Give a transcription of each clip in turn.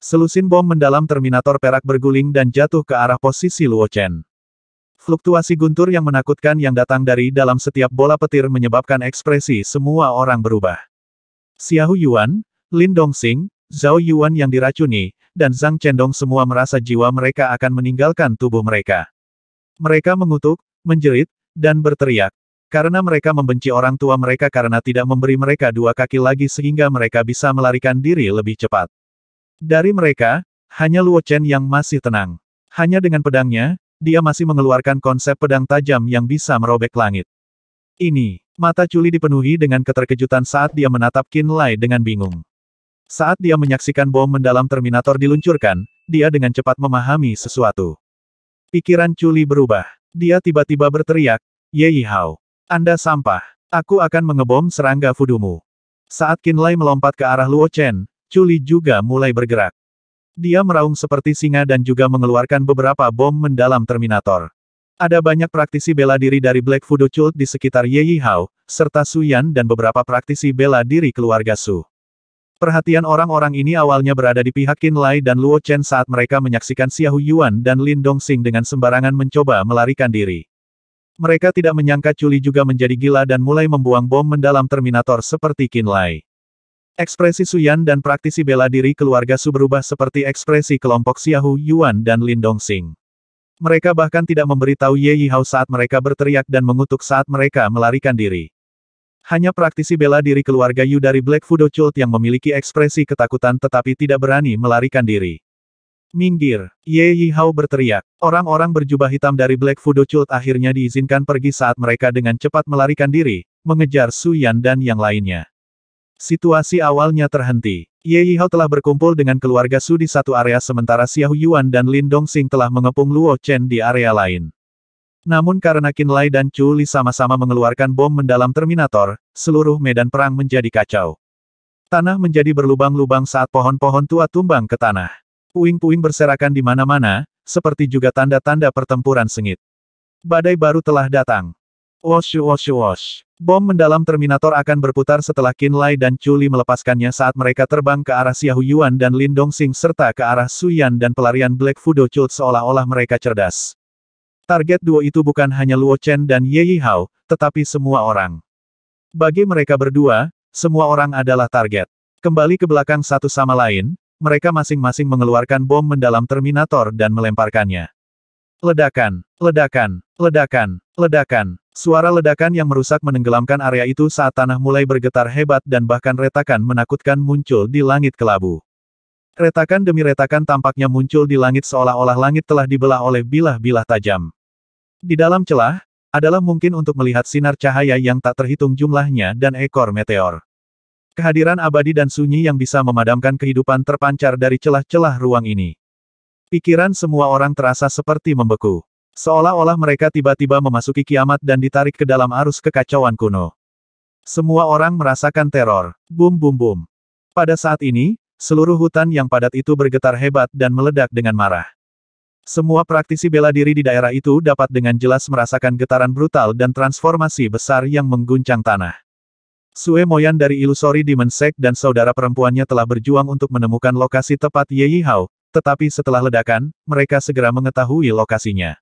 Selusin bom mendalam Terminator perak berguling dan jatuh ke arah posisi Luo Chen. Fluktuasi guntur yang menakutkan yang datang dari dalam setiap bola petir menyebabkan ekspresi semua orang berubah. Xiahou Yuan, Lin Dongxing, Zhao Yuan yang diracuni, dan Zhang Chendong semua merasa jiwa mereka akan meninggalkan tubuh mereka. Mereka mengutuk, menjerit, dan berteriak. Karena mereka membenci orang tua mereka karena tidak memberi mereka dua kaki lagi sehingga mereka bisa melarikan diri lebih cepat. Dari mereka, hanya Luo Chen yang masih tenang. Hanya dengan pedangnya, dia masih mengeluarkan konsep pedang tajam yang bisa merobek langit. Ini, mata Chuli dipenuhi dengan keterkejutan saat dia menatap Qin Lai dengan bingung. Saat dia menyaksikan bom mendalam Terminator diluncurkan, dia dengan cepat memahami sesuatu. Pikiran Chuli berubah. Dia tiba-tiba berteriak, "Ye Yihao, Anda sampah. Aku akan mengebom serangga fudumu." Saat Qin Lai melompat ke arah Luo Chen, Chuli juga mulai bergerak. Dia meraung seperti singa dan juga mengeluarkan beberapa bom mendalam Terminator. Ada banyak praktisi bela diri dari Black Fudo Cult di sekitar Ye Yihao, serta Su Yan dan beberapa praktisi bela diri keluarga Su. Perhatian orang-orang ini awalnya berada di pihak Qin Lai dan Luo Chen saat mereka menyaksikan Xiahou Yuan dan Lin Dongxing dengan sembarangan mencoba melarikan diri. Mereka tidak menyangka Chuli juga menjadi gila dan mulai membuang bom mendalam Terminator seperti Qin Lai. Ekspresi Su Yan dan praktisi bela diri keluarga Su berubah seperti ekspresi kelompok Xiahou Yuan dan Lin Dongxing. Mereka bahkan tidak memberitahu Ye Yihao saat mereka berteriak dan mengutuk saat mereka melarikan diri. Hanya praktisi bela diri keluarga Yu dari Black Fudo Cult yang memiliki ekspresi ketakutan tetapi tidak berani melarikan diri. "Minggir!" Ye Yihao berteriak. Orang-orang berjubah hitam dari Black Fudo Cult akhirnya diizinkan pergi saat mereka dengan cepat melarikan diri, mengejar Su Yan dan yang lainnya. Situasi awalnya terhenti. Ye Yihao telah berkumpul dengan keluarga Su di satu area sementara Xiahou Yuan dan Lin Dongxing telah mengepung Luo Chen di area lain. Namun karena Qin Lai dan Chu Li sama-sama mengeluarkan bom mendalam Terminator, seluruh medan perang menjadi kacau. Tanah menjadi berlubang-lubang saat pohon-pohon tua tumbang ke tanah. Puing-puing berserakan di mana-mana, seperti juga tanda-tanda pertempuran sengit. Badai baru telah datang. Wosh wosh wosh. Bom mendalam Terminator akan berputar setelah Qin Lai dan Chu Li melepaskannya saat mereka terbang ke arah Xiahou Yuan dan Lin Dongxing serta ke arah Su Yan dan pelarian Black Fudo Cult seolah-olah mereka cerdas. Target duo itu bukan hanya Luo Chen dan Ye Yihao, tetapi semua orang. Bagi mereka berdua, semua orang adalah target. Kembali ke belakang satu sama lain, mereka masing-masing mengeluarkan bom mendalam Terminator dan melemparkannya. Ledakan, ledakan, ledakan, ledakan. Suara ledakan yang merusak menenggelamkan area itu saat tanah mulai bergetar hebat dan bahkan retakan menakutkan muncul di langit kelabu. Retakan demi retakan tampaknya muncul di langit seolah-olah langit telah dibelah oleh bilah-bilah tajam. Di dalam celah, adalah mungkin untuk melihat sinar cahaya yang tak terhitung jumlahnya dan ekor meteor. Kehadiran abadi dan sunyi yang bisa memadamkan kehidupan terpancar dari celah-celah ruang ini. Pikiran semua orang terasa seperti membeku. Seolah-olah mereka tiba-tiba memasuki kiamat dan ditarik ke dalam arus kekacauan kuno. Semua orang merasakan teror. Bum bum bum. Pada saat ini, seluruh hutan yang padat itu bergetar hebat dan meledak dengan marah. Semua praktisi bela diri di daerah itu dapat dengan jelas merasakan getaran brutal dan transformasi besar yang mengguncang tanah. Sue Moyan dari Illusory Demon Sect dan saudara perempuannya telah berjuang untuk menemukan lokasi tepat Ye Yihao, tetapi setelah ledakan, mereka segera mengetahui lokasinya.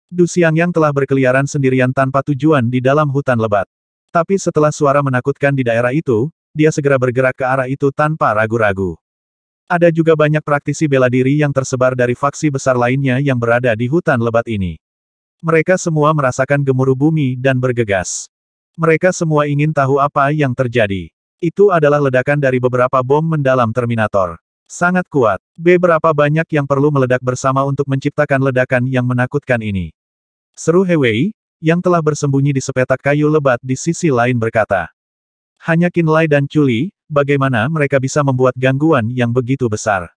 Du Xiangyang telah berkeliaran sendirian tanpa tujuan di dalam hutan lebat. Tapi setelah suara menakutkan di daerah itu, dia segera bergerak ke arah itu tanpa ragu-ragu. Ada juga banyak praktisi bela diri yang tersebar dari faksi besar lainnya yang berada di hutan lebat ini. Mereka semua merasakan gemuruh bumi dan bergegas. Mereka semua ingin tahu apa yang terjadi. Itu adalah ledakan dari beberapa bom mendalam Terminator. Sangat kuat. Beberapa banyak yang perlu meledak bersama untuk menciptakan ledakan yang menakutkan ini. Seru He Wei, yang telah bersembunyi di sepetak kayu lebat di sisi lain berkata. Hanya Qin Lai dan Chu Li, bagaimana mereka bisa membuat gangguan yang begitu besar?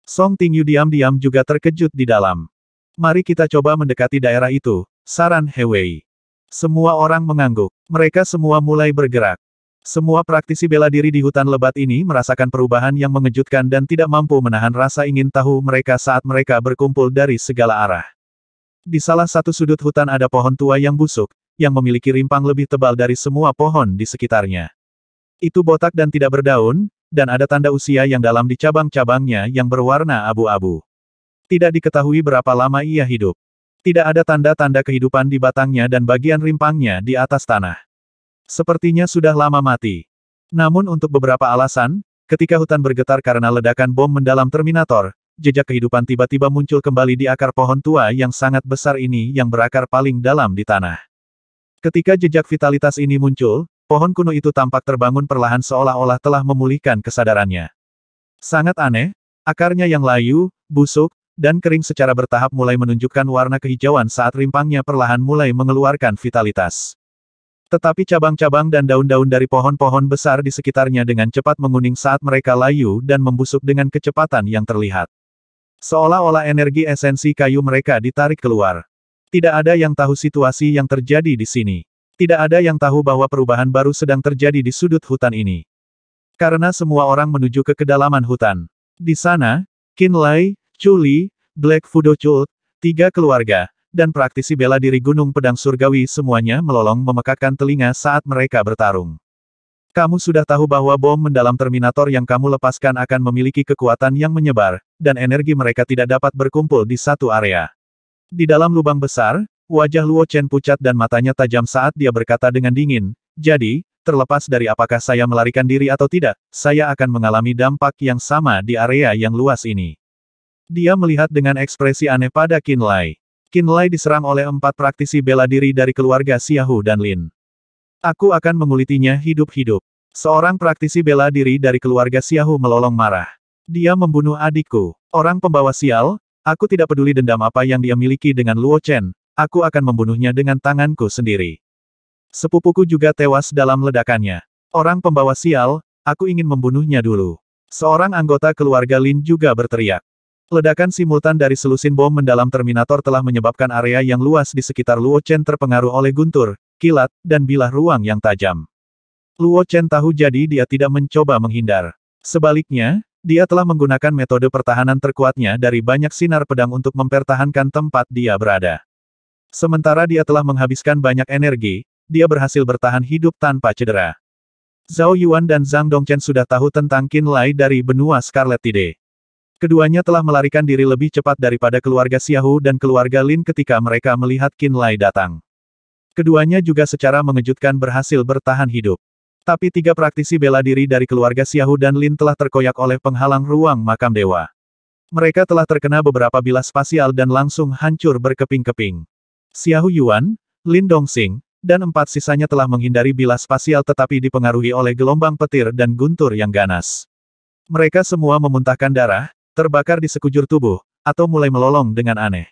Song Tingyu diam-diam juga terkejut di dalam. Mari kita coba mendekati daerah itu, saran He Wei. Semua orang mengangguk. Mereka semua mulai bergerak. Semua praktisi bela diri di hutan lebat ini merasakan perubahan yang mengejutkan dan tidak mampu menahan rasa ingin tahu mereka saat mereka berkumpul dari segala arah. Di salah satu sudut hutan ada pohon tua yang busuk, yang memiliki rimpang lebih tebal dari semua pohon di sekitarnya. Itu botak dan tidak berdaun, dan ada tanda usia yang dalam di cabang-cabangnya yang berwarna abu-abu. Tidak diketahui berapa lama ia hidup. Tidak ada tanda-tanda kehidupan di batangnya dan bagian rimpangnya di atas tanah. Sepertinya sudah lama mati. Namun untuk beberapa alasan, ketika hutan bergetar karena ledakan bom mendalam Terminator, jejak kehidupan tiba-tiba muncul kembali di akar pohon tua yang sangat besar ini yang berakar paling dalam di tanah. Ketika jejak vitalitas ini muncul, pohon kuno itu tampak terbangun perlahan seolah-olah telah memulihkan kesadarannya. Sangat aneh, akarnya yang layu, busuk, dan kering secara bertahap mulai menunjukkan warna kehijauan saat rimpangnya perlahan mulai mengeluarkan vitalitas. Tetapi cabang-cabang dan daun-daun dari pohon-pohon besar di sekitarnya dengan cepat menguning saat mereka layu dan membusuk dengan kecepatan yang terlihat. Seolah-olah energi esensi kayu mereka ditarik keluar. Tidak ada yang tahu situasi yang terjadi di sini. Tidak ada yang tahu bahwa perubahan baru sedang terjadi di sudut hutan ini. Karena semua orang menuju ke kedalaman hutan. Di sana, Qinlai, Chu Li, Black Fudo Cult, 3 keluarga, dan praktisi bela diri Gunung Pedang Surgawi semuanya melolong memekakkan telinga saat mereka bertarung. Kamu sudah tahu bahwa bom mendalam Terminator yang kamu lepaskan akan memiliki kekuatan yang menyebar, dan energi mereka tidak dapat berkumpul di satu area. Di dalam lubang besar, wajah Luo Chen pucat dan matanya tajam saat dia berkata dengan dingin, jadi, terlepas dari apakah saya melarikan diri atau tidak, saya akan mengalami dampak yang sama di area yang luas ini. Dia melihat dengan ekspresi aneh pada Qinlai. Qinlai diserang oleh 4 praktisi bela diri dari keluarga Xiaohu dan Lin. Aku akan mengulitinya hidup-hidup. Seorang praktisi bela diri dari keluarga Xiaohu melolong marah. Dia membunuh adikku. Orang pembawa sial, aku tidak peduli dendam apa yang dia miliki dengan Luo Chen, aku akan membunuhnya dengan tanganku sendiri. Sepupuku juga tewas dalam ledakannya. Orang pembawa sial, aku ingin membunuhnya dulu. Seorang anggota keluarga Lin juga berteriak. Ledakan simultan dari selusin bom mendalam Terminator telah menyebabkan area yang luas di sekitar Luo Chen terpengaruh oleh guntur, kilat, dan bilah ruang yang tajam. Luo Chen tahu jadi dia tidak mencoba menghindar. Sebaliknya, dia telah menggunakan metode pertahanan terkuatnya dari banyak sinar pedang untuk mempertahankan tempat dia berada. Sementara dia telah menghabiskan banyak energi, dia berhasil bertahan hidup tanpa cedera. Zhao Yuan dan Zhang Dongchen sudah tahu tentang Qinlai dari benua Scarlet Tide. Keduanya telah melarikan diri lebih cepat daripada keluarga Xiaohu dan keluarga Lin ketika mereka melihat Qinlai datang. Keduanya juga secara mengejutkan berhasil bertahan hidup. Tapi 3 praktisi bela diri dari keluarga Xiaohu dan Lin telah terkoyak oleh penghalang ruang makam dewa. Mereka telah terkena beberapa bilah spasial dan langsung hancur berkeping-keping. Xiaohu Yuan, Lin Dongxing, dan 4 sisanya telah menghindari bilah spasial tetapi dipengaruhi oleh gelombang petir dan guntur yang ganas. Mereka semua memuntahkan darah, terbakar di sekujur tubuh, atau mulai melolong dengan aneh.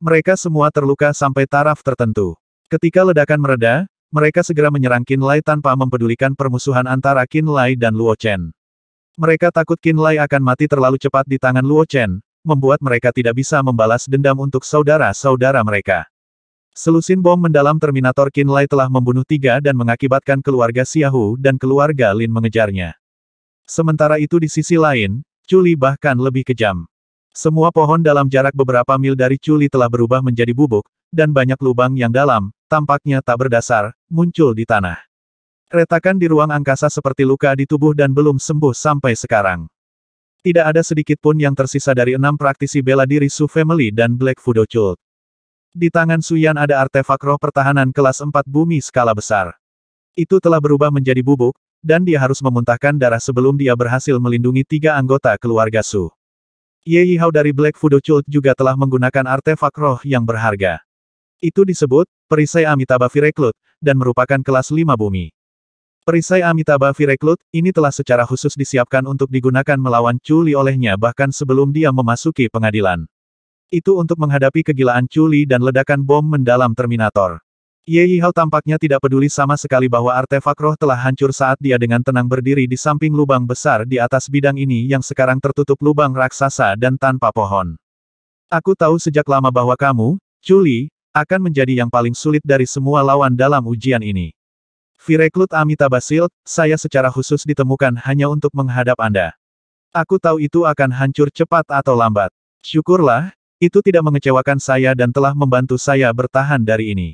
Mereka semua terluka sampai taraf tertentu. Ketika ledakan mereda, mereka segera menyerang Qinlai tanpa mempedulikan permusuhan antara Qinlai dan Luo Chen. Mereka takut Qinlai akan mati terlalu cepat di tangan Luo Chen, membuat mereka tidak bisa membalas dendam untuk saudara-saudara mereka. Selusin bom mendalam Terminator Qinlai telah membunuh 3 dan mengakibatkan keluarga Xiaohu dan keluarga Lin mengejarnya. Sementara itu di sisi lain, Chu Li bahkan lebih kejam. Semua pohon dalam jarak beberapa mil dari Chu Li telah berubah menjadi bubuk, dan banyak lubang yang dalam, tampaknya tak berdasar, muncul di tanah. Retakan di ruang angkasa seperti luka di tubuh dan belum sembuh sampai sekarang. Tidak ada sedikit pun yang tersisa dari 6 praktisi bela diri Su Family dan Black Fudo Cult. Di tangan Su Yan ada artefak roh pertahanan kelas 4 bumi skala besar. Itu telah berubah menjadi bubuk, dan dia harus memuntahkan darah sebelum dia berhasil melindungi 3 anggota keluarga Su. Ye Yihao dari Black Fudo Cult juga telah menggunakan artefak roh yang berharga. Itu disebut, perisai Amitabha Vireclut, dan merupakan kelas 5 bumi. Perisai Amitabha Vireclut, ini telah secara khusus disiapkan untuk digunakan melawan Chu Li olehnya bahkan sebelum dia memasuki pengadilan. Itu untuk menghadapi kegilaan Chu Li dan ledakan bom mendalam Terminator. Ye Yihao tampaknya tidak peduli sama sekali bahwa artefak roh telah hancur saat dia dengan tenang berdiri di samping lubang besar di atas bidang ini yang sekarang tertutup lubang raksasa dan tanpa pohon. Aku tahu sejak lama bahwa kamu, Chu Li, akan menjadi yang paling sulit dari semua lawan dalam ujian ini. Vireclut Amitabha Shield, saya secara khusus ditemukan hanya untuk menghadap Anda. Aku tahu itu akan hancur cepat atau lambat. Syukurlah, itu tidak mengecewakan saya dan telah membantu saya bertahan dari ini.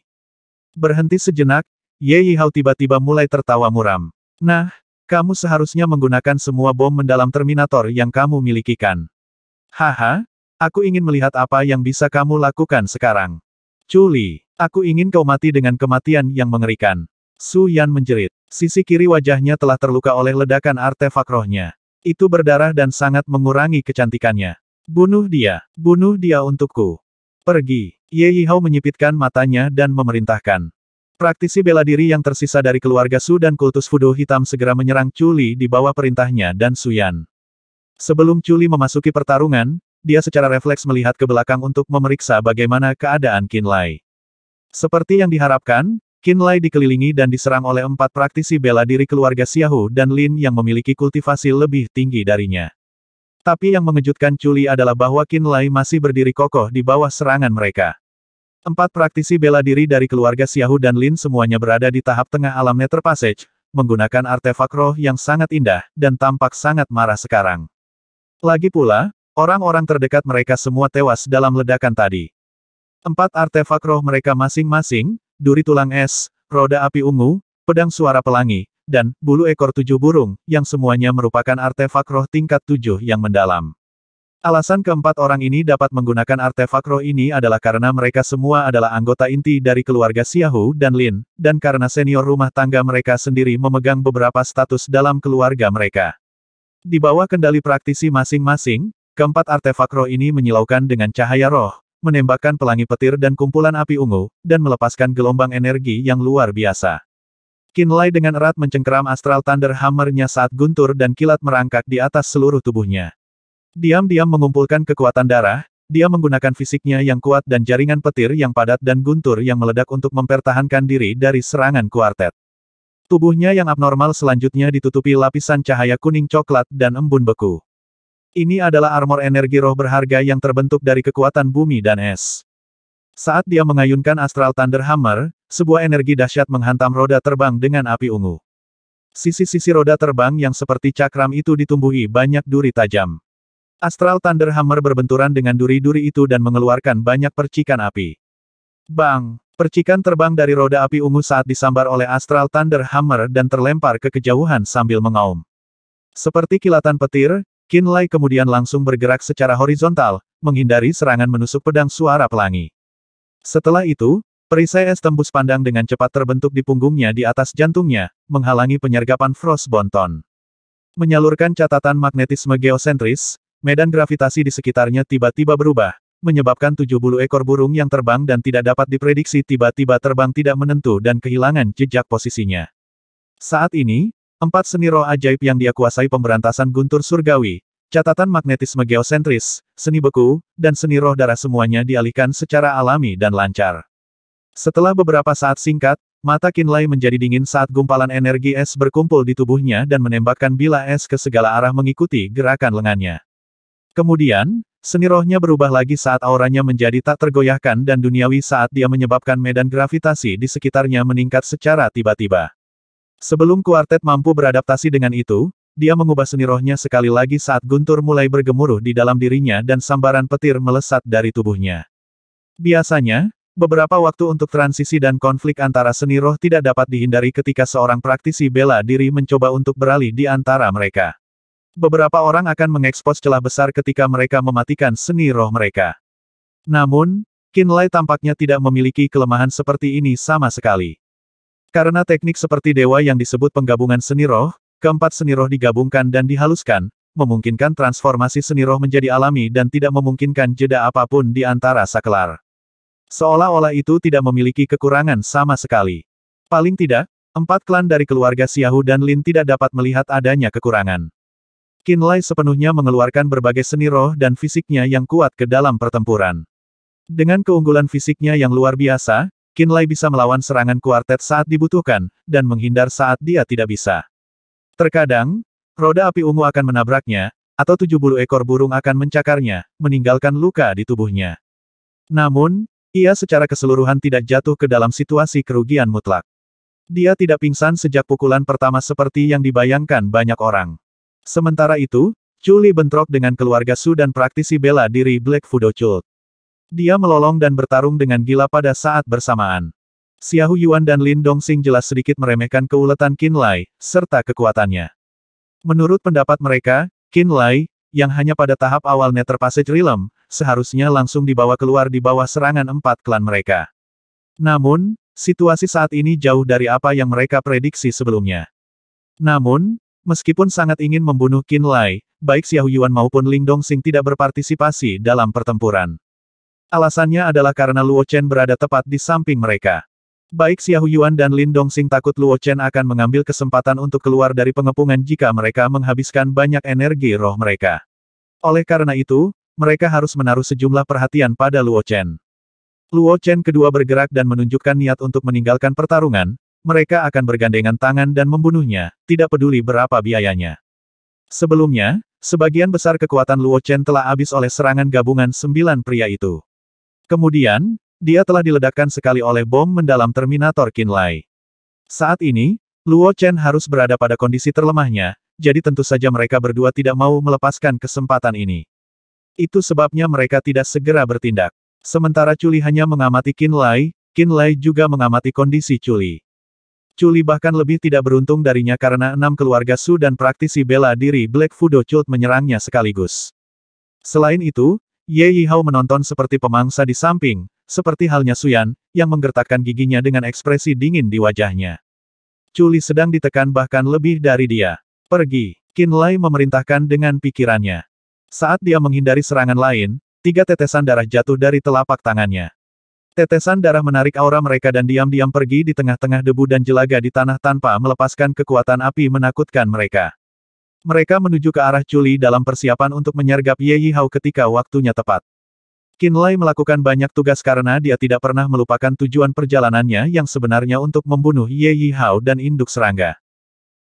Berhenti sejenak, Ye Yihao tiba-tiba mulai tertawa muram. Nah, Kamu seharusnya menggunakan semua bom mendalam Terminator yang kamu miliki kan? Haha, aku ingin melihat apa yang bisa kamu lakukan sekarang. Chu Li, aku ingin kau mati dengan kematian yang mengerikan. Su Yan menjerit. Sisi kiri wajahnya telah terluka oleh ledakan artefak rohnya. Itu berdarah dan sangat mengurangi kecantikannya. Bunuh dia untukku. Pergi. Ye Yihao menyipitkan matanya dan memerintahkan. Praktisi bela diri yang tersisa dari keluarga Su dan kultus Fudo Hitam segera menyerang Chu Li di bawah perintahnya dan Su Yan. Sebelum Chu Li memasuki pertarungan, dia secara refleks melihat ke belakang untuk memeriksa bagaimana keadaan Qin Lai. Seperti yang diharapkan, Qin Lai dikelilingi dan diserang oleh 4 praktisi bela diri keluarga Xiaohu dan Lin yang memiliki kultivasi lebih tinggi darinya. Tapi yang mengejutkan Chu Li adalah bahwa Qin Lai masih berdiri kokoh di bawah serangan mereka. 4 praktisi bela diri dari keluarga Xiaohu dan Lin semuanya berada di tahap tengah alam Nether Passage, menggunakan artefak roh yang sangat indah, dan tampak sangat marah sekarang. Lagi pula, orang-orang terdekat mereka semua tewas dalam ledakan tadi. 4 artefak roh mereka masing-masing, duri tulang es, roda api ungu, pedang suara pelangi, dan bulu ekor 7 burung, yang semuanya merupakan artefak roh tingkat 7 yang mendalam. Alasan keempat orang ini dapat menggunakan artefak roh ini adalah karena mereka semua adalah anggota inti dari keluarga Xiaohu dan Lin, dan karena senior rumah tangga mereka sendiri memegang beberapa status dalam keluarga mereka. Di bawah kendali praktisi masing-masing, keempat artefak roh ini menyilaukan dengan cahaya roh, menembakkan pelangi petir dan kumpulan api ungu, dan melepaskan gelombang energi yang luar biasa. Qin Lai dengan erat mencengkeram Astral Thunder Hammer-nya saat guntur dan kilat merangkak di atas seluruh tubuhnya. Diam-diam mengumpulkan kekuatan darah, dia menggunakan fisiknya yang kuat dan jaringan petir yang padat dan guntur yang meledak untuk mempertahankan diri dari serangan kuartet. Tubuhnya yang abnormal selanjutnya ditutupi lapisan cahaya kuning coklat dan embun beku. Ini adalah armor energi roh berharga yang terbentuk dari kekuatan bumi dan es. Saat dia mengayunkan Astral Thunder Hammer, sebuah energi dahsyat menghantam roda terbang dengan api ungu. Sisi-sisi roda terbang yang seperti cakram itu ditumbuhi banyak duri tajam. Astral Thunder Hammer berbenturan dengan duri-duri itu dan mengeluarkan banyak percikan api. Bang! Percikan terbang dari roda api ungu saat disambar oleh Astral Thunder Hammer dan terlempar ke kejauhan sambil mengaum. Seperti kilatan petir, Qin Lai kemudian langsung bergerak secara horizontal, menghindari serangan menusuk pedang suara pelangi. Setelah itu, perisai es tembus pandang dengan cepat terbentuk di punggungnya di atas jantungnya, menghalangi penyergapan Frostbone Tone. Menyalurkan catatan magnetisme geosentris, medan gravitasi di sekitarnya tiba-tiba berubah, menyebabkan 70 ekor burung yang terbang dan tidak dapat diprediksi tiba-tiba terbang tidak menentu dan kehilangan jejak posisinya. Saat ini, 4 seni roh ajaib yang dia kuasai pemberantasan guntur surgawi, catatan magnetisme geosentris, seni beku, dan seni roh darah semuanya dialihkan secara alami dan lancar. Setelah beberapa saat singkat, mata Qin Lai menjadi dingin saat gumpalan energi es berkumpul di tubuhnya dan menembakkan bila es ke segala arah mengikuti gerakan lengannya. Kemudian, seni rohnya berubah lagi saat auranya menjadi tak tergoyahkan dan duniawi saat dia menyebabkan medan gravitasi di sekitarnya meningkat secara tiba-tiba. Sebelum kuartet mampu beradaptasi dengan itu, dia mengubah seni rohnya sekali lagi saat guntur mulai bergemuruh di dalam dirinya dan sambaran petir melesat dari tubuhnya. Biasanya, beberapa waktu untuk transisi dan konflik antara seni roh tidak dapat dihindari ketika seorang praktisi bela diri mencoba untuk beralih di antara mereka. Beberapa orang akan mengekspos celah besar ketika mereka mematikan seni roh mereka. Namun, Qin Lai tampaknya tidak memiliki kelemahan seperti ini sama sekali. Karena teknik seperti dewa yang disebut penggabungan seni roh, keempat seni roh digabungkan dan dihaluskan, memungkinkan transformasi seni roh menjadi alami dan tidak memungkinkan jeda apapun di antara sakelar. Seolah-olah itu tidak memiliki kekurangan sama sekali. Paling tidak, 4 klan dari keluarga Xiaohu dan Lin tidak dapat melihat adanya kekurangan. Qin Lai sepenuhnya mengeluarkan berbagai seni roh dan fisiknya yang kuat ke dalam pertempuran. Dengan keunggulan fisiknya yang luar biasa, Qin Lai bisa melawan serangan kuartet saat dibutuhkan, dan menghindar saat dia tidak bisa. Terkadang, roda api ungu akan menabraknya, atau 70 ekor burung akan mencakarnya, meninggalkan luka di tubuhnya. Namun, ia secara keseluruhan tidak jatuh ke dalam situasi kerugian mutlak. Dia tidak pingsan sejak pukulan pertama seperti yang dibayangkan banyak orang. Sementara itu, Chu Li bentrok dengan keluarga Su dan praktisi bela diri Black Fudo Cult. Dia melolong dan bertarung dengan gila pada saat bersamaan. Xiahou Yuan dan Lin Dongxing jelas sedikit meremehkan keuletan Qin Lai, serta kekuatannya. Menurut pendapat mereka, Qin Lai, yang hanya pada tahap awal Nether Passage Realm, seharusnya langsung dibawa keluar di bawah serangan 4 klan mereka. Namun, situasi saat ini jauh dari apa yang mereka prediksi sebelumnya. Namun, meskipun sangat ingin membunuh Qin Lai, baik Xiao Yuan maupun Ling Dongxing tidak berpartisipasi dalam pertempuran. Alasannya adalah karena Luo Chen berada tepat di samping mereka. Baik Xiao Yuan dan Lin Dongxing takut Luo Chen akan mengambil kesempatan untuk keluar dari pengepungan jika mereka menghabiskan banyak energi roh mereka. Oleh karena itu, mereka harus menaruh sejumlah perhatian pada Luo Chen. Luo Chen kedua bergerak dan menunjukkan niat untuk meninggalkan pertarungan, mereka akan bergandengan tangan dan membunuhnya, tidak peduli berapa biayanya. Sebelumnya, sebagian besar kekuatan Luo Chen telah habis oleh serangan gabungan 9 pria itu. Kemudian, dia telah diledakkan sekali oleh bom mendalam Terminator Qin Lai. Saat ini, Luo Chen harus berada pada kondisi terlemahnya, jadi tentu saja mereka berdua tidak mau melepaskan kesempatan ini. Itu sebabnya mereka tidak segera bertindak. Sementara Chuli hanya mengamati Qin Lai juga mengamati kondisi Chuli. Chuli bahkan lebih tidak beruntung darinya karena 6 keluarga Su dan praktisi bela diri Black Fudo Cult menyerangnya sekaligus. Selain itu, Ye Yihao menonton seperti pemangsa di samping, seperti halnya Suyan, yang menggertakkan giginya dengan ekspresi dingin di wajahnya. Chuli sedang ditekan bahkan lebih dari dia. Pergi, Qin Lai memerintahkan dengan pikirannya. Saat dia menghindari serangan lain, 3 tetesan darah jatuh dari telapak tangannya. Tetesan darah menarik aura mereka dan diam-diam pergi di tengah-tengah debu dan jelaga di tanah tanpa melepaskan kekuatan api menakutkan mereka. Mereka menuju ke arah Chuli dalam persiapan untuk menyergap Ye Yihao ketika waktunya tepat. Qin Lai melakukan banyak tugas karena dia tidak pernah melupakan tujuan perjalanannya yang sebenarnya untuk membunuh Ye Yihao dan induk serangga.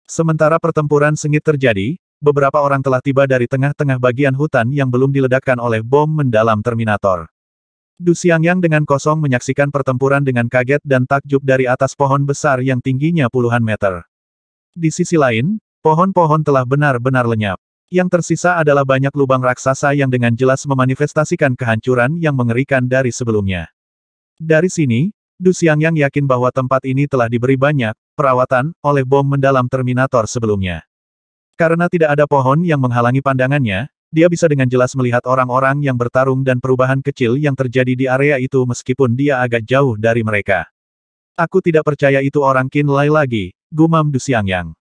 Sementara pertempuran sengit terjadi, beberapa orang telah tiba dari tengah-tengah bagian hutan yang belum diledakkan oleh bom mendalam Terminator. Du Xiangyang dengan kosong menyaksikan pertempuran dengan kaget dan takjub dari atas pohon besar yang tingginya puluhan meter. Di sisi lain, pohon-pohon telah benar-benar lenyap. Yang tersisa adalah banyak lubang raksasa yang dengan jelas memanifestasikan kehancuran yang mengerikan dari sebelumnya. Dari sini, Du Xiangyang yakin bahwa tempat ini telah diberi banyak perawatan oleh bom mendalam Terminator sebelumnya. Karena tidak ada pohon yang menghalangi pandangannya, dia bisa dengan jelas melihat orang-orang yang bertarung dan perubahan kecil yang terjadi di area itu meskipun dia agak jauh dari mereka. Aku tidak percaya itu orang Qin Lai lagi, gumam Du Xiangyang.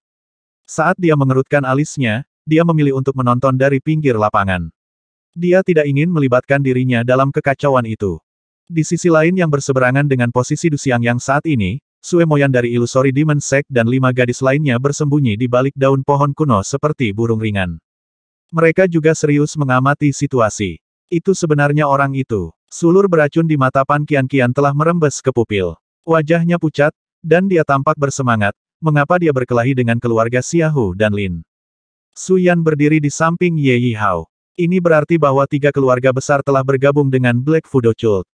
Saat dia mengerutkan alisnya, dia memilih untuk menonton dari pinggir lapangan. Dia tidak ingin melibatkan dirinya dalam kekacauan itu. Di sisi lain yang berseberangan dengan posisi Du Xiangyang saat ini, Sue Moyan dari Illusory Demon Sect dan 5 gadis lainnya bersembunyi di balik daun pohon kuno seperti burung ringan. Mereka juga serius mengamati situasi. Itu sebenarnya orang itu. Sulur beracun di mata Pan Qianqian telah merembes ke pupil. Wajahnya pucat, dan dia tampak bersemangat, mengapa dia berkelahi dengan keluarga Xiaohu dan Lin. Su Yan berdiri di samping Ye Yihao. Ini berarti bahwa 3 keluarga besar telah bergabung dengan Black Fudo Cult.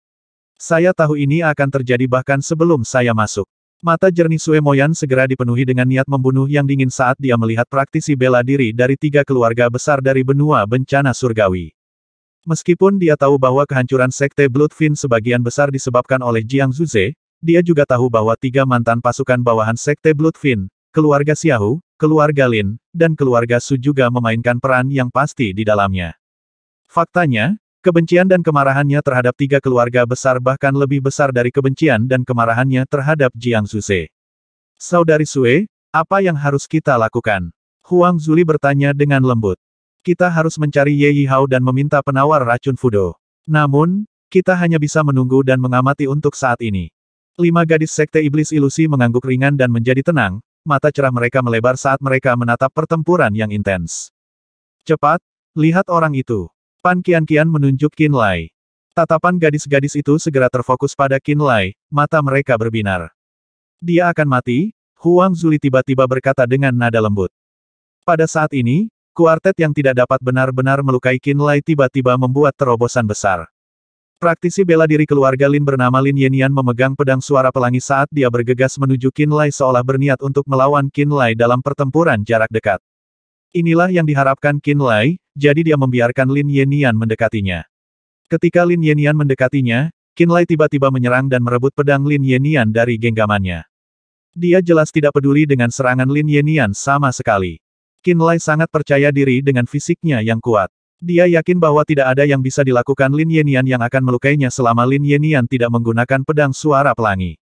Saya tahu ini akan terjadi bahkan sebelum saya masuk. Mata jernih Sue Moyan segera dipenuhi dengan niat membunuh yang dingin saat dia melihat praktisi bela diri dari 3 keluarga besar dari benua bencana surgawi. Meskipun dia tahu bahwa kehancuran Sekte Bloodfin sebagian besar disebabkan oleh Jiang Zuze, dia juga tahu bahwa 3 mantan pasukan bawahan Sekte Bloodfin, keluarga Xiaohu, keluarga Lin, dan keluarga Su juga memainkan peran yang pasti di dalamnya. Faktanya, kebencian dan kemarahannya terhadap 3 keluarga besar bahkan lebih besar dari kebencian dan kemarahannya terhadap Jiang Zuze. Saudari Sue, apa yang harus kita lakukan? Huang Zuli bertanya dengan lembut. Kita harus mencari Ye Yihao dan meminta penawar racun Fudo. Namun, kita hanya bisa menunggu dan mengamati untuk saat ini. 5 gadis Sekte Iblis Ilusi mengangguk ringan dan menjadi tenang, mata cerah mereka melebar saat mereka menatap pertempuran yang intens. Cepat, lihat orang itu. Pan Qianqian menunjuk Qin Lai. Tatapan gadis-gadis itu segera terfokus pada Qin Lai, mata mereka berbinar. Dia akan mati, Huang Zuli tiba-tiba berkata dengan nada lembut. Pada saat ini, kuartet yang tidak dapat benar-benar melukai Qin Lai tiba-tiba membuat terobosan besar. Praktisi bela diri keluarga Lin bernama Lin Yenian memegang pedang suara pelangi saat dia bergegas menuju Qin Lai seolah berniat untuk melawan Qin Lai dalam pertempuran jarak dekat. Inilah yang diharapkan Qin Lai, jadi dia membiarkan Lin Yenian mendekatinya. Ketika Lin Yenian mendekatinya, Qin Lai tiba-tiba menyerang dan merebut pedang Lin Yenian dari genggamannya. Dia jelas tidak peduli dengan serangan Lin Yenian sama sekali. Qin Lai sangat percaya diri dengan fisiknya yang kuat. Dia yakin bahwa tidak ada yang bisa dilakukan Lin Yenian yang akan melukainya selama Lin Yenian tidak menggunakan pedang suara pelangi.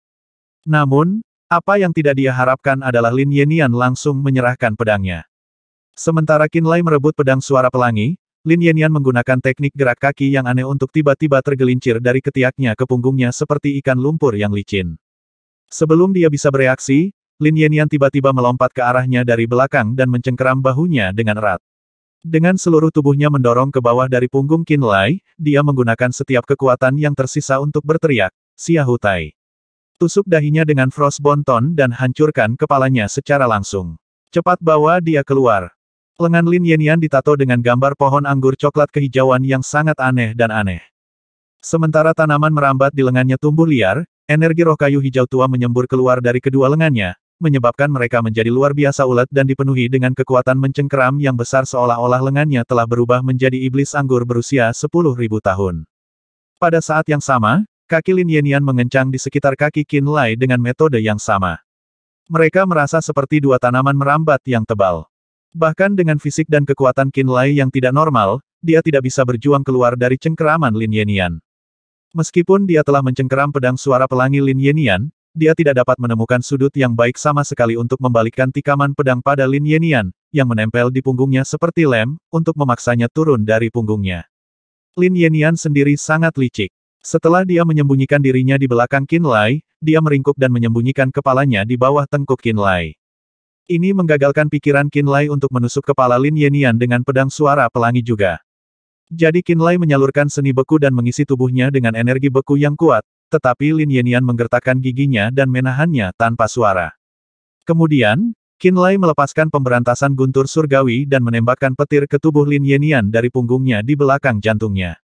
Namun, apa yang tidak dia harapkan adalah Lin Yenian langsung menyerahkan pedangnya. Sementara Qin Lai merebut pedang suara pelangi, Lin Yenian menggunakan teknik gerak kaki yang aneh untuk tiba-tiba tergelincir dari ketiaknya ke punggungnya seperti ikan lumpur yang licin. Sebelum dia bisa bereaksi, Lin Yenian tiba-tiba melompat ke arahnya dari belakang dan mencengkeram bahunya dengan erat. Dengan seluruh tubuhnya mendorong ke bawah dari punggung Qin Lai, dia menggunakan setiap kekuatan yang tersisa untuk berteriak, "Xia Hutai!" Tusuk dahinya dengan Frost Bonton dan hancurkan kepalanya secara langsung. Cepat bawa dia keluar. Lengan Lin Yenian ditato dengan gambar pohon anggur coklat kehijauan yang sangat aneh dan aneh. Sementara tanaman merambat di lengannya tumbuh liar, energi roh kayu hijau tua menyembur keluar dari kedua lengannya, menyebabkan mereka menjadi luar biasa ulet dan dipenuhi dengan kekuatan mencengkeram yang besar seolah-olah lengannya telah berubah menjadi iblis anggur berusia 10.000 tahun. Pada saat yang sama, kaki Lin Yenian mengencang di sekitar kaki Qin Lai dengan metode yang sama. Mereka merasa seperti dua tanaman merambat yang tebal. Bahkan dengan fisik dan kekuatan Qin Lai yang tidak normal, dia tidak bisa berjuang keluar dari cengkeraman Lin Yenian. Meskipun dia telah mencengkeram pedang suara pelangi Lin Yenian, dia tidak dapat menemukan sudut yang baik sama sekali untuk membalikkan tikaman pedang pada Lin Yenian, yang menempel di punggungnya seperti lem, untuk memaksanya turun dari punggungnya. Lin Yenian sendiri sangat licik. Setelah dia menyembunyikan dirinya di belakang Qin Lai, dia meringkuk dan menyembunyikan kepalanya di bawah tengkuk Qin Lai. Ini menggagalkan pikiran Qin Lai untuk menusuk kepala Lin Yenian dengan pedang suara pelangi juga. Jadi Qin Lai menyalurkan seni beku dan mengisi tubuhnya dengan energi beku yang kuat, tetapi Lin Yenian menggertakkan giginya dan menahannya tanpa suara. Kemudian, Qin Lai melepaskan pemberantasan guntur surgawi dan menembakkan petir ke tubuh Lin Yenian dari punggungnya di belakang jantungnya.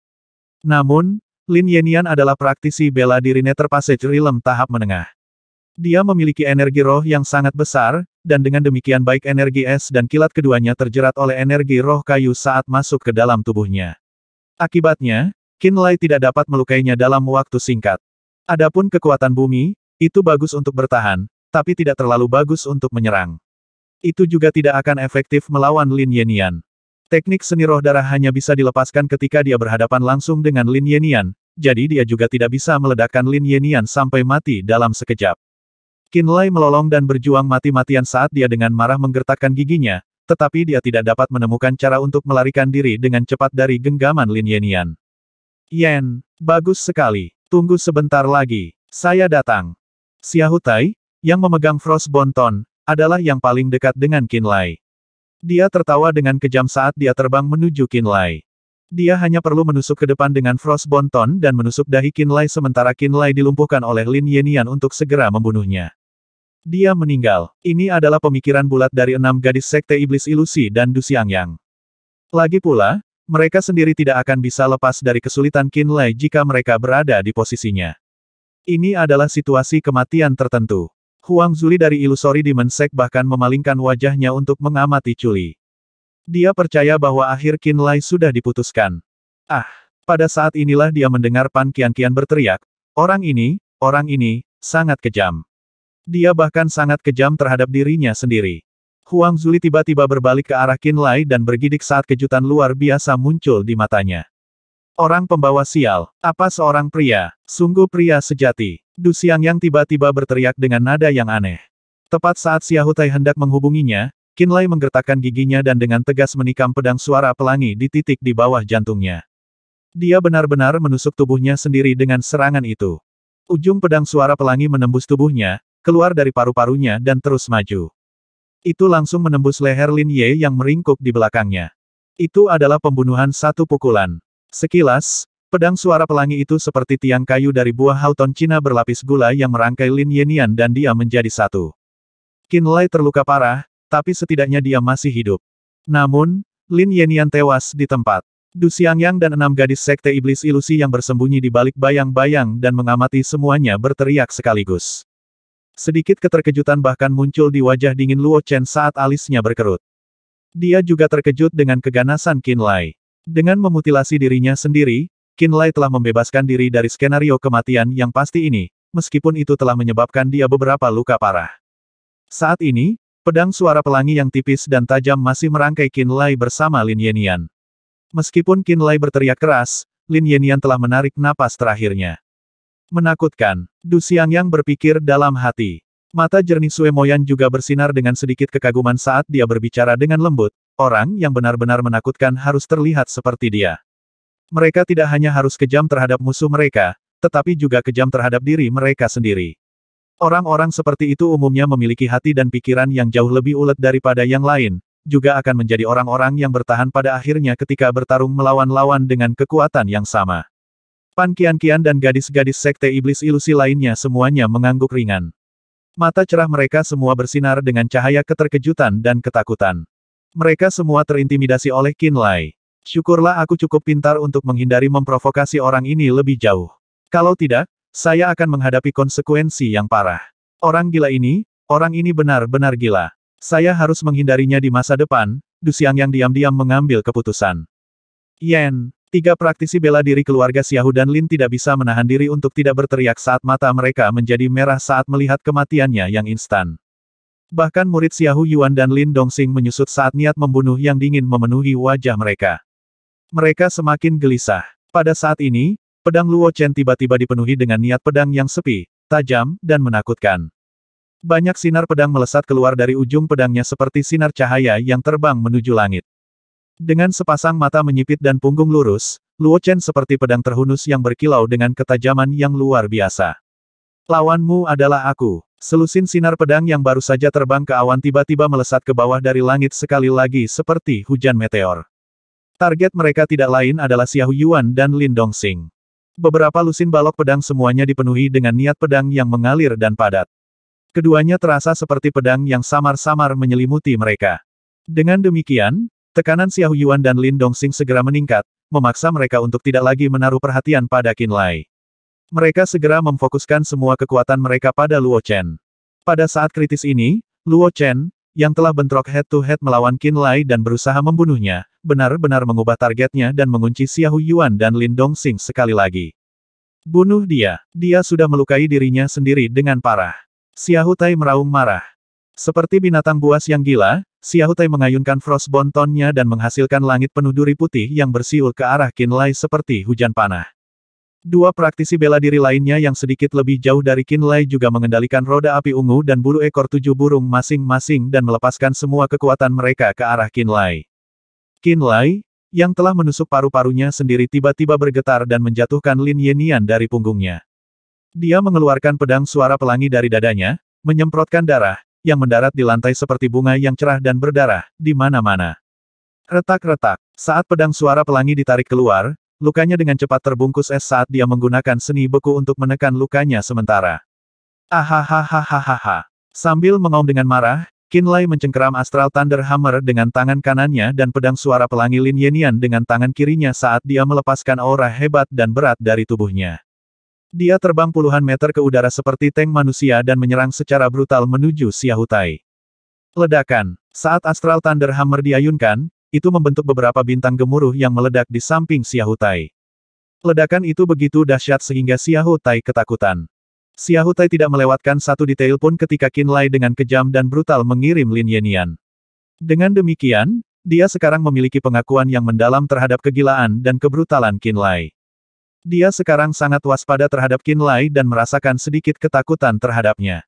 Namun, Lin Yenian adalah praktisi bela diri Nether Passage Realm tahap menengah. Dia memiliki energi roh yang sangat besar, dan dengan demikian baik energi es dan kilat keduanya terjerat oleh energi roh kayu saat masuk ke dalam tubuhnya. Akibatnya, Qin Lai tidak dapat melukainya dalam waktu singkat. Adapun kekuatan bumi, itu bagus untuk bertahan, tapi tidak terlalu bagus untuk menyerang. Itu juga tidak akan efektif melawan Lin Yenian. Teknik seni roh darah hanya bisa dilepaskan ketika dia berhadapan langsung dengan Lin Yenian, jadi dia juga tidak bisa meledakkan Lin Yenian sampai mati dalam sekejap. Qin Lai melolong dan berjuang mati-matian saat dia dengan marah menggertakkan giginya, tetapi dia tidak dapat menemukan cara untuk melarikan diri dengan cepat dari genggaman Lin Yenian. "Yen, bagus sekali. Tunggu sebentar lagi. Saya datang." Xia Hutai, yang memegang Frost Bonton, adalah yang paling dekat dengan Qin Lai. Dia tertawa dengan kejam saat dia terbang menuju Qin Lai. Dia hanya perlu menusuk ke depan dengan Frost Bonton dan menusuk dahi Qin Lai sementara Qin Lai dilumpuhkan oleh Lin Yenian untuk segera membunuhnya. Dia meninggal. Ini adalah pemikiran bulat dari 6 gadis Sekte Iblis Ilusi dan Du Xiangyang. Lagi pula, mereka sendiri tidak akan bisa lepas dari kesulitan Qin Lai jika mereka berada di posisinya. Ini adalah situasi kematian tertentu. Huang Zuli dari Illusory Demon Sect bahkan memalingkan wajahnya untuk mengamati Culi. Dia percaya bahwa akhir Qin Lai sudah diputuskan. Pada saat inilah dia mendengar Pan Qianqian berteriak, orang ini, sangat kejam. Dia bahkan sangat kejam terhadap dirinya sendiri. Huang Zuli tiba-tiba berbalik ke arah Qin Lai dan bergidik saat kejutan luar biasa muncul di matanya. Orang pembawa sial, apa seorang pria, sungguh pria sejati. Du Xiangyang tiba-tiba berteriak dengan nada yang aneh. Tepat saat Xia Hutai hendak menghubunginya, Qin Lai menggertakkan giginya dan dengan tegas menikam pedang suara pelangi di titik di bawah jantungnya. Dia benar-benar menusuk tubuhnya sendiri dengan serangan itu. Ujung pedang suara pelangi menembus tubuhnya, keluar dari paru-parunya dan terus maju. Itu langsung menembus leher Lin Ye yang meringkuk di belakangnya. Itu adalah pembunuhan satu pukulan. Sekilas, pedang suara pelangi itu seperti tiang kayu dari buah hauton Cina berlapis gula yang merangkai Lin Yenian dan dia menjadi satu. Qin Lai terluka parah, tapi setidaknya dia masih hidup. Namun, Lin Yenian tewas di tempat. Du Xiangyang dan 6 gadis Sekte Iblis Ilusi yang bersembunyi di balik bayang-bayang dan mengamati semuanya berteriak sekaligus. Sedikit keterkejutan bahkan muncul di wajah dingin Luo Chen saat alisnya berkerut. Dia juga terkejut dengan keganasan Qin Lai. Dengan memutilasi dirinya sendiri, Qin Lai telah membebaskan diri dari skenario kematian yang pasti ini, meskipun itu telah menyebabkan dia beberapa luka parah. Saat ini, Pedang suara pelangi yang tipis dan tajam masih merangkai Qin Lai bersama Lin Yenian. Meskipun Qin Lai berteriak keras, Lin Yenian telah menarik napas terakhirnya. Menakutkan, Du Xiangyang berpikir dalam hati. Mata jernih Sue Moyan juga bersinar dengan sedikit kekaguman saat dia berbicara dengan lembut. Orang yang benar-benar menakutkan harus terlihat seperti dia. Mereka tidak hanya harus kejam terhadap musuh mereka, tetapi juga kejam terhadap diri mereka sendiri. Orang-orang seperti itu umumnya memiliki hati dan pikiran yang jauh lebih ulet daripada yang lain, juga akan menjadi orang-orang yang bertahan pada akhirnya ketika bertarung melawan lawan dengan kekuatan yang sama. Pan Qianqian dan gadis-gadis sekte iblis ilusi lainnya semuanya mengangguk ringan. Mata cerah mereka semua bersinar dengan cahaya keterkejutan dan ketakutan. Mereka semua terintimidasi oleh Qin Lai. Syukurlah aku cukup pintar untuk menghindari memprovokasi orang ini lebih jauh. Kalau tidak, saya akan menghadapi konsekuensi yang parah. Orang ini benar-benar gila. Saya harus menghindarinya di masa depan. Du Xiangyang diam-diam mengambil keputusan. Yen, 3 praktisi bela diri keluarga Xiaohu dan Lin tidak bisa menahan diri untuk tidak berteriak saat mata mereka menjadi merah saat melihat kematiannya yang instan. Bahkan murid Xiaohu Yuan dan Lin Dongxing menyusut saat niat membunuh yang dingin memenuhi wajah mereka. Mereka semakin gelisah. Pada saat ini, pedang Luo Chen tiba-tiba dipenuhi dengan niat pedang yang sepi, tajam, dan menakutkan. Banyak sinar pedang melesat keluar dari ujung pedangnya seperti sinar cahaya yang terbang menuju langit. Dengan sepasang mata menyipit dan punggung lurus, Luo Chen seperti pedang terhunus yang berkilau dengan ketajaman yang luar biasa. Lawanmu adalah aku. Selusin sinar pedang yang baru saja terbang ke awan tiba-tiba melesat ke bawah dari langit sekali lagi seperti hujan meteor. Target mereka tidak lain adalah Xiaohu Yuan dan Lin Dongxing. Beberapa lusin balok pedang semuanya dipenuhi dengan niat pedang yang mengalir dan padat. Keduanya terasa seperti pedang yang samar-samar menyelimuti mereka. Dengan demikian, tekanan Xiaohu Yuan dan Lin Dongxing segera meningkat, memaksa mereka untuk tidak lagi menaruh perhatian pada Qin Lai. Mereka segera memfokuskan semua kekuatan mereka pada Luo Chen. Pada saat kritis ini, Luo Chen, yang telah bentrok head-to-head melawan Qin Lai dan berusaha membunuhnya, benar-benar mengubah targetnya dan mengunci Xiaohu Yuan dan Lin Dongxing sekali lagi. Bunuh dia. Dia sudah melukai dirinya sendiri dengan parah. Xiaohu Tai meraung marah. Seperti binatang buas yang gila, Xiaohu Tai mengayunkan frostbone tonnya dan menghasilkan langit penuh duri putih yang bersiul ke arah Qin Lai seperti hujan panah. 2 praktisi bela diri lainnya yang sedikit lebih jauh dari Qin Lai juga mengendalikan roda api ungu dan bulu ekor 7 burung masing-masing dan melepaskan semua kekuatan mereka ke arah Qin Lai. Qin Lai, yang telah menusuk paru-parunya sendiri tiba-tiba bergetar dan menjatuhkan Lin Yenian dari punggungnya. Dia mengeluarkan pedang suara pelangi dari dadanya, menyemprotkan darah, yang mendarat di lantai seperti bunga yang cerah dan berdarah, di mana-mana. Retak-retak, saat pedang suara pelangi ditarik keluar, lukanya dengan cepat terbungkus es saat dia menggunakan seni beku untuk menekan lukanya sementara. Ahahaha. Sambil mengaum dengan marah, Qin Lai mencengkeram Astral Thunder Hammer dengan tangan kanannya dan pedang suara pelangi Lin Yenian dengan tangan kirinya saat dia melepaskan aura hebat dan berat dari tubuhnya. Dia terbang puluhan meter ke udara seperti tank manusia dan menyerang secara brutal menuju Xiaohu Tai. Ledakan. Saat Astral Thunder Hammer diayunkan, itu membentuk beberapa bintang gemuruh yang meledak di samping Xiaohu Tai. Ledakan itu begitu dahsyat sehingga Xiaohu Tai ketakutan. Xiaohu Tai tidak melewatkan satu detail pun ketika Qin Lai dengan kejam dan brutal mengirim Lin Yenian. Dengan demikian, dia sekarang memiliki pengakuan yang mendalam terhadap kegilaan dan kebrutalan Qin Lai. Dia sekarang sangat waspada terhadap Qin Lai dan merasakan sedikit ketakutan terhadapnya.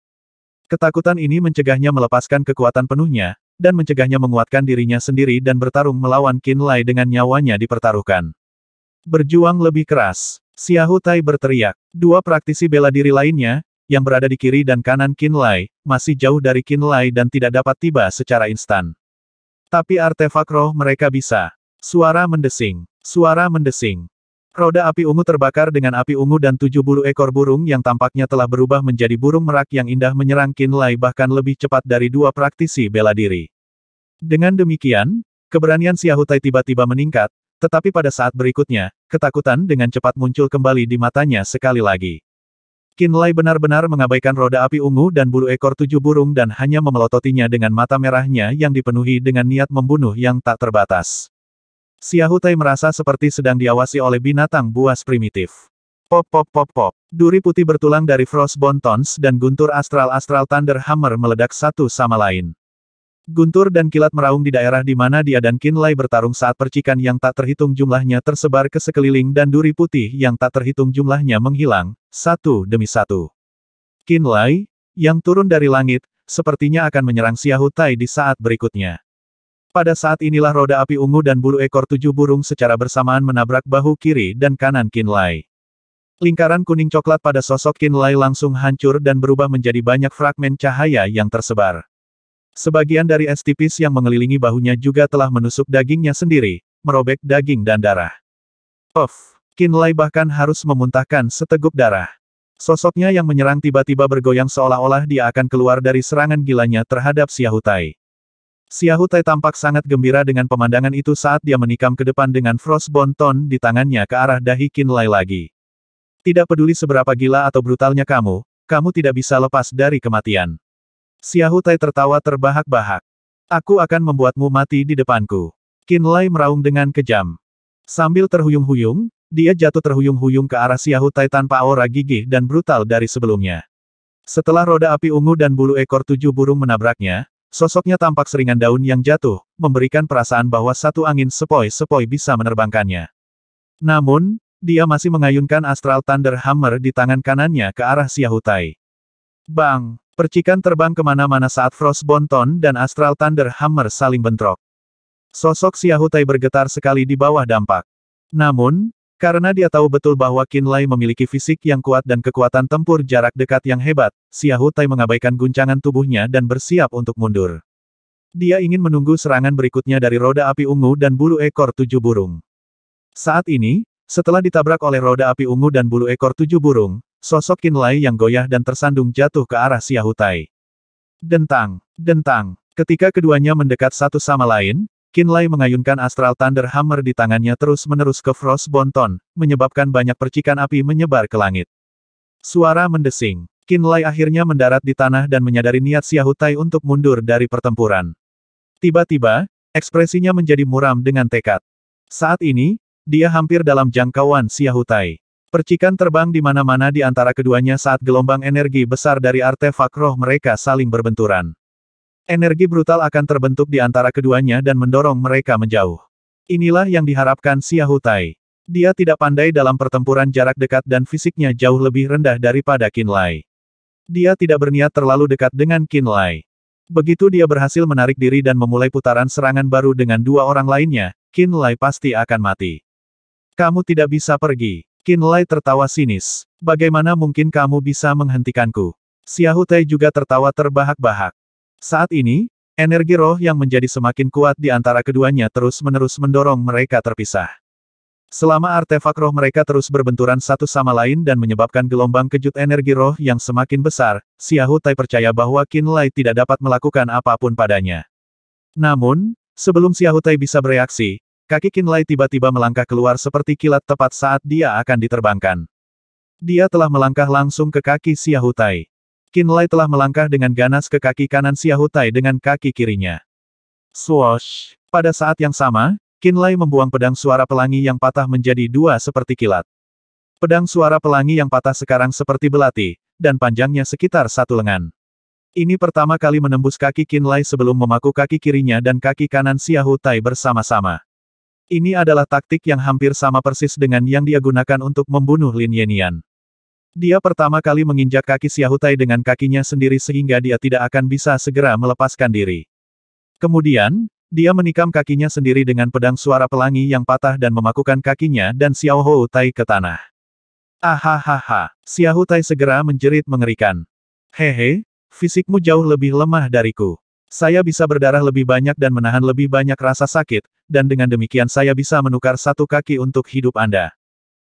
Ketakutan ini mencegahnya melepaskan kekuatan penuhnya, dan mencegahnya menguatkan dirinya sendiri dan bertarung melawan Qin Lai dengan nyawanya dipertaruhkan. Berjuang lebih keras. Xiaohu Tai berteriak. 2 praktisi bela diri lainnya, yang berada di kiri dan kanan Qin Lai, masih jauh dari Qin Lai dan tidak dapat tiba secara instan. Tapi artefak roh mereka bisa. Suara mendesing. Suara mendesing. Roda api ungu terbakar dengan api ungu dan 7 bulu ekor burung yang tampaknya telah berubah menjadi burung merak yang indah menyerang Qin Lai bahkan lebih cepat dari 2 praktisi bela diri. Dengan demikian, keberanian Xiaohu Tai tiba-tiba meningkat, tetapi pada saat berikutnya, ketakutan dengan cepat muncul kembali di matanya sekali lagi. Qin Lai benar-benar mengabaikan roda api ungu dan bulu ekor 7 burung dan hanya memelototinya dengan mata merahnya yang dipenuhi dengan niat membunuh yang tak terbatas. Xiaohu Tai merasa seperti sedang diawasi oleh binatang buas primitif. Pop pop pop pop. Duri putih bertulang dari Frostbone Tons dan guntur Astral Thunder Hammer meledak satu sama lain. Guntur dan kilat meraung di daerah di mana dia dan Qin Lai bertarung saat percikan yang tak terhitung jumlahnya tersebar ke sekeliling dan duri putih yang tak terhitung jumlahnya menghilang, satu demi satu. Qin Lai, yang turun dari langit, sepertinya akan menyerang Xiahou Tai di saat berikutnya. Pada saat inilah roda api ungu dan bulu ekor 7 burung secara bersamaan menabrak bahu kiri dan kanan Qin Lai. Lingkaran kuning coklat pada sosok Qin Lai langsung hancur dan berubah menjadi banyak fragmen cahaya yang tersebar. Sebagian dari es tipis yang mengelilingi bahunya juga telah menusuk dagingnya sendiri, merobek daging dan darah. Qin Lai bahkan harus memuntahkan seteguk darah. Sosoknya yang menyerang tiba-tiba bergoyang seolah-olah dia akan keluar dari serangan gilanya terhadap Xiahou Tai. Xiahou Tai tampak sangat gembira dengan pemandangan itu saat dia menikam ke depan dengan Frostbone Tone di tangannya ke arah dahi Qin Lai lagi. Tidak peduli seberapa gila atau brutalnya kamu tidak bisa lepas dari kematian. Xiahou Tai tertawa terbahak-bahak. Aku akan membuatmu mati di depanku. Qin Lai meraung dengan kejam. Sambil terhuyung-huyung, dia jatuh terhuyung-huyung ke arah Xiahou Tai tanpa aura gigih dan brutal dari sebelumnya. Setelah roda api ungu dan bulu ekor 7 burung menabraknya, sosoknya tampak seringan daun yang jatuh, memberikan perasaan bahwa satu angin sepoi-sepoi bisa menerbangkannya. Namun, dia masih mengayunkan Astral Thunder Hammer di tangan kanannya ke arah Xiahou Tai. Bang! Percikan terbang kemana-mana saat Frostbone Tone dan Astral Thunder Hammer saling bentrok. Sosok Xiahou Tai bergetar sekali di bawah dampak. Namun, karena dia tahu betul bahwa Qin Lai memiliki fisik yang kuat dan kekuatan tempur jarak dekat yang hebat, Xiahou Tai mengabaikan guncangan tubuhnya dan bersiap untuk mundur. Dia ingin menunggu serangan berikutnya dari roda api ungu dan bulu ekor 7 burung. Saat ini, setelah ditabrak oleh roda api ungu dan bulu ekor 7 burung, sosok Qin Lai yang goyah dan tersandung jatuh ke arah Xiahou Tai. Dentang, dentang. Ketika keduanya mendekat satu sama lain, Qin Lai mengayunkan Astral Thunder Hammer di tangannya terus-menerus ke Frostbone Tone, menyebabkan banyak percikan api menyebar ke langit. Suara mendesing. Qin Lai akhirnya mendarat di tanah dan menyadari niat Xiahou Tai untuk mundur dari pertempuran. Tiba-tiba, ekspresinya menjadi muram dengan tekad. Saat ini, dia hampir dalam jangkauan Xiahou Tai. Percikan terbang di mana-mana di antara keduanya saat gelombang energi besar dari artefak roh mereka saling berbenturan. Energi brutal akan terbentuk di antara keduanya dan mendorong mereka menjauh. Inilah yang diharapkan Xiahou Tai. Dia tidak pandai dalam pertempuran jarak dekat dan fisiknya jauh lebih rendah daripada Qin Lai. Dia tidak berniat terlalu dekat dengan Qin Lai. Begitu dia berhasil menarik diri dan memulai putaran serangan baru dengan dua orang lainnya, Qin Lai pasti akan mati. Kamu tidak bisa pergi. Qin Lai tertawa sinis. Bagaimana mungkin kamu bisa menghentikanku? Xiahou Tai juga tertawa terbahak-bahak. Saat ini, energi roh yang menjadi semakin kuat di antara keduanya terus-menerus mendorong mereka terpisah. Selama artefak roh mereka terus berbenturan satu sama lain dan menyebabkan gelombang kejut energi roh yang semakin besar, Xiahou Tai percaya bahwa Qin Lai tidak dapat melakukan apapun padanya. Namun, sebelum Xiahou Tai bisa bereaksi, kaki Qin Lai tiba-tiba melangkah keluar seperti kilat tepat saat dia akan diterbangkan. Dia telah melangkah langsung ke kaki Xiahou Tai. Qin Lai telah melangkah dengan ganas ke kaki kanan Xiahou Tai dengan kaki kirinya. Swoosh! Pada saat yang sama, Qin Lai membuang pedang suara pelangi yang patah menjadi dua seperti kilat. Pedang suara pelangi yang patah sekarang seperti belati, dan panjangnya sekitar satu lengan. Ini pertama kali menembus kaki Qin Lai sebelum memaku kaki kirinya dan kaki kanan Xiahou Tai bersama-sama. Ini adalah taktik yang hampir sama persis dengan yang dia gunakan untuk membunuh Lin Yenian. Dia pertama kali menginjak kaki Xiahou Tai dengan kakinya sendiri sehingga dia tidak akan bisa segera melepaskan diri. Kemudian, dia menikam kakinya sendiri dengan pedang suara pelangi yang patah dan memakukan kakinya dan Xiahou Tai ke tanah. Ahahaha, Xiahou Tai segera menjerit mengerikan. Hehe, fisikmu jauh lebih lemah dariku. Saya bisa berdarah lebih banyak dan menahan lebih banyak rasa sakit, dan dengan demikian saya bisa menukar satu kaki untuk hidup Anda.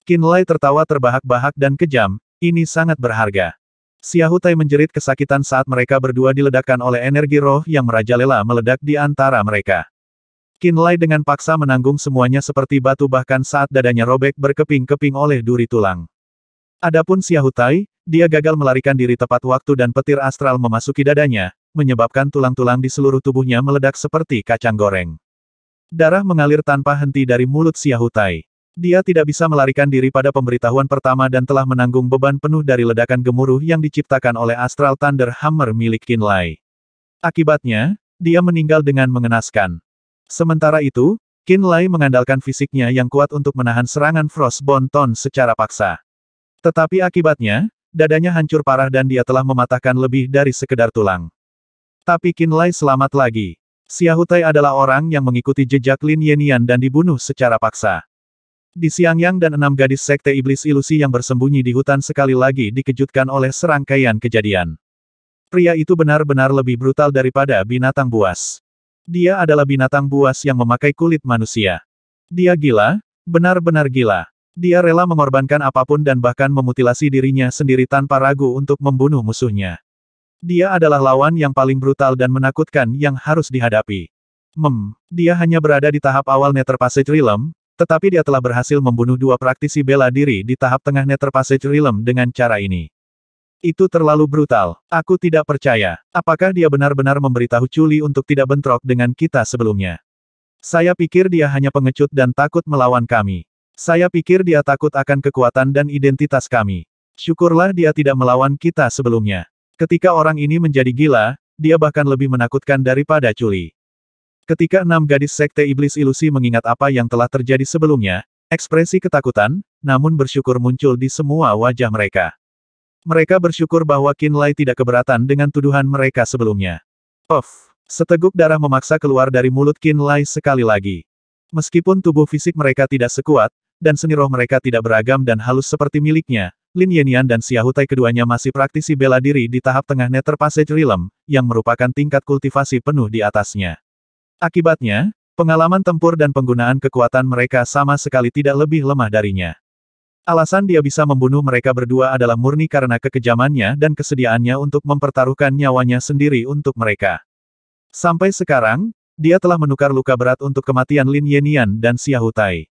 Qin Lai tertawa terbahak-bahak dan kejam, ini sangat berharga. Xiahou Tai menjerit kesakitan saat mereka berdua diledakkan oleh energi roh yang merajalela meledak di antara mereka. Qin Lai dengan paksa menanggung semuanya seperti batu bahkan saat dadanya robek berkeping-keping oleh duri tulang. Adapun Xiahou Tai, dia gagal melarikan diri tepat waktu dan petir astral memasuki dadanya, menyebabkan tulang-tulang di seluruh tubuhnya meledak seperti kacang goreng. Darah mengalir tanpa henti dari mulut Xiahou Tai. Dia tidak bisa melarikan diri pada pemberitahuan pertama dan telah menanggung beban penuh dari ledakan gemuruh yang diciptakan oleh Astral Thunder Hammer milik Qin Lai. Akibatnya, dia meninggal dengan mengenaskan. Sementara itu, Qin Lai mengandalkan fisiknya yang kuat untuk menahan serangan Frost Bonton secara paksa. Tetapi akibatnya, dadanya hancur parah dan dia telah mematahkan lebih dari sekedar tulang. Tapi Qin Lai selamat lagi. Xia Hutai adalah orang yang mengikuti jejak Lin Yenian dan dibunuh secara paksa. Di Xiangyang dan 6 gadis Sekte Iblis Ilusi yang bersembunyi di hutan sekali lagi dikejutkan oleh serangkaian kejadian. Pria itu benar-benar lebih brutal daripada binatang buas. Dia adalah binatang buas yang memakai kulit manusia. Dia gila, benar-benar gila. Dia rela mengorbankan apapun dan bahkan memutilasi dirinya sendiri tanpa ragu untuk membunuh musuhnya. Dia adalah lawan yang paling brutal dan menakutkan yang harus dihadapi. Dia hanya berada di tahap awal Nether Passage Realm, tetapi dia telah berhasil membunuh 2 praktisi bela diri di tahap tengah Nether Passage Realm dengan cara ini. Itu terlalu brutal. Aku tidak percaya. Apakah dia benar-benar memberitahu Chuli untuk tidak bentrok dengan kita sebelumnya? Saya pikir dia hanya pengecut dan takut melawan kami. Saya pikir dia takut akan kekuatan dan identitas kami. Syukurlah dia tidak melawan kita sebelumnya. Ketika orang ini menjadi gila, dia bahkan lebih menakutkan daripada Chuli. Ketika 6 gadis Sekte Iblis Ilusi mengingat apa yang telah terjadi sebelumnya, ekspresi ketakutan, namun bersyukur muncul di semua wajah mereka. Mereka bersyukur bahwa Qin Lai tidak keberatan dengan tuduhan mereka sebelumnya. Seteguk darah memaksa keluar dari mulut Qin Lai sekali lagi. Meskipun tubuh fisik mereka tidak sekuat, dan seni roh mereka tidak beragam dan halus seperti miliknya, Lin Yenian dan Xia Hutai keduanya masih praktisi bela diri di tahap tengah Nether Passage Realm, yang merupakan tingkat kultivasi penuh di atasnya. Akibatnya, pengalaman tempur dan penggunaan kekuatan mereka sama sekali tidak lebih lemah darinya. Alasan dia bisa membunuh mereka berdua adalah murni karena kekejamannya dan kesediaannya untuk mempertaruhkan nyawanya sendiri untuk mereka. Sampai sekarang, dia telah menukar luka berat untuk kematian Lin Yenian dan Xia Hutai.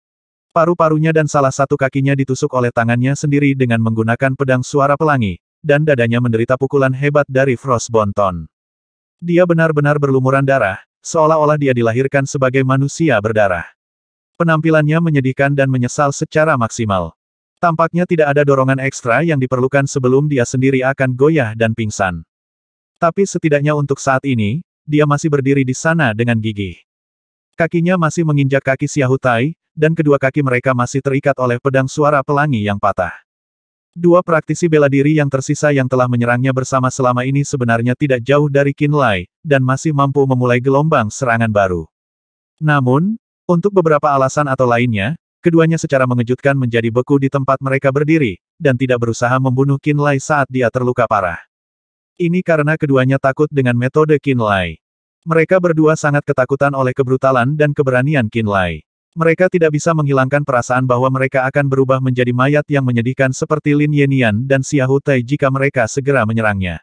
Paru-parunya dan salah satu kakinya ditusuk oleh tangannya sendiri dengan menggunakan pedang suara pelangi, dan dadanya menderita pukulan hebat dari Frost Bonton. Dia benar-benar berlumuran darah, seolah-olah dia dilahirkan sebagai manusia berdarah. Penampilannya menyedihkan dan menyesal secara maksimal. Tampaknya tidak ada dorongan ekstra yang diperlukan sebelum dia sendiri akan goyah dan pingsan. Tapi setidaknya untuk saat ini, dia masih berdiri di sana dengan gigih. Kakinya masih menginjak kaki Xia Hutai, dan kedua kaki mereka masih terikat oleh pedang suara pelangi yang patah. 2 praktisi bela diri yang tersisa yang telah menyerangnya bersama selama ini sebenarnya tidak jauh dari Qin Lai, dan masih mampu memulai gelombang serangan baru. Namun, untuk beberapa alasan atau lainnya, keduanya secara mengejutkan menjadi beku di tempat mereka berdiri, dan tidak berusaha membunuh Qin Lai saat dia terluka parah. Ini karena keduanya takut dengan metode Qin Lai. Mereka berdua sangat ketakutan oleh kebrutalan dan keberanian Qin Lai. Mereka tidak bisa menghilangkan perasaan bahwa mereka akan berubah menjadi mayat yang menyedihkan seperti Lin Yenian dan Xia Hutai jika mereka segera menyerangnya.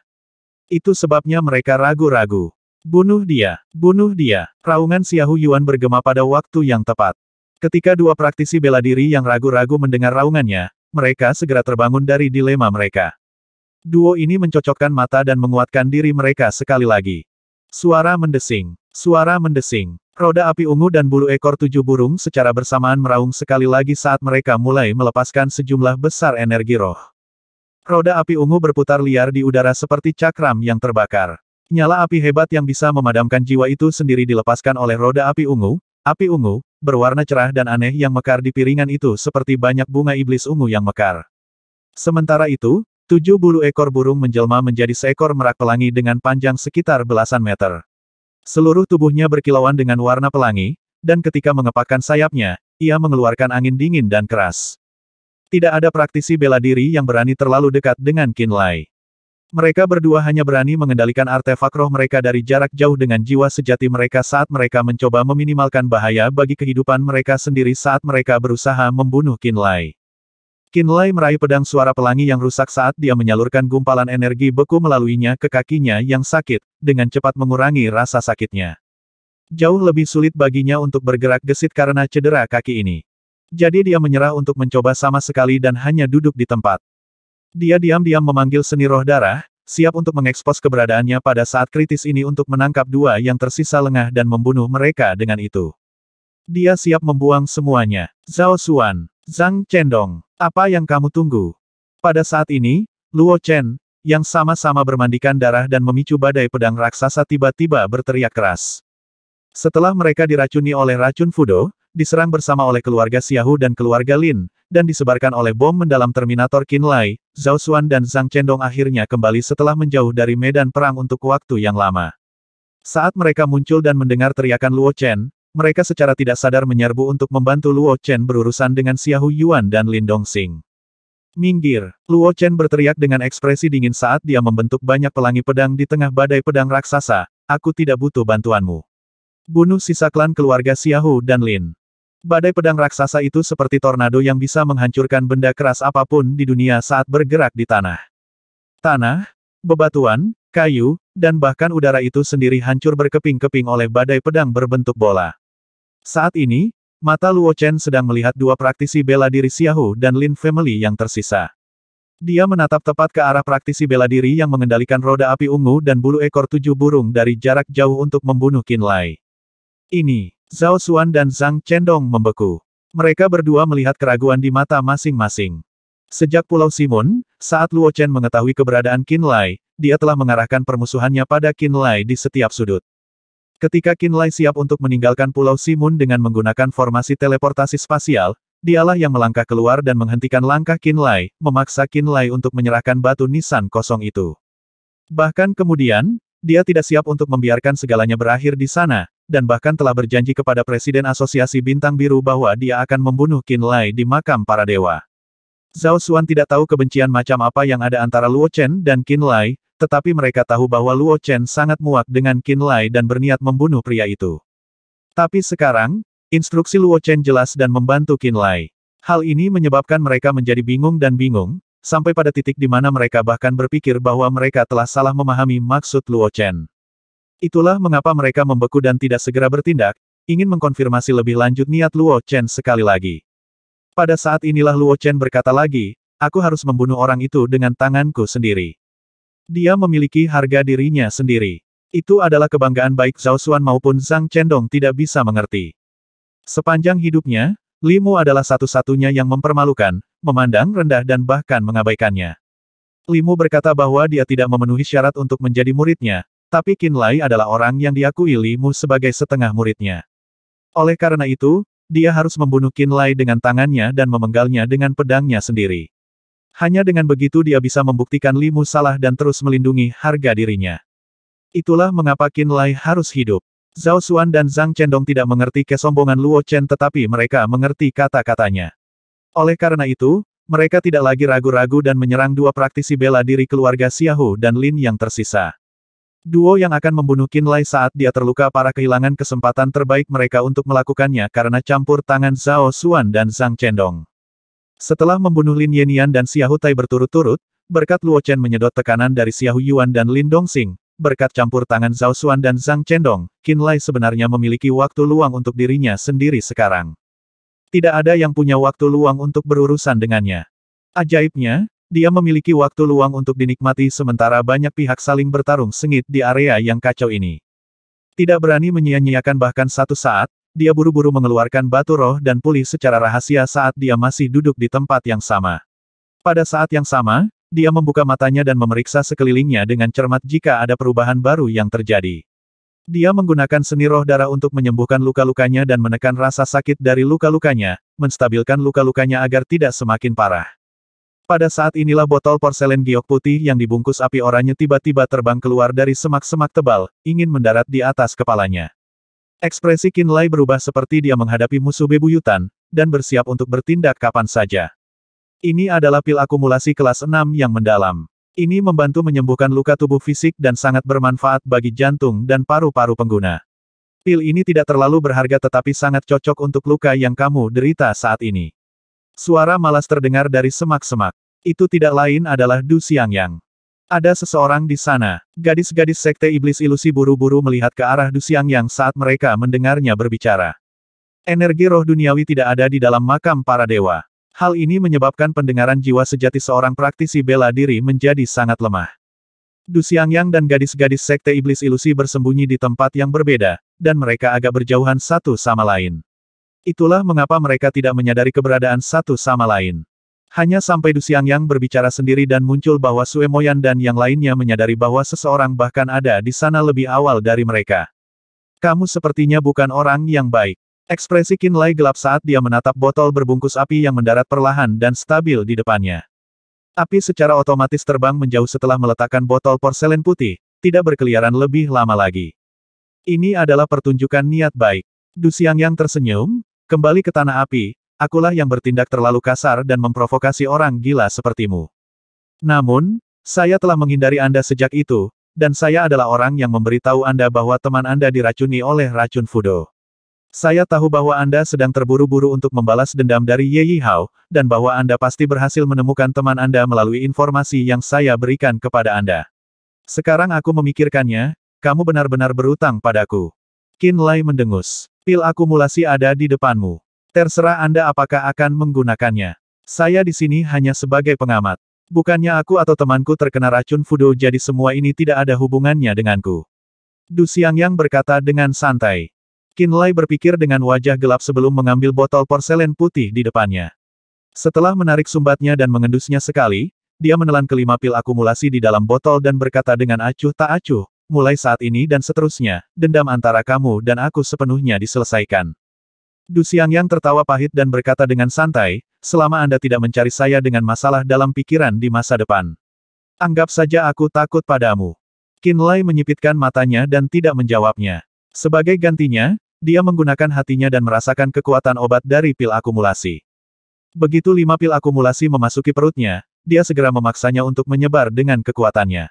Itu sebabnya mereka ragu-ragu. Bunuh dia, bunuh dia. Raungan Xiahou Yuan bergema pada waktu yang tepat. Ketika 2 praktisi bela diri yang ragu-ragu mendengar raungannya, mereka segera terbangun dari dilema mereka. Duo ini mencocokkan mata dan menguatkan diri mereka sekali lagi. Suara mendesing. Suara mendesing. Roda api ungu dan bulu ekor 7 burung secara bersamaan meraung sekali lagi saat mereka mulai melepaskan sejumlah besar energi roh. Roda api ungu berputar liar di udara seperti cakram yang terbakar. Nyala api hebat yang bisa memadamkan jiwa itu sendiri dilepaskan oleh roda api ungu, berwarna cerah dan aneh yang mekar di piringan itu seperti banyak bunga iblis ungu yang mekar. Sementara itu, 7 bulu ekor burung menjelma menjadi seekor merak pelangi dengan panjang sekitar belasan meter. Seluruh tubuhnya berkilauan dengan warna pelangi, dan ketika mengepakkan sayapnya, ia mengeluarkan angin dingin dan keras. Tidak ada praktisi bela diri yang berani terlalu dekat dengan Qin Lai. Mereka berdua hanya berani mengendalikan artefak roh mereka dari jarak jauh dengan jiwa sejati mereka saat mereka mencoba meminimalkan bahaya bagi kehidupan mereka sendiri saat mereka berusaha membunuh Qin Lai. Qin Lai meraih pedang suara pelangi yang rusak saat dia menyalurkan gumpalan energi beku melaluinya ke kakinya yang sakit, dengan cepat mengurangi rasa sakitnya. Jauh lebih sulit baginya untuk bergerak gesit karena cedera kaki ini. Jadi dia menyerah untuk mencoba sama sekali dan hanya duduk di tempat. Dia diam-diam memanggil seni roh darah, siap untuk mengekspos keberadaannya pada saat kritis ini untuk menangkap 2 yang tersisa lengah dan membunuh mereka dengan itu. Dia siap membuang semuanya. Zhao Xuan, Zhang Chendong, apa yang kamu tunggu? Pada saat ini, Luo Chen, yang sama-sama bermandikan darah dan memicu badai pedang raksasa tiba-tiba berteriak keras. Setelah mereka diracuni oleh racun Fudo, diserang bersama oleh keluarga Xiaohu dan keluarga Lin, dan disebarkan oleh bom mendalam Terminator Qinlai, Zhao Xuan dan Zhang Chendong akhirnya kembali setelah menjauh dari medan perang untuk waktu yang lama. Saat mereka muncul dan mendengar teriakan Luo Chen, mereka secara tidak sadar menyerbu untuk membantu Luo Chen berurusan dengan Xiaohu Yuan dan Lin Dongxing. Minggir, Luo Chen berteriak dengan ekspresi dingin saat dia membentuk banyak pelangi pedang di tengah badai pedang raksasa, aku tidak butuh bantuanmu. Bunuh sisa klan keluarga Xiaohu dan Lin. Badai pedang raksasa itu seperti tornado yang bisa menghancurkan benda keras apapun di dunia saat bergerak di tanah. Tanah, bebatuan, kayu, dan bahkan udara itu sendiri hancur berkeping-keping oleh badai pedang berbentuk bola. Saat ini, mata Luo Chen sedang melihat dua praktisi bela diri Xiaohu dan Lin family yang tersisa. Dia menatap tepat ke arah praktisi bela diri yang mengendalikan roda api ungu dan bulu ekor 7 burung dari jarak jauh untuk membunuh Qinlai. Ini, Zhao Xuan dan Zhang Chendong membeku. Mereka berdua melihat keraguan di mata masing-masing. Sejak Pulau Simun, saat Luo Chen mengetahui keberadaan Qinlai, dia telah mengarahkan permusuhannya pada Qinlai di setiap sudut. Ketika Qinlai siap untuk meninggalkan Pulau Simun dengan menggunakan formasi teleportasi spasial, dialah yang melangkah keluar dan menghentikan langkah Qinlai, memaksa Qinlai untuk menyerahkan batu nisan kosong itu. Bahkan kemudian, dia tidak siap untuk membiarkan segalanya berakhir di sana, dan bahkan telah berjanji kepada Presiden Asosiasi Bintang Biru bahwa dia akan membunuh Qinlai di makam para dewa. Zhao Xuan tidak tahu kebencian macam apa yang ada antara Luo Chen dan Qinlai, tetapi mereka tahu bahwa Luo Chen sangat muak dengan Qinlai dan berniat membunuh pria itu. Tapi sekarang, instruksi Luo Chen jelas dan membantu Qinlai. Hal ini menyebabkan mereka menjadi bingung dan bingung, sampai pada titik di mana mereka bahkan berpikir bahwa mereka telah salah memahami maksud Luo Chen. Itulah mengapa mereka membeku dan tidak segera bertindak, ingin mengkonfirmasi lebih lanjut niat Luo Chen sekali lagi. Pada saat inilah Luo Chen berkata lagi, aku harus membunuh orang itu dengan tanganku sendiri. Dia memiliki harga dirinya sendiri. Itu adalah kebanggaan baik Zhao Xuan maupun Zhang Chendong tidak bisa mengerti. Sepanjang hidupnya, Li Mu adalah satu-satunya yang mempermalukan, memandang rendah dan bahkan mengabaikannya. Li Mu berkata bahwa dia tidak memenuhi syarat untuk menjadi muridnya, tapi Qinlai adalah orang yang diakui Li Mu sebagai setengah muridnya. Oleh karena itu, dia harus membunuh Qinlai dengan tangannya dan memenggalnya dengan pedangnya sendiri. Hanya dengan begitu dia bisa membuktikan Li Mu salah dan terus melindungi harga dirinya. Itulah mengapa Qinlai harus hidup. Zhao Xuan dan Zhang Chendong tidak mengerti kesombongan Luo Chen tetapi mereka mengerti kata-katanya. Oleh karena itu, mereka tidak lagi ragu-ragu dan menyerang dua praktisi bela diri keluarga Xiaohu dan Lin yang tersisa. Duo yang akan membunuh Qinlai saat dia terluka parah kehilangan kesempatan terbaik mereka untuk melakukannya karena campur tangan Zhao Xuan dan Zhang Chendong. Setelah membunuh Lin Yenian dan Xiaohu Tai berturut-turut, berkat Luo Chen menyedot tekanan dari Xiaohu Yuan dan Lin Dongxing, berkat campur tangan Zhao Xuan dan Zhang Chendong, Qinlai sebenarnya memiliki waktu luang untuk dirinya sendiri sekarang. Tidak ada yang punya waktu luang untuk berurusan dengannya. Ajaibnya, dia memiliki waktu luang untuk dinikmati sementara banyak pihak saling bertarung sengit di area yang kacau ini. Tidak berani menyia-nyiakan bahkan satu saat, dia buru-buru mengeluarkan batu roh dan pulih secara rahasia saat dia masih duduk di tempat yang sama. Pada saat yang sama, dia membuka matanya dan memeriksa sekelilingnya dengan cermat jika ada perubahan baru yang terjadi. Dia menggunakan seni roh darah untuk menyembuhkan luka-lukanya dan menekan rasa sakit dari luka-lukanya, menstabilkan luka-lukanya agar tidak semakin parah. Pada saat inilah botol porselen giok putih yang dibungkus api oranye tiba-tiba terbang keluar dari semak-semak tebal, ingin mendarat di atas kepalanya. Ekspresi Qinlai berubah seperti dia menghadapi musuh bebuyutan, dan bersiap untuk bertindak kapan saja. Ini adalah pil akumulasi kelas 6 yang mendalam. Ini membantu menyembuhkan luka tubuh fisik dan sangat bermanfaat bagi jantung dan paru-paru pengguna. Pil ini tidak terlalu berharga tetapi sangat cocok untuk luka yang kamu derita saat ini. Suara malas terdengar dari semak-semak. Itu tidak lain adalah Du Xiangyang. Ada seseorang di sana. Gadis-gadis sekte iblis ilusi buru-buru melihat ke arah Du Xiangyang saat mereka mendengarnya berbicara. Energi roh duniawi tidak ada di dalam makam para dewa. Hal ini menyebabkan pendengaran jiwa sejati seorang praktisi bela diri menjadi sangat lemah. Du Xiangyang dan gadis-gadis sekte iblis ilusi bersembunyi di tempat yang berbeda, dan mereka agak berjauhan satu sama lain. Itulah mengapa mereka tidak menyadari keberadaan satu sama lain. Hanya sampai Du Xiangyang berbicara sendiri dan muncul bahwa Sue Moyan dan yang lainnya menyadari bahwa seseorang bahkan ada di sana lebih awal dari mereka. Kamu sepertinya bukan orang yang baik. Ekspresi Qin Lai gelap saat dia menatap botol berbungkus api yang mendarat perlahan dan stabil di depannya. Api secara otomatis terbang menjauh setelah meletakkan botol porselen putih, tidak berkeliaran lebih lama lagi. Ini adalah pertunjukan niat baik. Du Xiangyang tersenyum, kembali ke tanah api, akulah yang bertindak terlalu kasar dan memprovokasi orang gila sepertimu. Namun, saya telah menghindari Anda sejak itu, dan saya adalah orang yang memberitahu Anda bahwa teman Anda diracuni oleh racun Fudo. Saya tahu bahwa Anda sedang terburu-buru untuk membalas dendam dari Ye Yihao, dan bahwa Anda pasti berhasil menemukan teman Anda melalui informasi yang saya berikan kepada Anda. Sekarang aku memikirkannya, kamu benar-benar berutang padaku. Qin Lai mendengus. Pil akumulasi ada di depanmu. Terserah Anda apakah akan menggunakannya. Saya di sini hanya sebagai pengamat. Bukannya aku atau temanku terkena racun Fudo jadi semua ini tidak ada hubungannya denganku. Du Xiangyang berkata dengan santai. Qin Lai berpikir dengan wajah gelap sebelum mengambil botol porselen putih di depannya. Setelah menarik sumbatnya dan mengendusnya sekali, dia menelan kelima pil akumulasi di dalam botol dan berkata dengan acuh tak acuh, mulai saat ini dan seterusnya, dendam antara kamu dan aku sepenuhnya diselesaikan. Du Xiangyang tertawa pahit dan berkata dengan santai, selama Anda tidak mencari saya dengan masalah dalam pikiran di masa depan. Anggap saja aku takut padamu. Qin Lai menyipitkan matanya dan tidak menjawabnya. Sebagai gantinya, dia menggunakan hatinya dan merasakan kekuatan obat dari pil akumulasi. Begitu 5 pil akumulasi memasuki perutnya, dia segera memaksanya untuk menyebar dengan kekuatannya.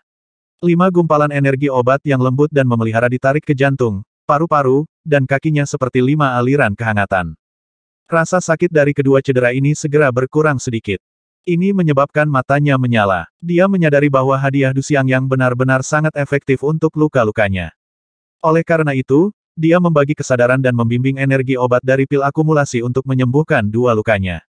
5 gumpalan energi obat yang lembut dan memelihara ditarik ke jantung, paru-paru, dan kakinya seperti 5 aliran kehangatan. Rasa sakit dari kedua cedera ini segera berkurang sedikit. Ini menyebabkan matanya menyala. Dia menyadari bahwa hadiah Du Xiangyang benar-benar sangat efektif untuk luka-lukanya. Oleh karena itu, dia membagi kesadaran dan membimbing energi obat dari pil akumulasi untuk menyembuhkan dua lukanya.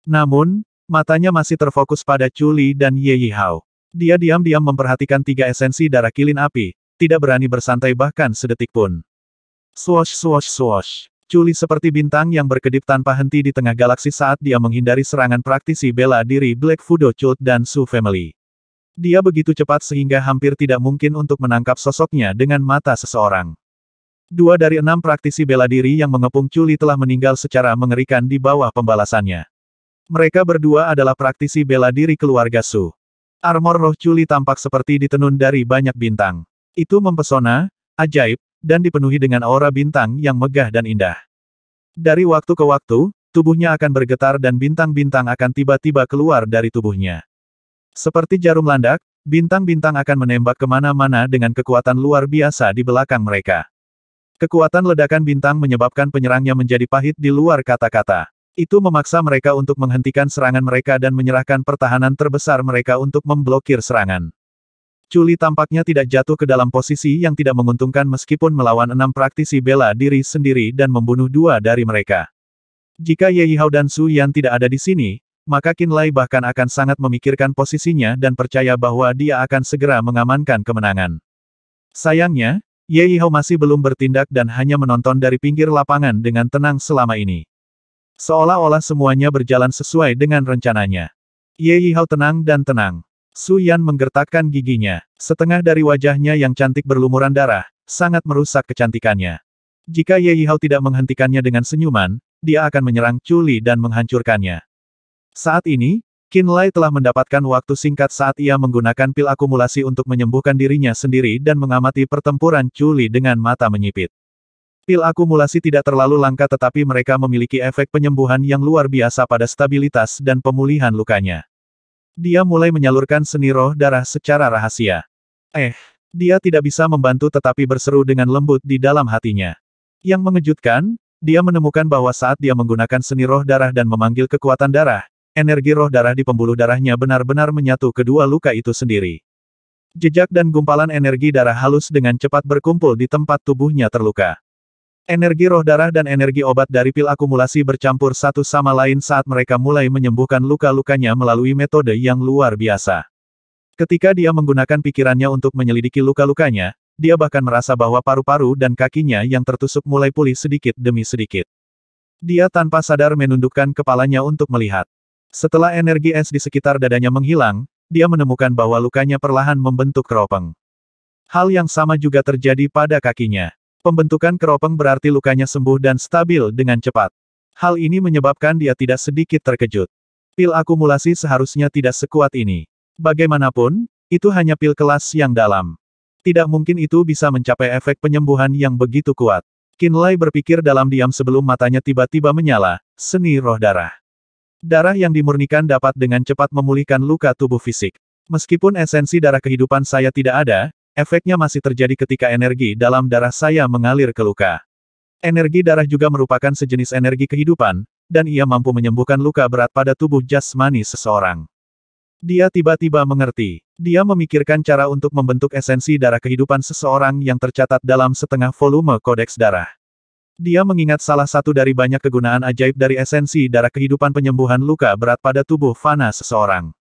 Namun, matanya masih terfokus pada Chu Li dan Ye Yihao. Dia diam-diam memperhatikan 3 esensi darah kilin api, tidak berani bersantai bahkan sedetik pun. Swoosh swoosh swoosh. Chu Li seperti bintang yang berkedip tanpa henti di tengah galaksi saat dia menghindari serangan praktisi bela diri Black Fudo Cult dan Su Family. Dia begitu cepat sehingga hampir tidak mungkin untuk menangkap sosoknya dengan mata seseorang. 2 dari 6 praktisi bela diri yang mengepung Chu Li telah meninggal secara mengerikan di bawah pembalasannya. Mereka berdua adalah praktisi bela diri keluarga Su. Armor roh Chu Li tampak seperti ditenun dari banyak bintang. Itu mempesona, ajaib, dan dipenuhi dengan aura bintang yang megah dan indah. Dari waktu ke waktu, tubuhnya akan bergetar dan bintang-bintang akan tiba-tiba keluar dari tubuhnya. Seperti jarum landak, bintang-bintang akan menembak kemana-mana dengan kekuatan luar biasa di belakang mereka. Kekuatan ledakan bintang menyebabkan penyerangnya menjadi pahit di luar kata-kata. Itu memaksa mereka untuk menghentikan serangan mereka dan menyerahkan pertahanan terbesar mereka untuk memblokir serangan. Chu Li tampaknya tidak jatuh ke dalam posisi yang tidak menguntungkan meskipun melawan 6 praktisi bela diri sendiri dan membunuh 2 dari mereka. Jika Ye Yihao dan Su Yan tidak ada di sini, maka Qin Lai bahkan akan sangat memikirkan posisinya dan percaya bahwa dia akan segera mengamankan kemenangan. Sayangnya, Ye Yihao masih belum bertindak dan hanya menonton dari pinggir lapangan dengan tenang selama ini. Seolah-olah semuanya berjalan sesuai dengan rencananya. Ye Yihao tenang dan tenang. Su Yan menggertakkan giginya. Setengah dari wajahnya yang cantik berlumuran darah, sangat merusak kecantikannya. Jika Ye Yihao tidak menghentikannya dengan senyuman, dia akan menyerang Chu Li dan menghancurkannya. Saat ini, Qin Lai telah mendapatkan waktu singkat saat ia menggunakan pil akumulasi untuk menyembuhkan dirinya sendiri dan mengamati pertempuran Chu Li dengan mata menyipit. Pil akumulasi tidak terlalu langka tetapi mereka memiliki efek penyembuhan yang luar biasa pada stabilitas dan pemulihan lukanya. Dia mulai menyalurkan seni roh darah secara rahasia. Dia tidak bisa membantu tetapi berseru dengan lembut di dalam hatinya. Yang mengejutkan, dia menemukan bahwa saat dia menggunakan seni roh darah dan memanggil kekuatan darah, energi roh darah di pembuluh darahnya benar-benar menyatu kedua luka itu sendiri. Jejak dan gumpalan energi darah halus dengan cepat berkumpul di tempat tubuhnya terluka. Energi roh darah dan energi obat dari pil akumulasi bercampur satu sama lain saat mereka mulai menyembuhkan luka-lukanya melalui metode yang luar biasa. Ketika dia menggunakan pikirannya untuk menyelidiki luka-lukanya, dia bahkan merasa bahwa paru-paru dan kakinya yang tertusuk mulai pulih sedikit demi sedikit. Dia tanpa sadar menundukkan kepalanya untuk melihat. Setelah energi es di sekitar dadanya menghilang, dia menemukan bahwa lukanya perlahan membentuk keropeng. Hal yang sama juga terjadi pada kakinya. Pembentukan keropeng berarti lukanya sembuh dan stabil dengan cepat. Hal ini menyebabkan dia tidak sedikit terkejut. Pil akumulasi seharusnya tidak sekuat ini. Bagaimanapun, itu hanya pil kelas yang dalam. Tidak mungkin itu bisa mencapai efek penyembuhan yang begitu kuat. Qinlai berpikir dalam diam sebelum matanya tiba-tiba menyala, seni roh darah. Darah yang dimurnikan dapat dengan cepat memulihkan luka tubuh fisik. Meskipun esensi darah kehidupan saya tidak ada, efeknya masih terjadi ketika energi dalam darah saya mengalir ke luka. Energi darah juga merupakan sejenis energi kehidupan, dan ia mampu menyembuhkan luka berat pada tubuh jasmani seseorang. Dia tiba-tiba mengerti. Dia memikirkan cara untuk membentuk esensi darah kehidupan seseorang yang tercatat dalam setengah volume kodeks darah. Dia mengingat salah satu dari banyak kegunaan ajaib dari esensi darah kehidupan penyembuhan luka berat pada tubuh fana seseorang.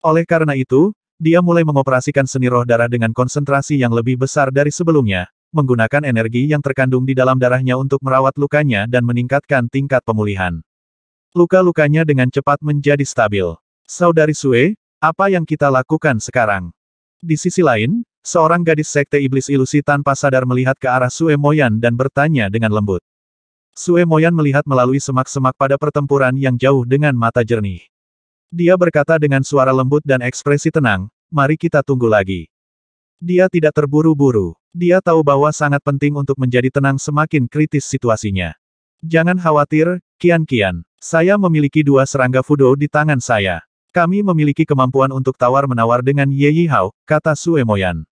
Oleh karena itu, dia mulai mengoperasikan seni roh darah dengan konsentrasi yang lebih besar dari sebelumnya, menggunakan energi yang terkandung di dalam darahnya untuk merawat lukanya dan meningkatkan tingkat pemulihan. Luka-lukanya dengan cepat menjadi stabil. Saudari Sue, apa yang kita lakukan sekarang? Di sisi lain, seorang gadis sekte iblis ilusi tanpa sadar melihat ke arah Sue Moyan dan bertanya dengan lembut. Sue Moyan melihat melalui semak-semak pada pertempuran yang jauh dengan mata jernih. Dia berkata dengan suara lembut dan ekspresi tenang, mari kita tunggu lagi. Dia tidak terburu-buru. Dia tahu bahwa sangat penting untuk menjadi tenang semakin kritis situasinya. Jangan khawatir, Qian. Saya memiliki 2 serangga Fudo di tangan saya. Kami memiliki kemampuan untuk tawar-menawar dengan Ye Yihao, kata Sue Moyan.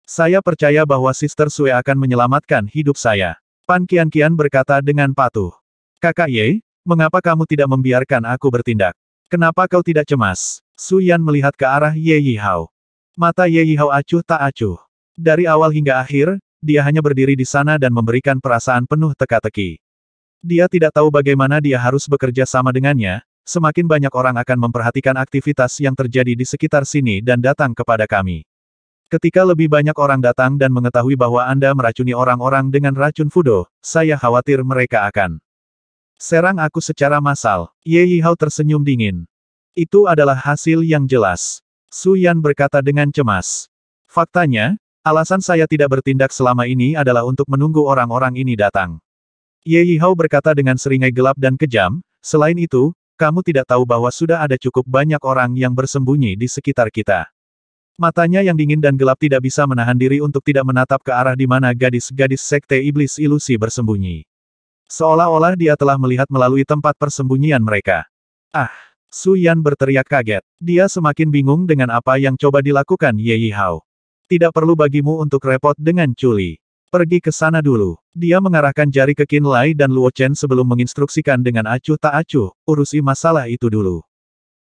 Saya percaya bahwa Sister Sue akan menyelamatkan hidup saya. Pan Qian berkata dengan patuh. Kakak Ye, mengapa kamu tidak membiarkan aku bertindak? Kenapa kau tidak cemas? Su Yan melihat ke arah Ye Yihao. Mata Ye Yihao acuh tak acuh. Dari awal hingga akhir, dia hanya berdiri di sana dan memberikan perasaan penuh teka-teki. Dia tidak tahu bagaimana dia harus bekerja sama dengannya. Semakin banyak orang akan memperhatikan aktivitas yang terjadi di sekitar sini dan datang kepada kami. Ketika lebih banyak orang datang dan mengetahui bahwa Anda meracuni orang-orang dengan racun Fudo, saya khawatir mereka akan serang aku secara massal. Ye Yihao tersenyum dingin. Itu adalah hasil yang jelas. Su Yan berkata dengan cemas. Faktanya, alasan saya tidak bertindak selama ini adalah untuk menunggu orang-orang ini datang. Ye Yihao berkata dengan seringai gelap dan kejam, selain itu, kamu tidak tahu bahwa sudah ada cukup banyak orang yang bersembunyi di sekitar kita. Matanya yang dingin dan gelap tidak bisa menahan diri untuk tidak menatap ke arah di mana gadis-gadis sekte iblis ilusi bersembunyi. Seolah-olah dia telah melihat melalui tempat persembunyian mereka. Ah! Su Yan berteriak kaget. Dia semakin bingung dengan apa yang coba dilakukan Ye Yihao. Tidak perlu bagimu untuk repot dengan Culi. Pergi ke sana dulu. Dia mengarahkan jari ke Qinlai dan Luo Chen sebelum menginstruksikan dengan acuh tak acuh, urusi masalah itu dulu.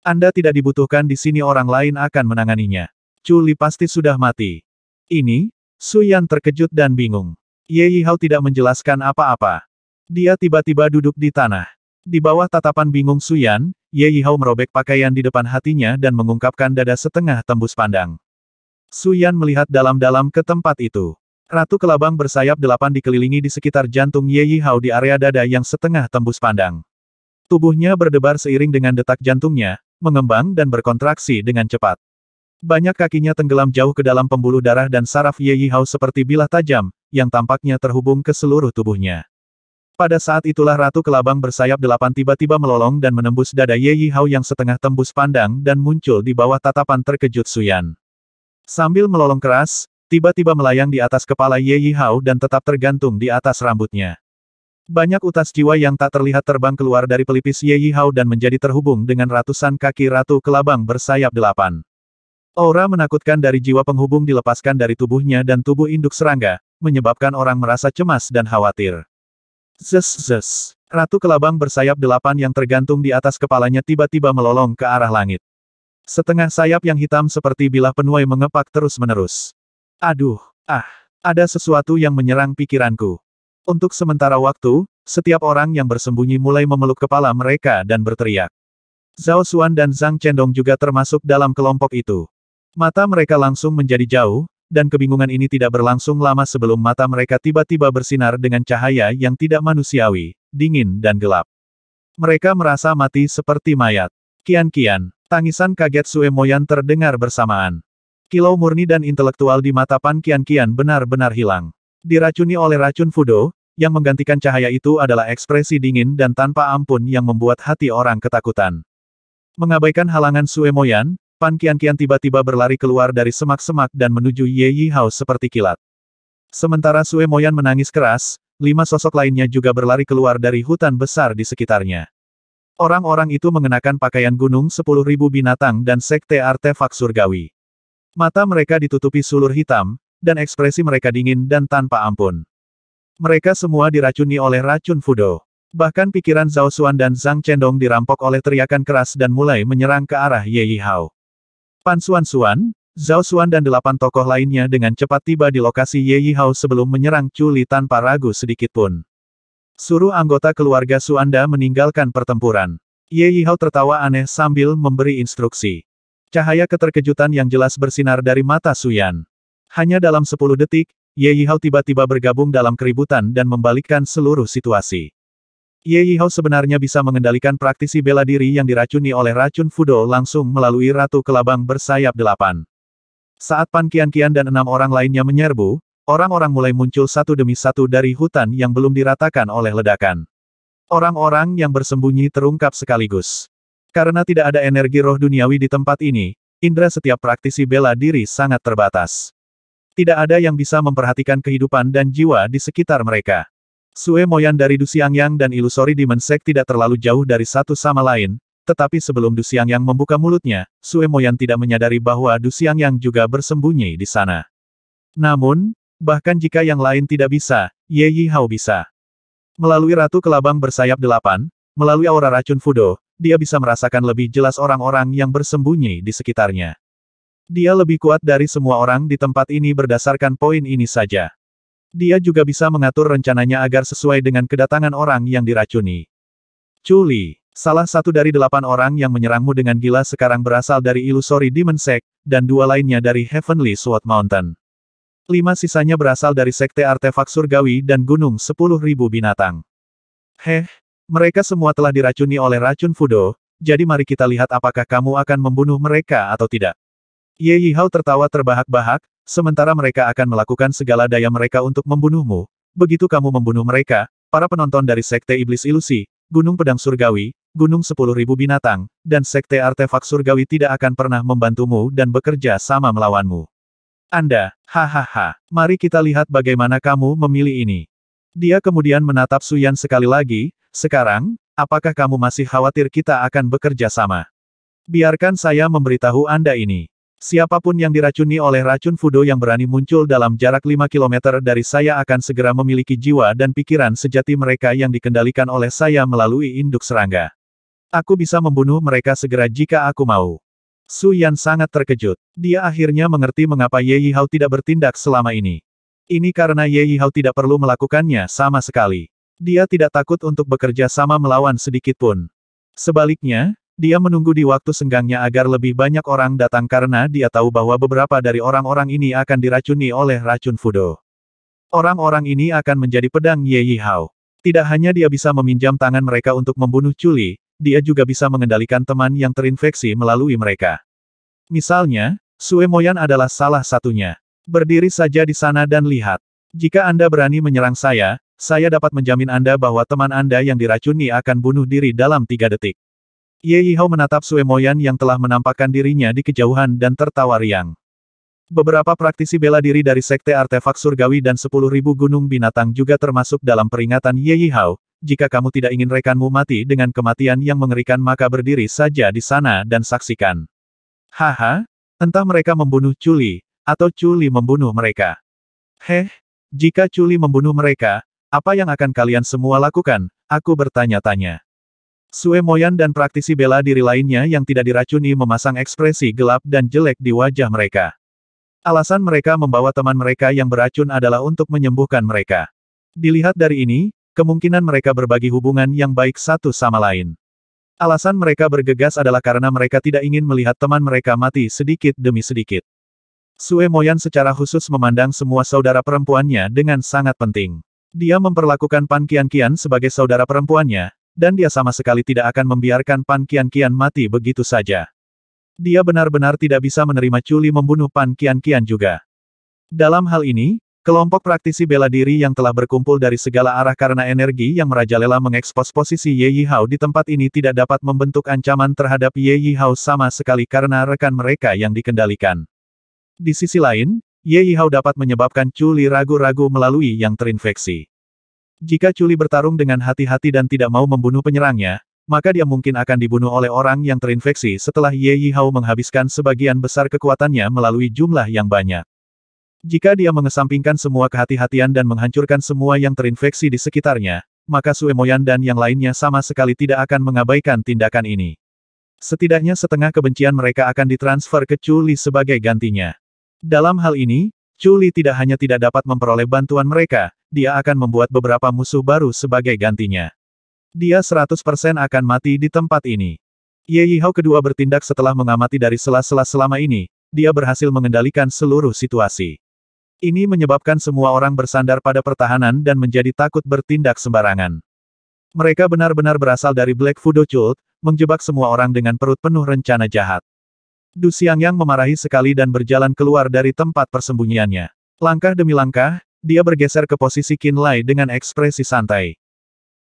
Anda tidak dibutuhkan di sini, orang lain akan menanganinya. Culi pasti sudah mati. Ini, Su Yan terkejut dan bingung. Ye Yihao tidak menjelaskan apa-apa. Dia tiba-tiba duduk di tanah. Di bawah tatapan bingung Su Yan, Ye Yihao merobek pakaian di depan hatinya dan mengungkapkan dada setengah tembus pandang. Su Yan melihat dalam-dalam ke tempat itu. Ratu kelabang bersayap 8 dikelilingi di sekitar jantung Ye Yihao di area dada yang setengah tembus pandang. Tubuhnya berdebar seiring dengan detak jantungnya, mengembang dan berkontraksi dengan cepat. Banyak kakinya tenggelam jauh ke dalam pembuluh darah dan saraf Ye Yihao seperti bilah tajam, yang tampaknya terhubung ke seluruh tubuhnya. Pada saat itulah Ratu kelabang bersayap 8 tiba-tiba melolong dan menembus dada Ye Yihao yang setengah tembus pandang dan muncul di bawah tatapan terkejut Su Yan. Sambil melolong keras, tiba-tiba melayang di atas kepala Ye Yihao dan tetap tergantung di atas rambutnya. Banyak utas jiwa yang tak terlihat terbang keluar dari pelipis Ye Yihao dan menjadi terhubung dengan ratusan kaki Ratu kelabang bersayap 8. Aura menakutkan dari jiwa penghubung dilepaskan dari tubuhnya dan tubuh induk serangga, menyebabkan orang merasa cemas dan khawatir. Zes. Ratu kelabang bersayap 8 yang tergantung di atas kepalanya tiba-tiba melolong ke arah langit. Setengah sayap yang hitam seperti bilah penuai mengepak terus-menerus. Aduh, ada sesuatu yang menyerang pikiranku. Untuk sementara waktu, setiap orang yang bersembunyi mulai memeluk kepala mereka dan berteriak. Zhao Xuan dan Zhang Chendong juga termasuk dalam kelompok itu. Mata mereka langsung menjadi jauh, dan kebingungan ini tidak berlangsung lama sebelum mata mereka tiba-tiba bersinar dengan cahaya yang tidak manusiawi, dingin dan gelap. Mereka merasa mati seperti mayat. Kian-kian, tangisan kaget Sue Moyan terdengar bersamaan. Kilau murni dan intelektual di mata Pan Kian-kian benar-benar hilang. Diracuni oleh racun Fudo, yang menggantikan cahaya itu adalah ekspresi dingin dan tanpa ampun yang membuat hati orang ketakutan. Mengabaikan halangan Sue Moyan, Pan Kian-kian tiba-tiba berlari keluar dari semak-semak dan menuju Ye Yihao seperti kilat. Sementara Sue Moyan menangis keras, 5 sosok lainnya juga berlari keluar dari hutan besar di sekitarnya. Orang-orang itu mengenakan pakaian gunung 10.000 binatang dan sekte artefak surgawi. Mata mereka ditutupi sulur hitam, dan ekspresi mereka dingin dan tanpa ampun. Mereka semua diracuni oleh racun Fudo. Bahkan pikiran Zhao Xuan dan Zhang Chendong dirampok oleh teriakan keras dan mulai menyerang ke arah Ye Yihao. Pan Xuan, Zhao Xuan dan 8 tokoh lainnya dengan cepat tiba di lokasi Ye Yihao sebelum menyerang Chu Li tanpa ragu sedikitpun. Suruh anggota keluarga Suanda meninggalkan pertempuran. Ye Yihao tertawa aneh sambil memberi instruksi. Cahaya keterkejutan yang jelas bersinar dari mata Suyan. Hanya dalam 10 detik, Ye Yihao tiba-tiba bergabung dalam keributan dan membalikkan seluruh situasi. Ye Yihao sebenarnya bisa mengendalikan praktisi bela diri yang diracuni oleh racun Fudo langsung melalui Ratu Kelabang bersayap 8. Saat Pan Kian-kian dan 6 orang lainnya menyerbu, orang-orang mulai muncul satu demi satu dari hutan yang belum diratakan oleh ledakan. Orang-orang yang bersembunyi terungkap sekaligus. Karena tidak ada energi roh duniawi di tempat ini, indera setiap praktisi bela diri sangat terbatas. Tidak ada yang bisa memperhatikan kehidupan dan jiwa di sekitar mereka. Sue Moyan dari Du Xiangyang dan Illusory Demon Sect tidak terlalu jauh dari satu sama lain, tetapi sebelum Du Xiangyang membuka mulutnya, Sue Moyan tidak menyadari bahwa Du Xiangyang juga bersembunyi di sana. Namun, bahkan jika yang lain tidak bisa, Ye Yihao bisa. Melalui Ratu Kelabang bersayap 8, melalui aura racun Fudo, dia bisa merasakan lebih jelas orang-orang yang bersembunyi di sekitarnya. Dia lebih kuat dari semua orang di tempat ini berdasarkan poin ini saja. Dia juga bisa mengatur rencananya agar sesuai dengan kedatangan orang yang diracuni. Chu Li, salah satu dari 8 orang yang menyerangmu dengan gila sekarang berasal dari Illusory Demon Sect, dan 2 lainnya dari Heavenly Sword Mountain. 5 sisanya berasal dari sekte artefak surgawi dan gunung 10.000 binatang. Mereka semua telah diracuni oleh racun Fudo, jadi mari kita lihat apakah kamu akan membunuh mereka atau tidak. Ye Yihao tertawa terbahak-bahak, sementara mereka akan melakukan segala daya mereka untuk membunuhmu. Begitu kamu membunuh mereka, para penonton dari Sekte Iblis Ilusi, Gunung Pedang Surgawi, Gunung 10.000 Binatang, dan Sekte Artefak Surgawi tidak akan pernah membantumu dan bekerja sama melawanmu. Anda, hahaha, mari kita lihat bagaimana kamu memilih ini. Dia kemudian menatap Suyan sekali lagi, sekarang, apakah kamu masih khawatir kita akan bekerja sama? Biarkan saya memberitahu Anda ini. Siapapun yang diracuni oleh racun Fudo yang berani muncul dalam jarak 5 km dari saya akan segera memiliki jiwa dan pikiran sejati mereka yang dikendalikan oleh saya melalui induk serangga. Aku bisa membunuh mereka segera jika aku mau. Su Yan sangat terkejut. Dia akhirnya mengerti mengapa Ye Yihao tidak bertindak selama ini. Ini karena Ye Yihao tidak perlu melakukannya sama sekali. Dia tidak takut untuk bekerja sama melawan sedikit pun. Sebaliknya, dia menunggu di waktu senggangnya agar lebih banyak orang datang karena dia tahu bahwa beberapa dari orang-orang ini akan diracuni oleh racun Fudo. Orang-orang ini akan menjadi pedang Ye Yihao. Tidak hanya dia bisa meminjam tangan mereka untuk membunuh Chu Li, dia juga bisa mengendalikan teman yang terinfeksi melalui mereka. Misalnya, Sue Moyan adalah salah satunya. Berdiri saja di sana dan lihat. Jika Anda berani menyerang saya dapat menjamin Anda bahwa teman Anda yang diracuni akan bunuh diri dalam 3 detik. Ye Yihao menatap Sue Moyan yang telah menampakkan dirinya di kejauhan dan tertawa riang. Beberapa praktisi bela diri dari Sekte Artefak Surgawi dan 10.000 gunung binatang juga termasuk dalam peringatan Ye Yihao. Jika kamu tidak ingin rekanmu mati dengan kematian yang mengerikan maka berdiri saja di sana dan saksikan. Haha, entah mereka membunuh Chu Li, atau Chu Li membunuh mereka. Jika Chu Li membunuh mereka, apa yang akan kalian semua lakukan? Aku bertanya-tanya. Sue Moyan dan praktisi bela diri lainnya yang tidak diracuni memasang ekspresi gelap dan jelek di wajah mereka. Alasan mereka membawa teman mereka yang beracun adalah untuk menyembuhkan mereka. Dilihat dari ini, kemungkinan mereka berbagi hubungan yang baik satu sama lain. Alasan mereka bergegas adalah karena mereka tidak ingin melihat teman mereka mati sedikit demi sedikit. Sue Moyan secara khusus memandang semua saudara perempuannya dengan sangat penting. Dia memperlakukan Pan Kian-kian sebagai saudara perempuannya, Dan dia sama sekali tidak akan membiarkan Pan Qianqian mati begitu saja. Dia benar-benar tidak bisa menerima Chu Li membunuh Pan Qianqian juga. Dalam hal ini, kelompok praktisi bela diri yang telah berkumpul dari segala arah karena energi yang merajalela mengekspos posisi Ye Yihao di tempat ini tidak dapat membentuk ancaman terhadap Ye Yihao sama sekali karena rekan mereka yang dikendalikan. Di sisi lain, Ye Yihao dapat menyebabkan Chu Li ragu-ragu melalui yang terinfeksi. Jika Chu Li bertarung dengan hati-hati dan tidak mau membunuh penyerangnya, maka dia mungkin akan dibunuh oleh orang yang terinfeksi setelah Ye Yihao menghabiskan sebagian besar kekuatannya melalui jumlah yang banyak. Jika dia mengesampingkan semua kehati-hatian dan menghancurkan semua yang terinfeksi di sekitarnya, maka Sue Moyan dan yang lainnya sama sekali tidak akan mengabaikan tindakan ini. Setidaknya setengah kebencian mereka akan ditransfer ke Chu Li sebagai gantinya. Dalam hal ini, Chu Li tidak hanya tidak dapat memperoleh bantuan mereka, dia akan membuat beberapa musuh baru sebagai gantinya. Dia 100% akan mati di tempat ini. Ye Yihao kedua bertindak setelah mengamati dari sela-sela selama ini, dia berhasil mengendalikan seluruh situasi. Ini menyebabkan semua orang bersandar pada pertahanan dan menjadi takut bertindak sembarangan. Mereka benar-benar berasal dari Black Fudo Cult, menjebak semua orang dengan perut penuh rencana jahat. Du Xiangyang memarahi sekali dan berjalan keluar dari tempat persembunyiannya. Langkah demi langkah, dia bergeser ke posisi Qin Lai dengan ekspresi santai.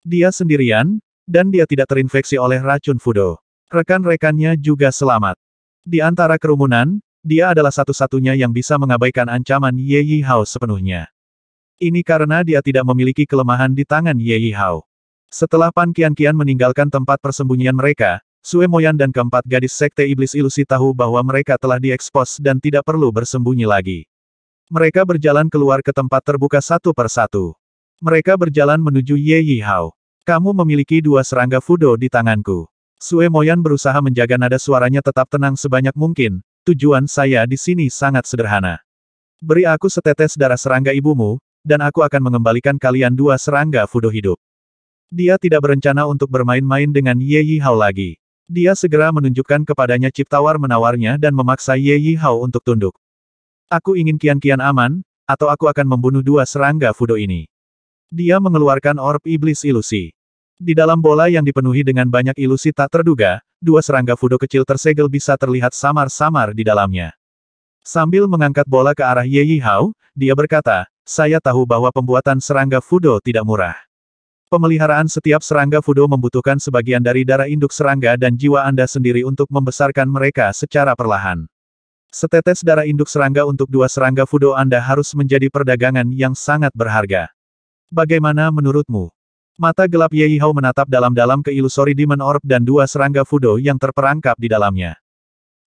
Dia sendirian, dan dia tidak terinfeksi oleh racun Fudo. Rekan-rekannya juga selamat. Di antara kerumunan, dia adalah satu-satunya yang bisa mengabaikan ancaman Ye Yihao sepenuhnya. Ini karena dia tidak memiliki kelemahan di tangan Ye Yihao. Setelah Pan Qianqian meninggalkan tempat persembunyian mereka, Sue Moyan dan keempat gadis Sekte Iblis Ilusi tahu bahwa mereka telah diekspos dan tidak perlu bersembunyi lagi. Mereka berjalan keluar ke tempat terbuka satu per satu. Mereka berjalan menuju Ye Yihao. Kamu memiliki 2 serangga Fudo di tanganku. Sue Moyan berusaha menjaga nada suaranya tetap tenang sebanyak mungkin. Tujuan saya di sini sangat sederhana. Beri aku setetes darah serangga ibumu, dan aku akan mengembalikan kalian 2 serangga Fudo hidup. Dia tidak berencana untuk bermain-main dengan Ye Yihao lagi. Dia segera menunjukkan kepadanya chip tawar menawarnya dan memaksa Ye Yihao untuk tunduk. Aku ingin Qianqian aman, atau aku akan membunuh 2 serangga Fudo ini. Dia mengeluarkan orb iblis ilusi. Di dalam bola yang dipenuhi dengan banyak ilusi tak terduga, 2 serangga Fudo kecil tersegel bisa terlihat samar-samar di dalamnya. Sambil mengangkat bola ke arah Ye Yihao, dia berkata, saya tahu bahwa pembuatan serangga Fudo tidak murah. Pemeliharaan setiap serangga Fudo membutuhkan sebagian dari darah induk serangga dan jiwa Anda sendiri untuk membesarkan mereka secara perlahan. Setetes darah induk serangga untuk 2 serangga Fudo Anda harus menjadi perdagangan yang sangat berharga. Bagaimana menurutmu? Mata gelap Ye Yihao menatap dalam-dalam ke ilusori Demon Orb dan 2 serangga Fudo yang terperangkap di dalamnya.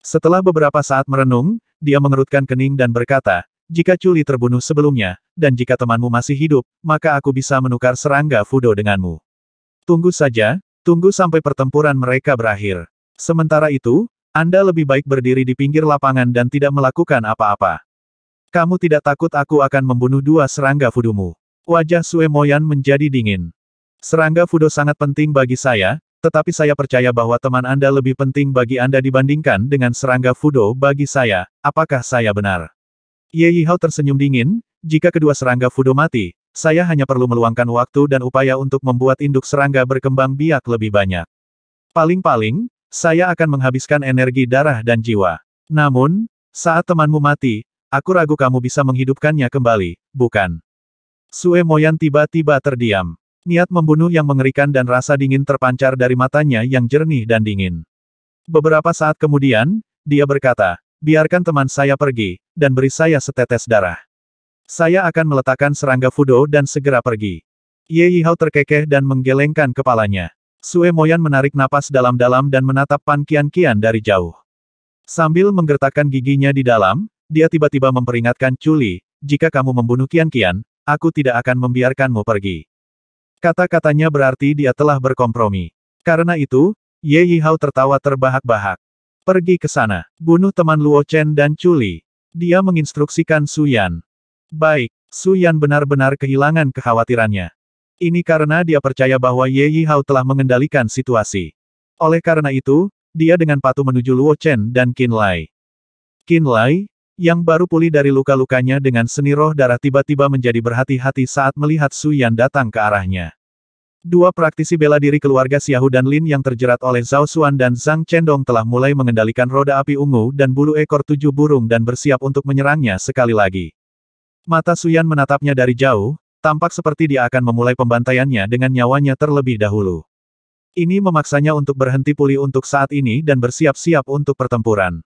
Setelah beberapa saat merenung, dia mengerutkan kening dan berkata, jika Chu Li terbunuh sebelumnya, dan jika temanmu masih hidup, maka aku bisa menukar serangga Fudo denganmu. Tunggu saja, tunggu sampai pertempuran mereka berakhir. Sementara itu, Anda lebih baik berdiri di pinggir lapangan dan tidak melakukan apa-apa. Kamu tidak takut aku akan membunuh 2 serangga Fudomu? Wajah Sue Moyan menjadi dingin. Serangga Fudo sangat penting bagi saya, tetapi saya percaya bahwa teman Anda lebih penting bagi Anda dibandingkan dengan serangga Fudo bagi saya, apakah saya benar? Ye Yihao tersenyum dingin, jika kedua serangga Fudo mati, saya hanya perlu meluangkan waktu dan upaya untuk membuat induk serangga berkembang biak lebih banyak. Paling-paling, saya akan menghabiskan energi darah dan jiwa. Namun, saat temanmu mati, aku ragu kamu bisa menghidupkannya kembali, bukan? Sue Moyan tiba-tiba terdiam. Niat membunuh yang mengerikan dan rasa dingin terpancar dari matanya yang jernih dan dingin. Beberapa saat kemudian, dia berkata, biarkan teman saya pergi, dan beri saya setetes darah. Saya akan meletakkan serangga Fudo dan segera pergi. Ye Yihao terkekeh dan menggelengkan kepalanya. Sue Moyan menarik napas dalam-dalam dan menatap Pan Qianqian dari jauh. Sambil menggertakkan giginya di dalam, dia tiba-tiba memperingatkan Chu Li, jika kamu membunuh Qianqian, aku tidak akan membiarkanmu pergi. Kata-katanya berarti dia telah berkompromi. Karena itu, Ye Yihao tertawa terbahak-bahak. Pergi ke sana, bunuh teman Luo Chen dan Chu Li. Dia menginstruksikan Su Yan. Baik, Su Yan benar-benar kehilangan kekhawatirannya. Ini karena dia percaya bahwa Ye Yihao telah mengendalikan situasi. Oleh karena itu, dia dengan patuh menuju Luo Chen dan Qin Lai. Qin Lai, yang baru pulih dari luka-lukanya dengan seni roh darah tiba-tiba menjadi berhati-hati saat melihat Su Yan datang ke arahnya. Dua praktisi bela diri keluarga Xiaohu dan Lin yang terjerat oleh Zhao Xuan dan Zhang Chendong telah mulai mengendalikan roda api ungu dan bulu ekor 7 burung dan bersiap untuk menyerangnya sekali lagi. Mata Suyan menatapnya dari jauh, tampak seperti dia akan memulai pembantaiannya dengan nyawanya terlebih dahulu. Ini memaksanya untuk berhenti pulih untuk saat ini dan bersiap-siap untuk pertempuran.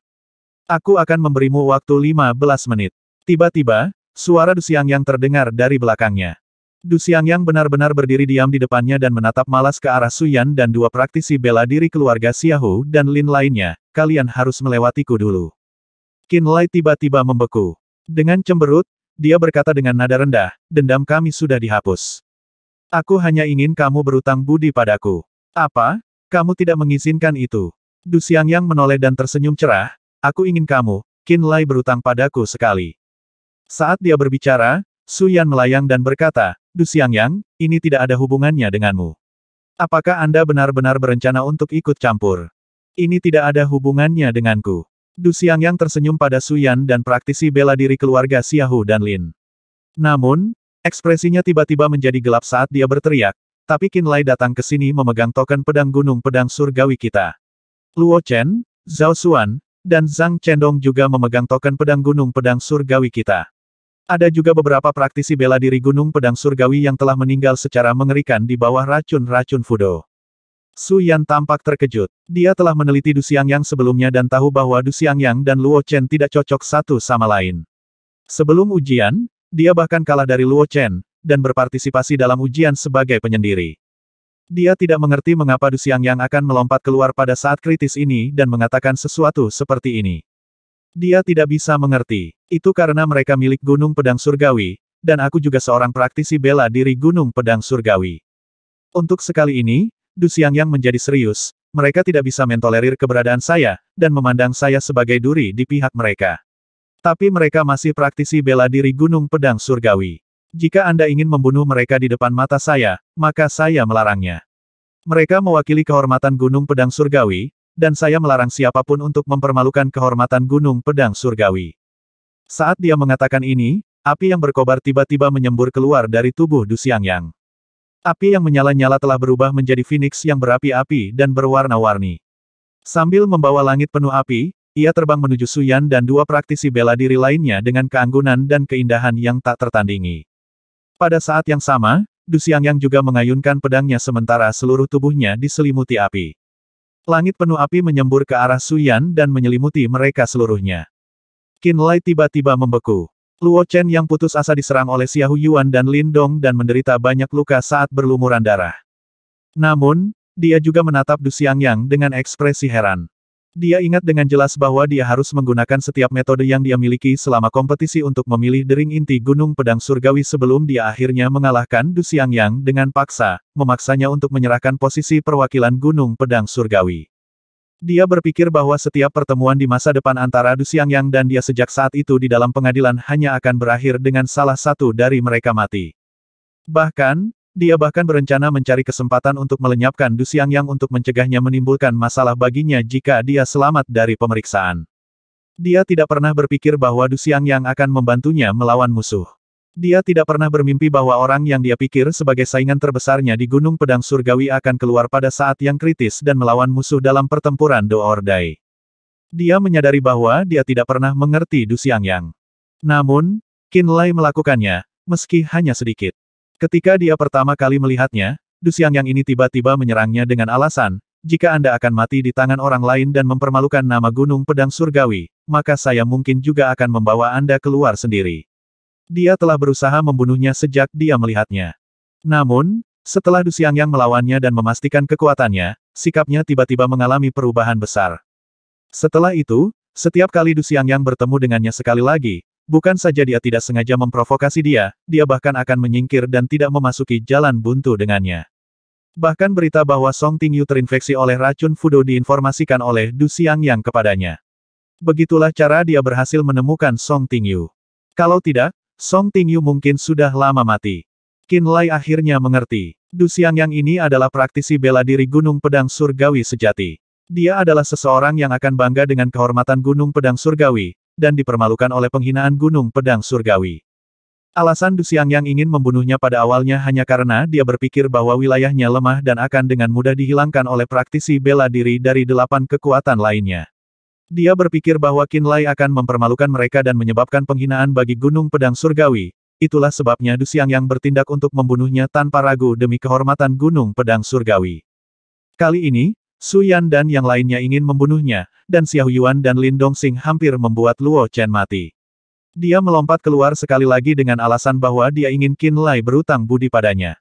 Aku akan memberimu waktu 15 menit. Tiba-tiba, suara Du Xiangyang terdengar dari belakangnya. Du Xiangyang benar-benar berdiri diam di depannya dan menatap malas ke arah Suyan dan dua praktisi bela diri keluarga Xiaohu dan Lin lainnya. Kalian harus melewatiku dulu. Qin Lai tiba-tiba membeku. Dengan cemberut, dia berkata dengan nada rendah, dendam kami sudah dihapus. Aku hanya ingin kamu berutang budi padaku. Apa? Kamu tidak mengizinkan itu? Du Xiangyang menoleh dan tersenyum cerah. Aku ingin kamu, Qin Lai berutang padaku sekali. Saat dia berbicara, Su Yan melayang dan berkata, Du Xiangyang, ini tidak ada hubungannya denganmu. Apakah Anda benar-benar berencana untuk ikut campur? Ini tidak ada hubungannya denganku. Du Xiangyang tersenyum pada Su Yan dan praktisi bela diri keluarga Xiaohu dan Lin. Namun, ekspresinya tiba-tiba menjadi gelap saat dia berteriak, tapi Qin Lai datang ke sini memegang token pedang gunung pedang surgawi kita. Luo Chen, Zhao Xuan, dan Zhang Chendong juga memegang token pedang gunung pedang surgawi kita. Ada juga beberapa praktisi bela diri gunung pedang surgawi yang telah meninggal secara mengerikan di bawah racun-racun Fudo. Su Yan tampak terkejut. Dia telah meneliti Du Xiangyang sebelumnya dan tahu bahwa Du Xiangyang dan Luo Chen tidak cocok satu sama lain. Sebelum ujian, dia bahkan kalah dari Luo Chen, dan berpartisipasi dalam ujian sebagai penyendiri. Dia tidak mengerti mengapa Du Xiangyang akan melompat keluar pada saat kritis ini dan mengatakan sesuatu seperti ini. Dia tidak bisa mengerti. Itu karena mereka milik Gunung Pedang Surgawi, dan aku juga seorang praktisi bela diri Gunung Pedang Surgawi. Untuk sekali ini, Du Xiangyang menjadi serius, mereka tidak bisa mentolerir keberadaan saya, dan memandang saya sebagai duri di pihak mereka. Tapi mereka masih praktisi bela diri Gunung Pedang Surgawi. Jika Anda ingin membunuh mereka di depan mata saya, maka saya melarangnya. Mereka mewakili kehormatan Gunung Pedang Surgawi, dan saya melarang siapapun untuk mempermalukan kehormatan Gunung Pedang Surgawi. Saat dia mengatakan ini, api yang berkobar tiba-tiba menyembur keluar dari tubuh Du Xiangyang. Api yang menyala-nyala telah berubah menjadi phoenix yang berapi-api dan berwarna-warni. Sambil membawa langit penuh api, ia terbang menuju Su Yan dan dua praktisi bela diri lainnya dengan keanggunan dan keindahan yang tak tertandingi. Pada saat yang sama, Du Xiangyang juga mengayunkan pedangnya sementara seluruh tubuhnya diselimuti api. Langit penuh api menyembur ke arah Su Yan dan menyelimuti mereka seluruhnya. Qin Lai tiba-tiba membeku. Luo Chen yang putus asa diserang oleh Xiahou Yuan dan Lin Dong dan menderita banyak luka saat berlumuran darah. Namun, dia juga menatap Du Xiangyang dengan ekspresi heran. Dia ingat dengan jelas bahwa dia harus menggunakan setiap metode yang dia miliki selama kompetisi untuk memilih dering inti Gunung Pedang Surgawi sebelum dia akhirnya mengalahkan Du Xiangyang dengan paksa, memaksanya untuk menyerahkan posisi perwakilan Gunung Pedang Surgawi. Dia berpikir bahwa setiap pertemuan di masa depan antara Du Xiangyang dan dia sejak saat itu di dalam pengadilan hanya akan berakhir dengan salah satu dari mereka mati. Bahkan, dia bahkan berencana mencari kesempatan untuk melenyapkan Du Xiangyang untuk mencegahnya menimbulkan masalah baginya jika dia selamat dari pemeriksaan. Dia tidak pernah berpikir bahwa Du Xiangyang akan membantunya melawan musuh. Dia tidak pernah bermimpi bahwa orang yang dia pikir sebagai saingan terbesarnya di Gunung Pedang Surgawi akan keluar pada saat yang kritis dan melawan musuh dalam pertempuran Do or Die. Dia menyadari bahwa dia tidak pernah mengerti Du Xiangyang. Namun, Qin Lai melakukannya, meski hanya sedikit. Ketika dia pertama kali melihatnya, Du Xiangyang ini tiba-tiba menyerangnya dengan alasan, jika Anda akan mati di tangan orang lain dan mempermalukan nama Gunung Pedang Surgawi, maka saya mungkin juga akan membawa Anda keluar sendiri. Dia telah berusaha membunuhnya sejak dia melihatnya. Namun, setelah Du Xiangyang melawannya dan memastikan kekuatannya, sikapnya tiba-tiba mengalami perubahan besar. Setelah itu, setiap kali Du Xiangyang bertemu dengannya sekali lagi, bukan saja dia tidak sengaja memprovokasi dia bahkan akan menyingkir dan tidak memasuki jalan buntu dengannya. Bahkan berita bahwa Song Tingyu terinfeksi oleh racun Fudo diinformasikan oleh Du Xiangyang kepadanya. Begitulah cara dia berhasil menemukan Song Tingyu. Kalau tidak, Song Tingyu mungkin sudah lama mati. Qin Lai akhirnya mengerti. Du Xiangyang ini adalah praktisi bela diri Gunung Pedang Surgawi sejati. Dia adalah seseorang yang akan bangga dengan kehormatan Gunung Pedang Surgawi, dan dipermalukan oleh penghinaan Gunung Pedang Surgawi. Alasan Du Xiangyang ingin membunuhnya pada awalnya hanya karena dia berpikir bahwa wilayahnya lemah dan akan dengan mudah dihilangkan oleh praktisi bela diri dari 8 kekuatan lainnya. Dia berpikir bahwa Qin Lai akan mempermalukan mereka dan menyebabkan penghinaan bagi Gunung Pedang Surgawi. Itulah sebabnya Du Xiangyang bertindak untuk membunuhnya tanpa ragu demi kehormatan Gunung Pedang Surgawi. Kali ini, Su Yan dan yang lainnya ingin membunuhnya, dan Xiao Yuan dan Lin Dongxing hampir membuat Luo Chen mati. Dia melompat keluar sekali lagi dengan alasan bahwa dia ingin Qin Lai berutang budi padanya.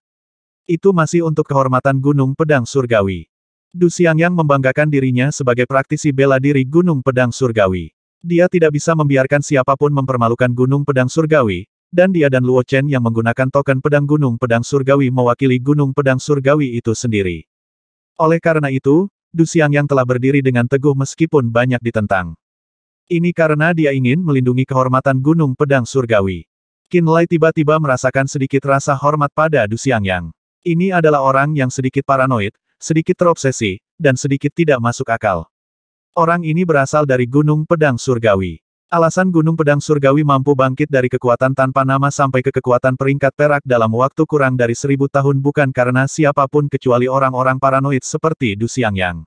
Itu masih untuk kehormatan Gunung Pedang Surgawi. Du Xiangyang membanggakan dirinya sebagai praktisi bela diri Gunung Pedang Surgawi. Dia tidak bisa membiarkan siapapun mempermalukan Gunung Pedang Surgawi, dan dia dan Luo Chen yang menggunakan token pedang Gunung Pedang Surgawi mewakili Gunung Pedang Surgawi itu sendiri. Oleh karena itu, Du Xiangyang telah berdiri dengan teguh meskipun banyak ditentang. Ini karena dia ingin melindungi kehormatan Gunung Pedang Surgawi. Qin Lai tiba-tiba merasakan sedikit rasa hormat pada Du Xiangyang. Ini adalah orang yang sedikit paranoid, sedikit terobsesi, dan sedikit tidak masuk akal. Orang ini berasal dari Gunung Pedang Surgawi. Alasan Gunung Pedang Surgawi mampu bangkit dari kekuatan tanpa nama sampai ke kekuatan peringkat perak dalam waktu kurang dari 1000 tahun bukan karena siapapun kecuali orang-orang paranoid seperti Du Xiangyang.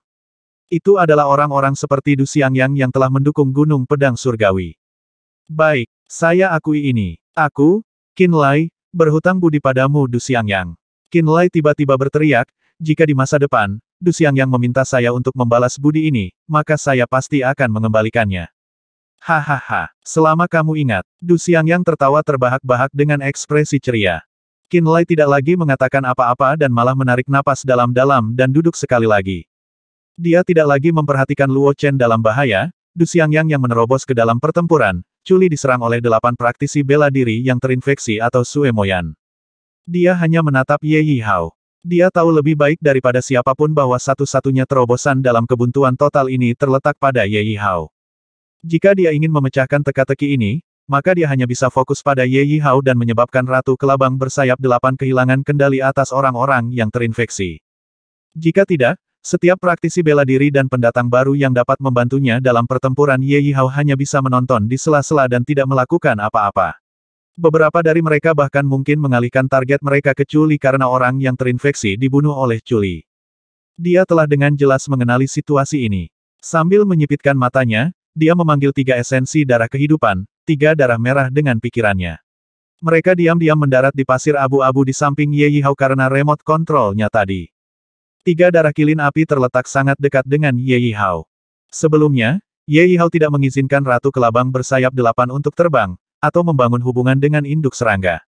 Itu adalah orang-orang seperti Du Xiangyang yang telah mendukung Gunung Pedang Surgawi. Baik, saya akui ini. Aku, Qin Lai, berhutang budi padamu Du Xiangyang. Qin Lai tiba-tiba berteriak, jika di masa depan, Du Xiangyang meminta saya untuk membalas budi ini, maka saya pasti akan mengembalikannya. Hahaha, selama kamu ingat, Du Xiangyang tertawa terbahak-bahak dengan ekspresi ceria. Qin Lai tidak lagi mengatakan apa-apa dan malah menarik napas dalam-dalam dan duduk sekali lagi. Dia tidak lagi memperhatikan Luo Chen dalam bahaya, Du Xiangyang yang menerobos ke dalam pertempuran, Chu Li diserang oleh 8 praktisi bela diri yang terinfeksi atau Sue Moyan. Dia hanya menatap Ye Yihao. Dia tahu lebih baik daripada siapapun bahwa satu-satunya terobosan dalam kebuntuan total ini terletak pada Ye Yihao. Jika dia ingin memecahkan teka-teki ini, maka dia hanya bisa fokus pada Ye Yihao dan menyebabkan Ratu Kelabang bersayap 8 kehilangan kendali atas orang-orang yang terinfeksi. Jika tidak, setiap praktisi bela diri dan pendatang baru yang dapat membantunya dalam pertempuran Ye Yihao hanya bisa menonton di sela-sela dan tidak melakukan apa-apa. Beberapa dari mereka bahkan mungkin mengalihkan target mereka ke Chu Li karena orang yang terinfeksi dibunuh oleh Chu Li. Dia telah dengan jelas mengenali situasi ini. Sambil menyipitkan matanya, dia memanggil 3 esensi darah kehidupan, 3 darah merah dengan pikirannya. Mereka diam-diam mendarat di pasir abu-abu di samping Ye Yihao karena remote control-nya tadi. 3 darah kilin api terletak sangat dekat dengan Ye Yihao. Sebelumnya, Ye Yihao tidak mengizinkan Ratu Kelabang bersayap 8 untuk terbang, atau membangun hubungan dengan induk serangga.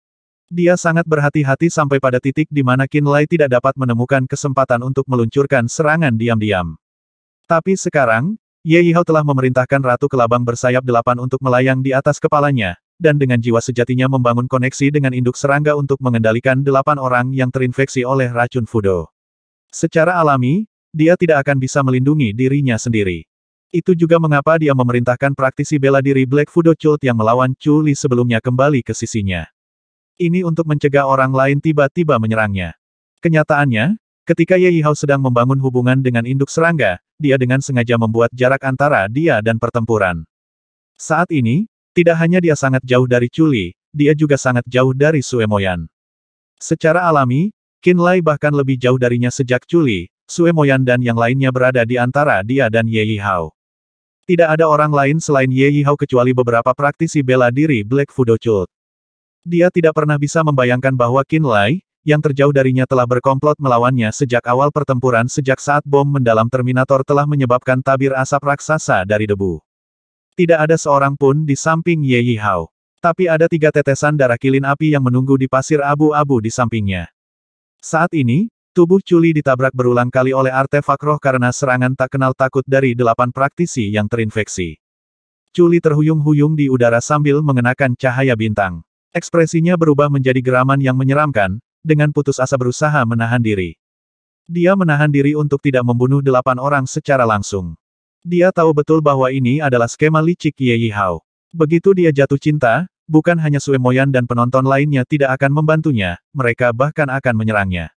Dia sangat berhati-hati sampai pada titik di mana Qin Lai tidak dapat menemukan kesempatan untuk meluncurkan serangan diam-diam. Tapi sekarang, Ye Yihao telah memerintahkan Ratu Kelabang bersayap 8 untuk melayang di atas kepalanya, dan dengan jiwa sejatinya membangun koneksi dengan induk serangga untuk mengendalikan 8 orang yang terinfeksi oleh racun Fudo. Secara alami, dia tidak akan bisa melindungi dirinya sendiri. Itu juga mengapa dia memerintahkan praktisi bela diri Black Fudo Cult yang melawan Chu Li sebelumnya kembali ke sisinya. Ini untuk mencegah orang lain tiba-tiba menyerangnya. Kenyataannya, ketika Ye Yihao sedang membangun hubungan dengan induk serangga, dia dengan sengaja membuat jarak antara dia dan pertempuran. Saat ini, tidak hanya dia sangat jauh dari Chu Li, dia juga sangat jauh dari Sue Moyan. Secara alami, Qin Lai bahkan lebih jauh darinya sejak Chu Li, Sue Moyan dan yang lainnya berada di antara dia dan Ye Yihao. Tidak ada orang lain selain Ye Yihao kecuali beberapa praktisi bela diri Black Fudo Cult. Dia tidak pernah bisa membayangkan bahwa Qin Lai, yang terjauh darinya telah berkomplot melawannya sejak awal pertempuran sejak saat bom mendalam Terminator telah menyebabkan tabir asap raksasa dari debu. Tidak ada seorang pun di samping Ye Yihao. Tapi ada 3 tetesan darah kilin api yang menunggu di pasir abu-abu di sampingnya. Saat ini, tubuh Chu Li ditabrak berulang kali oleh artefak roh karena serangan tak kenal takut dari 8 praktisi yang terinfeksi. Chu Li terhuyung-huyung di udara sambil mengenakan cahaya bintang. Ekspresinya berubah menjadi geraman yang menyeramkan, dengan putus asa berusaha menahan diri. Dia menahan diri untuk tidak membunuh 8 orang secara langsung. Dia tahu betul bahwa ini adalah skema licik Ye Yihao. Begitu dia jatuh cinta, bukan hanya Sue Moyan dan penonton lainnya tidak akan membantunya, mereka bahkan akan menyerangnya.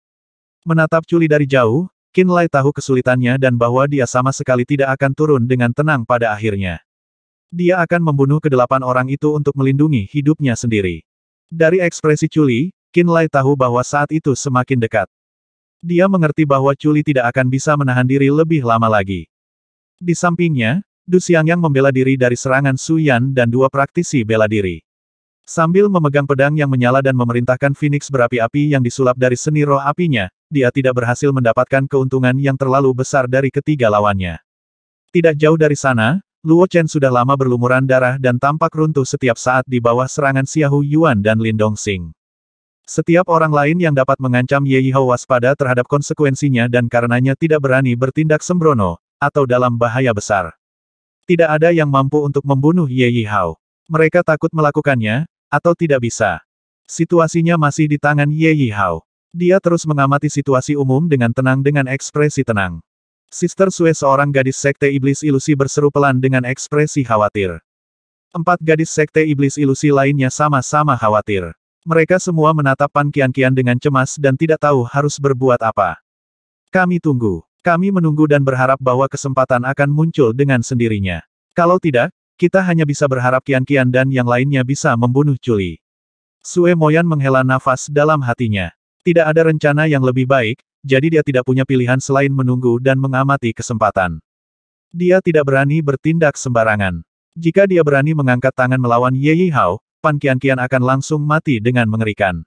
Menatap Chu Li dari jauh, Qin Lai tahu kesulitannya dan bahwa dia sama sekali tidak akan turun dengan tenang pada akhirnya. Dia akan membunuh ke-8 orang itu untuk melindungi hidupnya sendiri. Dari ekspresi Chuli, Qin Lai tahu bahwa saat itu semakin dekat. Dia mengerti bahwa Chuli tidak akan bisa menahan diri lebih lama lagi. Di sampingnya, Du Xiangyang membela diri dari serangan Su Yan dan dua praktisi bela diri. Sambil memegang pedang yang menyala dan memerintahkan Phoenix berapi-api yang disulap dari seni roh apinya, dia tidak berhasil mendapatkan keuntungan yang terlalu besar dari ketiga lawannya. Tidak jauh dari sana, Luo Chen sudah lama berlumuran darah dan tampak runtuh setiap saat di bawah serangan Xiahou Yuan dan Lin Dongxing. Setiap orang lain yang dapat mengancam Ye Yihao waspada terhadap konsekuensinya dan karenanya tidak berani bertindak sembrono, atau dalam bahaya besar. Tidak ada yang mampu untuk membunuh Ye Yihao. Mereka takut melakukannya, atau tidak bisa. Situasinya masih di tangan Ye Yihao. Dia terus mengamati situasi umum dengan tenang dengan ekspresi tenang. Sister Sue seorang gadis sekte iblis ilusi berseru pelan dengan ekspresi khawatir. 4 gadis sekte iblis ilusi lainnya sama-sama khawatir. Mereka semua menatap Pan Qianqian dengan cemas dan tidak tahu harus berbuat apa. Kami tunggu. Kami menunggu dan berharap bahwa kesempatan akan muncul dengan sendirinya. Kalau tidak, kita hanya bisa berharap Qianqian dan yang lainnya bisa membunuh Chuli. Sue Moyan menghela nafas dalam hatinya. Tidak ada rencana yang lebih baik, jadi dia tidak punya pilihan selain menunggu dan mengamati kesempatan. Dia tidak berani bertindak sembarangan. Jika dia berani mengangkat tangan melawan Ye Yihao, Pan Qianqian akan langsung mati dengan mengerikan.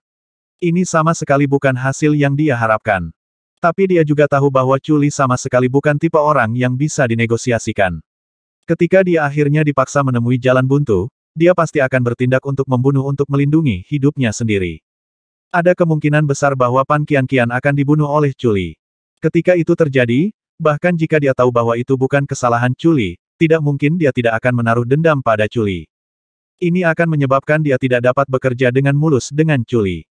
Ini sama sekali bukan hasil yang dia harapkan. Tapi dia juga tahu bahwa Chuli sama sekali bukan tipe orang yang bisa dinegosiasikan. Ketika dia akhirnya dipaksa menemui jalan buntu, dia pasti akan bertindak untuk membunuh untuk melindungi hidupnya sendiri. Ada kemungkinan besar bahwa Pan Qianqian akan dibunuh oleh Chuli. Ketika itu terjadi, bahkan jika dia tahu bahwa itu bukan kesalahan Chuli, tidak mungkin dia tidak akan menaruh dendam pada Chuli. Ini akan menyebabkan dia tidak dapat bekerja dengan mulus dengan Chuli.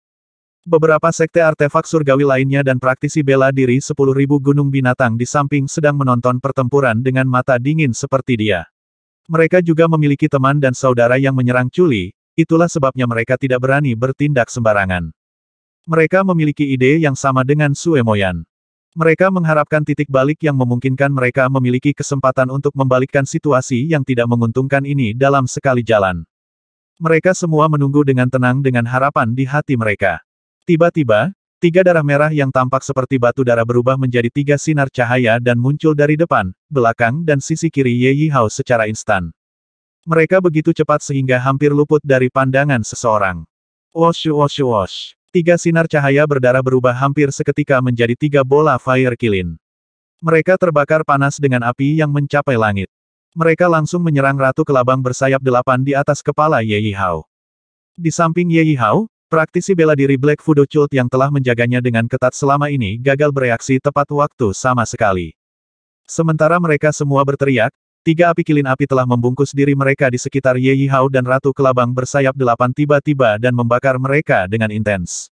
Beberapa sekte artefak surgawi lainnya dan praktisi bela diri 10.000 gunung binatang di samping sedang menonton pertempuran dengan mata dingin seperti dia. Mereka juga memiliki teman dan saudara yang menyerang Chuli, itulah sebabnya mereka tidak berani bertindak sembarangan. Mereka memiliki ide yang sama dengan Sue Moyan. Mereka mengharapkan titik balik yang memungkinkan mereka memiliki kesempatan untuk membalikkan situasi yang tidak menguntungkan ini dalam sekali jalan. Mereka semua menunggu dengan tenang dengan harapan di hati mereka. Tiba-tiba, 3 darah merah yang tampak seperti batu darah berubah menjadi 3 sinar cahaya dan muncul dari depan, belakang dan sisi kiri Ye Yihao secara instan. Mereka begitu cepat sehingga hampir luput dari pandangan seseorang. Wosh wosh wosh. 3 sinar cahaya berdarah berubah hampir seketika menjadi 3 bola fire kilin. Mereka terbakar panas dengan api yang mencapai langit. Mereka langsung menyerang Ratu Kelabang bersayap 8 di atas kepala Ye Yihao. Di samping Ye Yihao, praktisi bela diri Black Fudo Cult yang telah menjaganya dengan ketat selama ini gagal bereaksi tepat waktu sama sekali. Sementara mereka semua berteriak, 3 api kilin api telah membungkus diri mereka di sekitar Ye Yihao dan Ratu Kelabang bersayap 8 tiba-tiba dan membakar mereka dengan intens.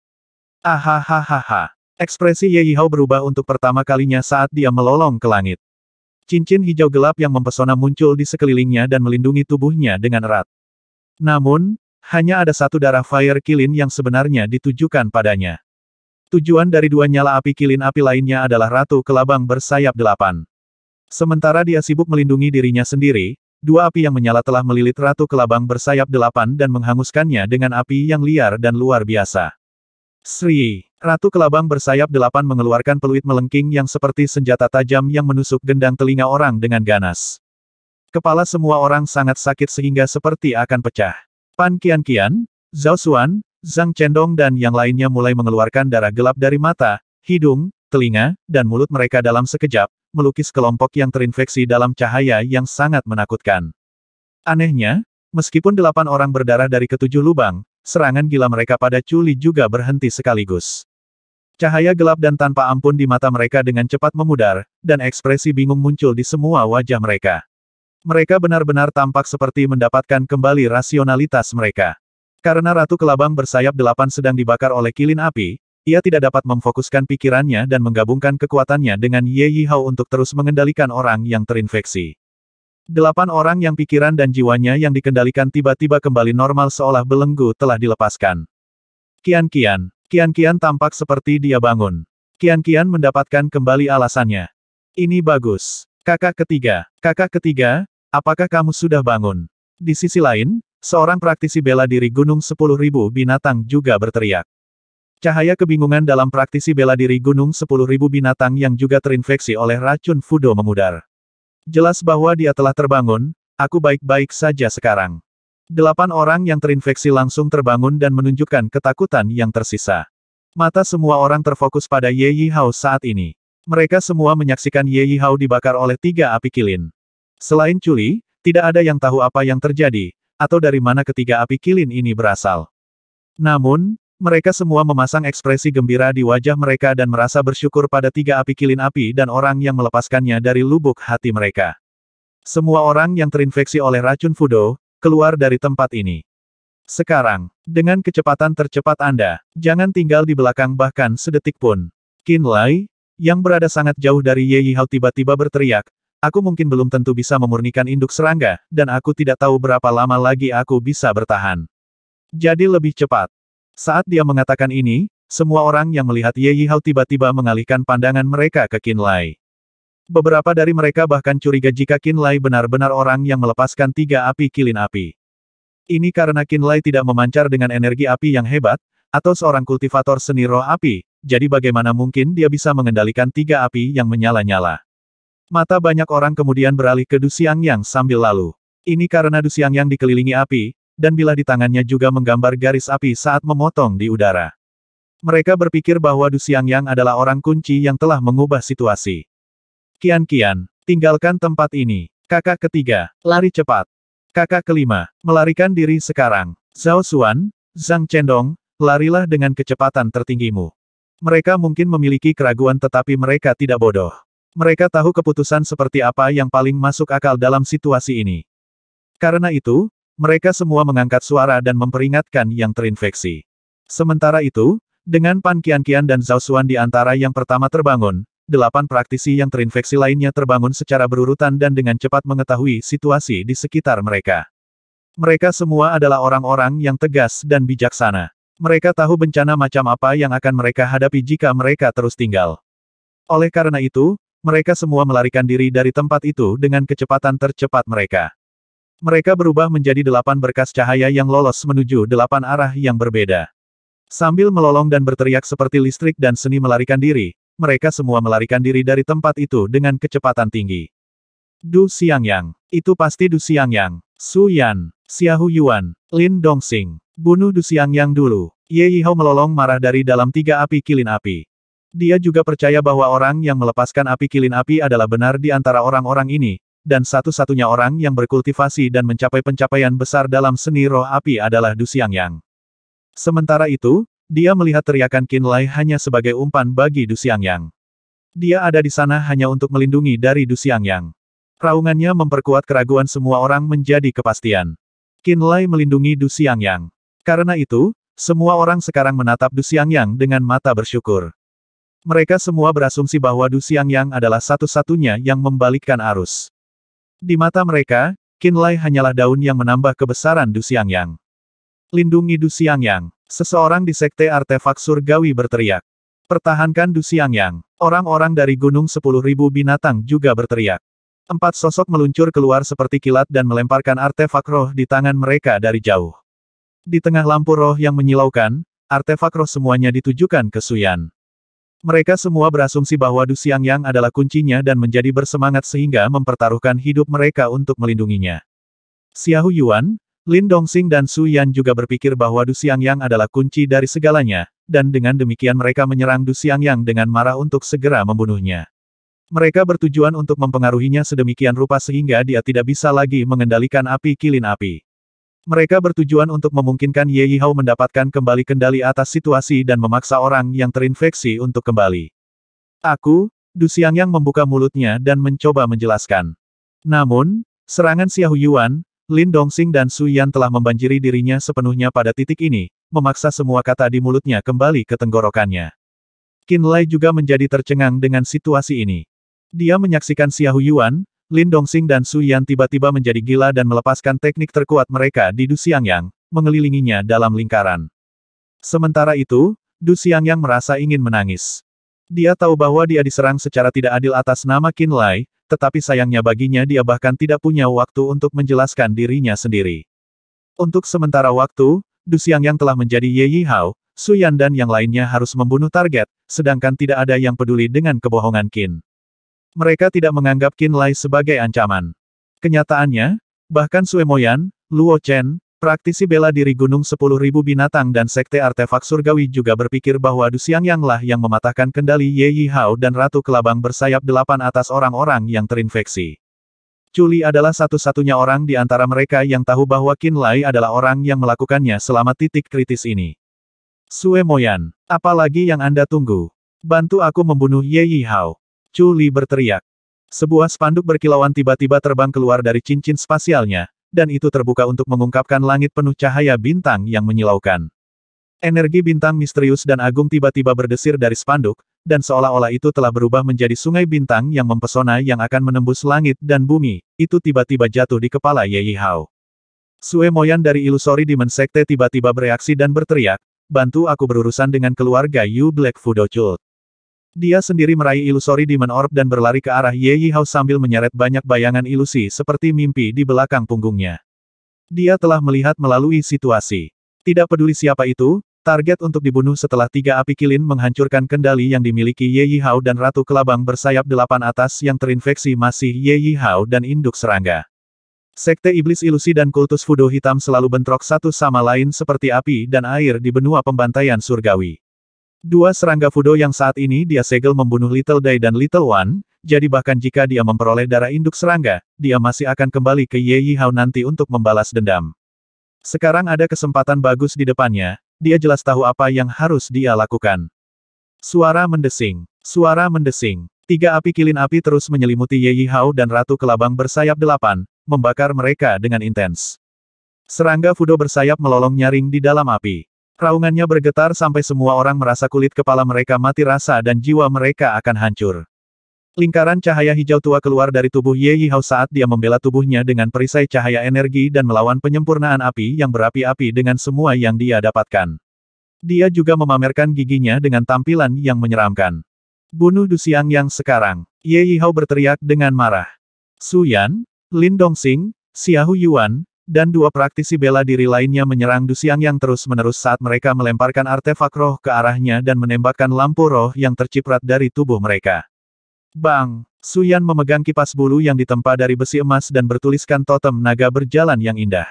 Ahahaha. Ekspresi Ye Yihao berubah untuk pertama kalinya saat dia melolong ke langit. Cincin hijau gelap yang mempesona muncul di sekelilingnya dan melindungi tubuhnya dengan erat. Namun, hanya ada 1 darah fire kilin yang sebenarnya ditujukan padanya. Tujuan dari 2 nyala api kilin api lainnya adalah Ratu Kelabang bersayap 8. Sementara dia sibuk melindungi dirinya sendiri, 2 api yang menyala telah melilit Ratu Kelabang bersayap 8 dan menghanguskannya dengan api yang liar dan luar biasa. Sri, Ratu Kelabang bersayap 8 mengeluarkan peluit melengking yang seperti senjata tajam yang menusuk gendang telinga orang dengan ganas. Kepala semua orang sangat sakit sehingga seperti akan pecah. Pan Qianqian, Zhao Xuan, Zhang Chendong dan yang lainnya mulai mengeluarkan darah gelap dari mata, hidung, telinga, dan mulut mereka dalam sekejap, melukis kelompok yang terinfeksi dalam cahaya yang sangat menakutkan. Anehnya, meskipun 8 orang berdarah dari ke-7 lubang, serangan gila mereka pada Chuli juga berhenti sekaligus. Cahaya gelap dan tanpa ampun di mata mereka dengan cepat memudar, dan ekspresi bingung muncul di semua wajah mereka. Mereka benar-benar tampak seperti mendapatkan kembali rasionalitas mereka. Karena Ratu Kelabang bersayap 8 sedang dibakar oleh kilin api, ia tidak dapat memfokuskan pikirannya dan menggabungkan kekuatannya dengan Ye Yihao untuk terus mengendalikan orang yang terinfeksi. 8 orang yang pikiran dan jiwanya yang dikendalikan tiba-tiba kembali normal seolah belenggu telah dilepaskan. Qianqian tampak seperti dia bangun. Qianqian mendapatkan kembali alasannya. Ini bagus. Kakak ketiga, apakah kamu sudah bangun? Di sisi lain, seorang praktisi bela diri Gunung 10.000 Binatang juga berteriak. Cahaya kebingungan dalam praktisi bela diri Gunung 10.000 Binatang yang juga terinfeksi oleh racun Fudo memudar. Jelas bahwa dia telah terbangun, aku baik-baik saja sekarang. 8 orang yang terinfeksi langsung terbangun dan menunjukkan ketakutan yang tersisa. Mata semua orang terfokus pada Ye Yihao saat ini. Mereka semua menyaksikan Ye Yihao dibakar oleh 3 api kilin. Selain Culi, tidak ada yang tahu apa yang terjadi, atau dari mana ketiga api kilin ini berasal. Namun, mereka semua memasang ekspresi gembira di wajah mereka dan merasa bersyukur pada 3 api kilin api dan orang yang melepaskannya dari lubuk hati mereka. Semua orang yang terinfeksi oleh racun Fudo, keluar dari tempat ini. Sekarang, dengan kecepatan tercepat Anda, jangan tinggal di belakang bahkan sedetik pun. Qin Lai, yang berada sangat jauh dari Ye Yihao tiba-tiba berteriak, aku mungkin belum tentu bisa memurnikan induk serangga, dan aku tidak tahu berapa lama lagi aku bisa bertahan. Jadi lebih cepat. Saat dia mengatakan ini, semua orang yang melihat Ye Yihao tiba-tiba mengalihkan pandangan mereka ke Qin Lai. Beberapa dari mereka bahkan curiga jika Qin Lai benar-benar orang yang melepaskan 3 api kilin api. Ini karena Qin Lai tidak memancar dengan energi api yang hebat, atau seorang kultivator seni roh api, jadi bagaimana mungkin dia bisa mengendalikan 3 api yang menyala-nyala. Mata banyak orang kemudian beralih ke Du Xiangyang sambil lalu. Ini karena Du Xiangyang dikelilingi api, dan bilah di tangannya juga menggambar garis api saat memotong di udara. Mereka berpikir bahwa Du Xiangyang adalah orang kunci yang telah mengubah situasi. Kian, tinggalkan tempat ini. Kakak ketiga, lari cepat. Kakak kelima, melarikan diri sekarang. Zhao Xuan, Zhang Chendong, larilah dengan kecepatan tertinggimu. Mereka mungkin memiliki keraguan tetapi mereka tidak bodoh. Mereka tahu keputusan seperti apa yang paling masuk akal dalam situasi ini. Karena itu, mereka semua mengangkat suara dan memperingatkan yang terinfeksi. Sementara itu, dengan Pan Qianqian dan Zhao Xuan di antara yang pertama terbangun, 8 praktisi yang terinfeksi lainnya terbangun secara berurutan dan dengan cepat mengetahui situasi di sekitar mereka. Mereka semua adalah orang-orang yang tegas dan bijaksana. Mereka tahu bencana macam apa yang akan mereka hadapi jika mereka terus tinggal. Oleh karena itu, mereka semua melarikan diri dari tempat itu dengan kecepatan tercepat mereka. Mereka berubah menjadi 8 berkas cahaya yang lolos menuju 8 arah yang berbeda. Sambil melolong dan berteriak seperti listrik dan seni melarikan diri, mereka semua melarikan diri dari tempat itu dengan kecepatan tinggi. Du Xiangyang. Itu pasti Du Xiangyang. Su Yan. Xiahou Yuan. Lin Dongxing. Bunuh Du Xiangyang dulu. Ye Yihao melolong marah dari dalam 3 api kilin api. Dia juga percaya bahwa orang yang melepaskan api kilin api adalah benar di antara orang-orang ini, dan satu-satunya orang yang berkultivasi dan mencapai pencapaian besar dalam seni roh api adalah Du Xiangyang. Sementara itu, dia melihat teriakan Qin Lai hanya sebagai umpan bagi Du Xiangyang. Dia ada di sana hanya untuk melindungi dari Du Xiangyang. Raungannya memperkuat keraguan semua orang menjadi kepastian. Qin Lai melindungi Du Xiangyang. Karena itu, semua orang sekarang menatap Du Xiangyang dengan mata bersyukur. Mereka semua berasumsi bahwa Du Xiangyang adalah satu-satunya yang membalikkan arus. Di mata mereka, Qin Lai hanyalah daun yang menambah kebesaran Du Xiangyang. Lindungi Du Xiangyang. Seseorang di Sekte Artefak Surgawi berteriak. Pertahankan Du Xiangyang. Orang-orang dari Gunung 10.000 Binatang juga berteriak. 4 sosok meluncur keluar seperti kilat dan melemparkan artefak roh di tangan mereka dari jauh. Di tengah lampu roh yang menyilaukan, artefak roh semuanya ditujukan ke Su Yan. Mereka semua berasumsi bahwa Du Xiangyang adalah kuncinya dan menjadi bersemangat sehingga mempertaruhkan hidup mereka untuk melindunginya. Xiahou Yuan, Lin Dongxing dan Su Yan juga berpikir bahwa Du Xiangyang adalah kunci dari segalanya, dan dengan demikian mereka menyerang Du Xiangyang dengan marah untuk segera membunuhnya. Mereka bertujuan untuk mempengaruhinya sedemikian rupa sehingga dia tidak bisa lagi mengendalikan api kilin api. Mereka bertujuan untuk memungkinkan Ye Yihao mendapatkan kembali kendali atas situasi dan memaksa orang yang terinfeksi untuk kembali. Du Xiangyang membuka mulutnya dan mencoba menjelaskan. Namun, serangan Xiahou Yuan, Lin Dongxing dan Su Yan telah membanjiri dirinya sepenuhnya pada titik ini, memaksa semua kata di mulutnya kembali ke tenggorokannya. Qin Lai juga menjadi tercengang dengan situasi ini. Dia menyaksikan Xiahou Yuan, Lin Dongxing dan Su Yan tiba-tiba menjadi gila dan melepaskan teknik terkuat mereka di Du Xiangyang, mengelilinginya dalam lingkaran. Sementara itu, Du Xiangyang merasa ingin menangis. Dia tahu bahwa dia diserang secara tidak adil atas nama Qin Lai, tetapi sayangnya baginya dia bahkan tidak punya waktu untuk menjelaskan dirinya sendiri. Untuk sementara waktu, Du Xiangyang telah menjadi Ye Yihao, Su Yan dan yang lainnya harus membunuh target, sedangkan tidak ada yang peduli dengan kebohongan Qin. Mereka tidak menganggap Qin Lai sebagai ancaman. Kenyataannya, bahkan Sue Moyan, Luo Chen, praktisi bela diri Gunung 10.000 Binatang dan Sekte Artefak Surgawi juga berpikir bahwa Du Xiangyang lah yang mematahkan kendali Ye Yihao dan Ratu Kelabang bersayap 8 atas orang-orang yang terinfeksi. Chu Li adalah satu-satunya orang di antara mereka yang tahu bahwa Qin Lai adalah orang yang melakukannya selama titik kritis ini. Sue Moyan, apalagi yang Anda tunggu? Bantu aku membunuh Ye Yihao. Chu Li berteriak. Sebuah spanduk berkilauan tiba-tiba terbang keluar dari cincin spasialnya, dan itu terbuka untuk mengungkapkan langit penuh cahaya bintang yang menyilaukan. Energi bintang misterius dan agung tiba-tiba berdesir dari spanduk, dan seolah-olah itu telah berubah menjadi sungai bintang yang mempesona yang akan menembus langit dan bumi. Itu tiba-tiba jatuh di kepala Ye Yihao. Sue Moyan dari Illusory Demon Sekte tiba-tiba bereaksi dan berteriak, "Bantu aku berurusan dengan keluarga Yu Black Fudo Cult." Dia sendiri meraih Illusory Demon Orb dan berlari ke arah Ye Yihao sambil menyeret banyak bayangan ilusi seperti mimpi di belakang punggungnya. Dia telah melihat melalui situasi. Tidak peduli siapa itu, target untuk dibunuh setelah 3 api kilin menghancurkan kendali yang dimiliki Ye Yihao dan Ratu Kelabang bersayap 8 atas yang terinfeksi masih Ye Yihao dan induk serangga. Sekte Iblis Ilusi dan Kultus Fudo Hitam selalu bentrok satu sama lain seperti api dan air di benua pembantaian surgawi. Dua serangga Fudo yang saat ini dia segel membunuh Little Dai dan Little One, jadi bahkan jika dia memperoleh darah induk serangga, dia masih akan kembali ke Ye Yihao nanti untuk membalas dendam. Sekarang ada kesempatan bagus di depannya, dia jelas tahu apa yang harus dia lakukan. Suara mendesing. Suara mendesing. 3 api kilin api terus menyelimuti Ye Yihao dan Ratu Kelabang bersayap 8, membakar mereka dengan intens. Serangga Fudo bersayap melolong nyaring di dalam api. Raungannya bergetar sampai semua orang merasa kulit kepala mereka mati rasa dan jiwa mereka akan hancur. Lingkaran cahaya hijau tua keluar dari tubuh Ye Yihao saat dia membela tubuhnya dengan perisai cahaya energi dan melawan penyempurnaan api yang berapi-api dengan semua yang dia dapatkan. Dia juga memamerkan giginya dengan tampilan yang menyeramkan. "Bunuh Du Xiangyang sekarang!" Ye Yihao berteriak dengan marah. Su Yan, Lin Dongxing, Xiahou Yuan, dan 2 praktisi bela diri lainnya menyerang Du Xiangyang terus-menerus saat mereka melemparkan artefak roh ke arahnya dan menembakkan lampu roh yang terciprat dari tubuh mereka. Bang! Su Yan memegang kipas bulu yang ditempa dari besi emas dan bertuliskan totem naga berjalan yang indah.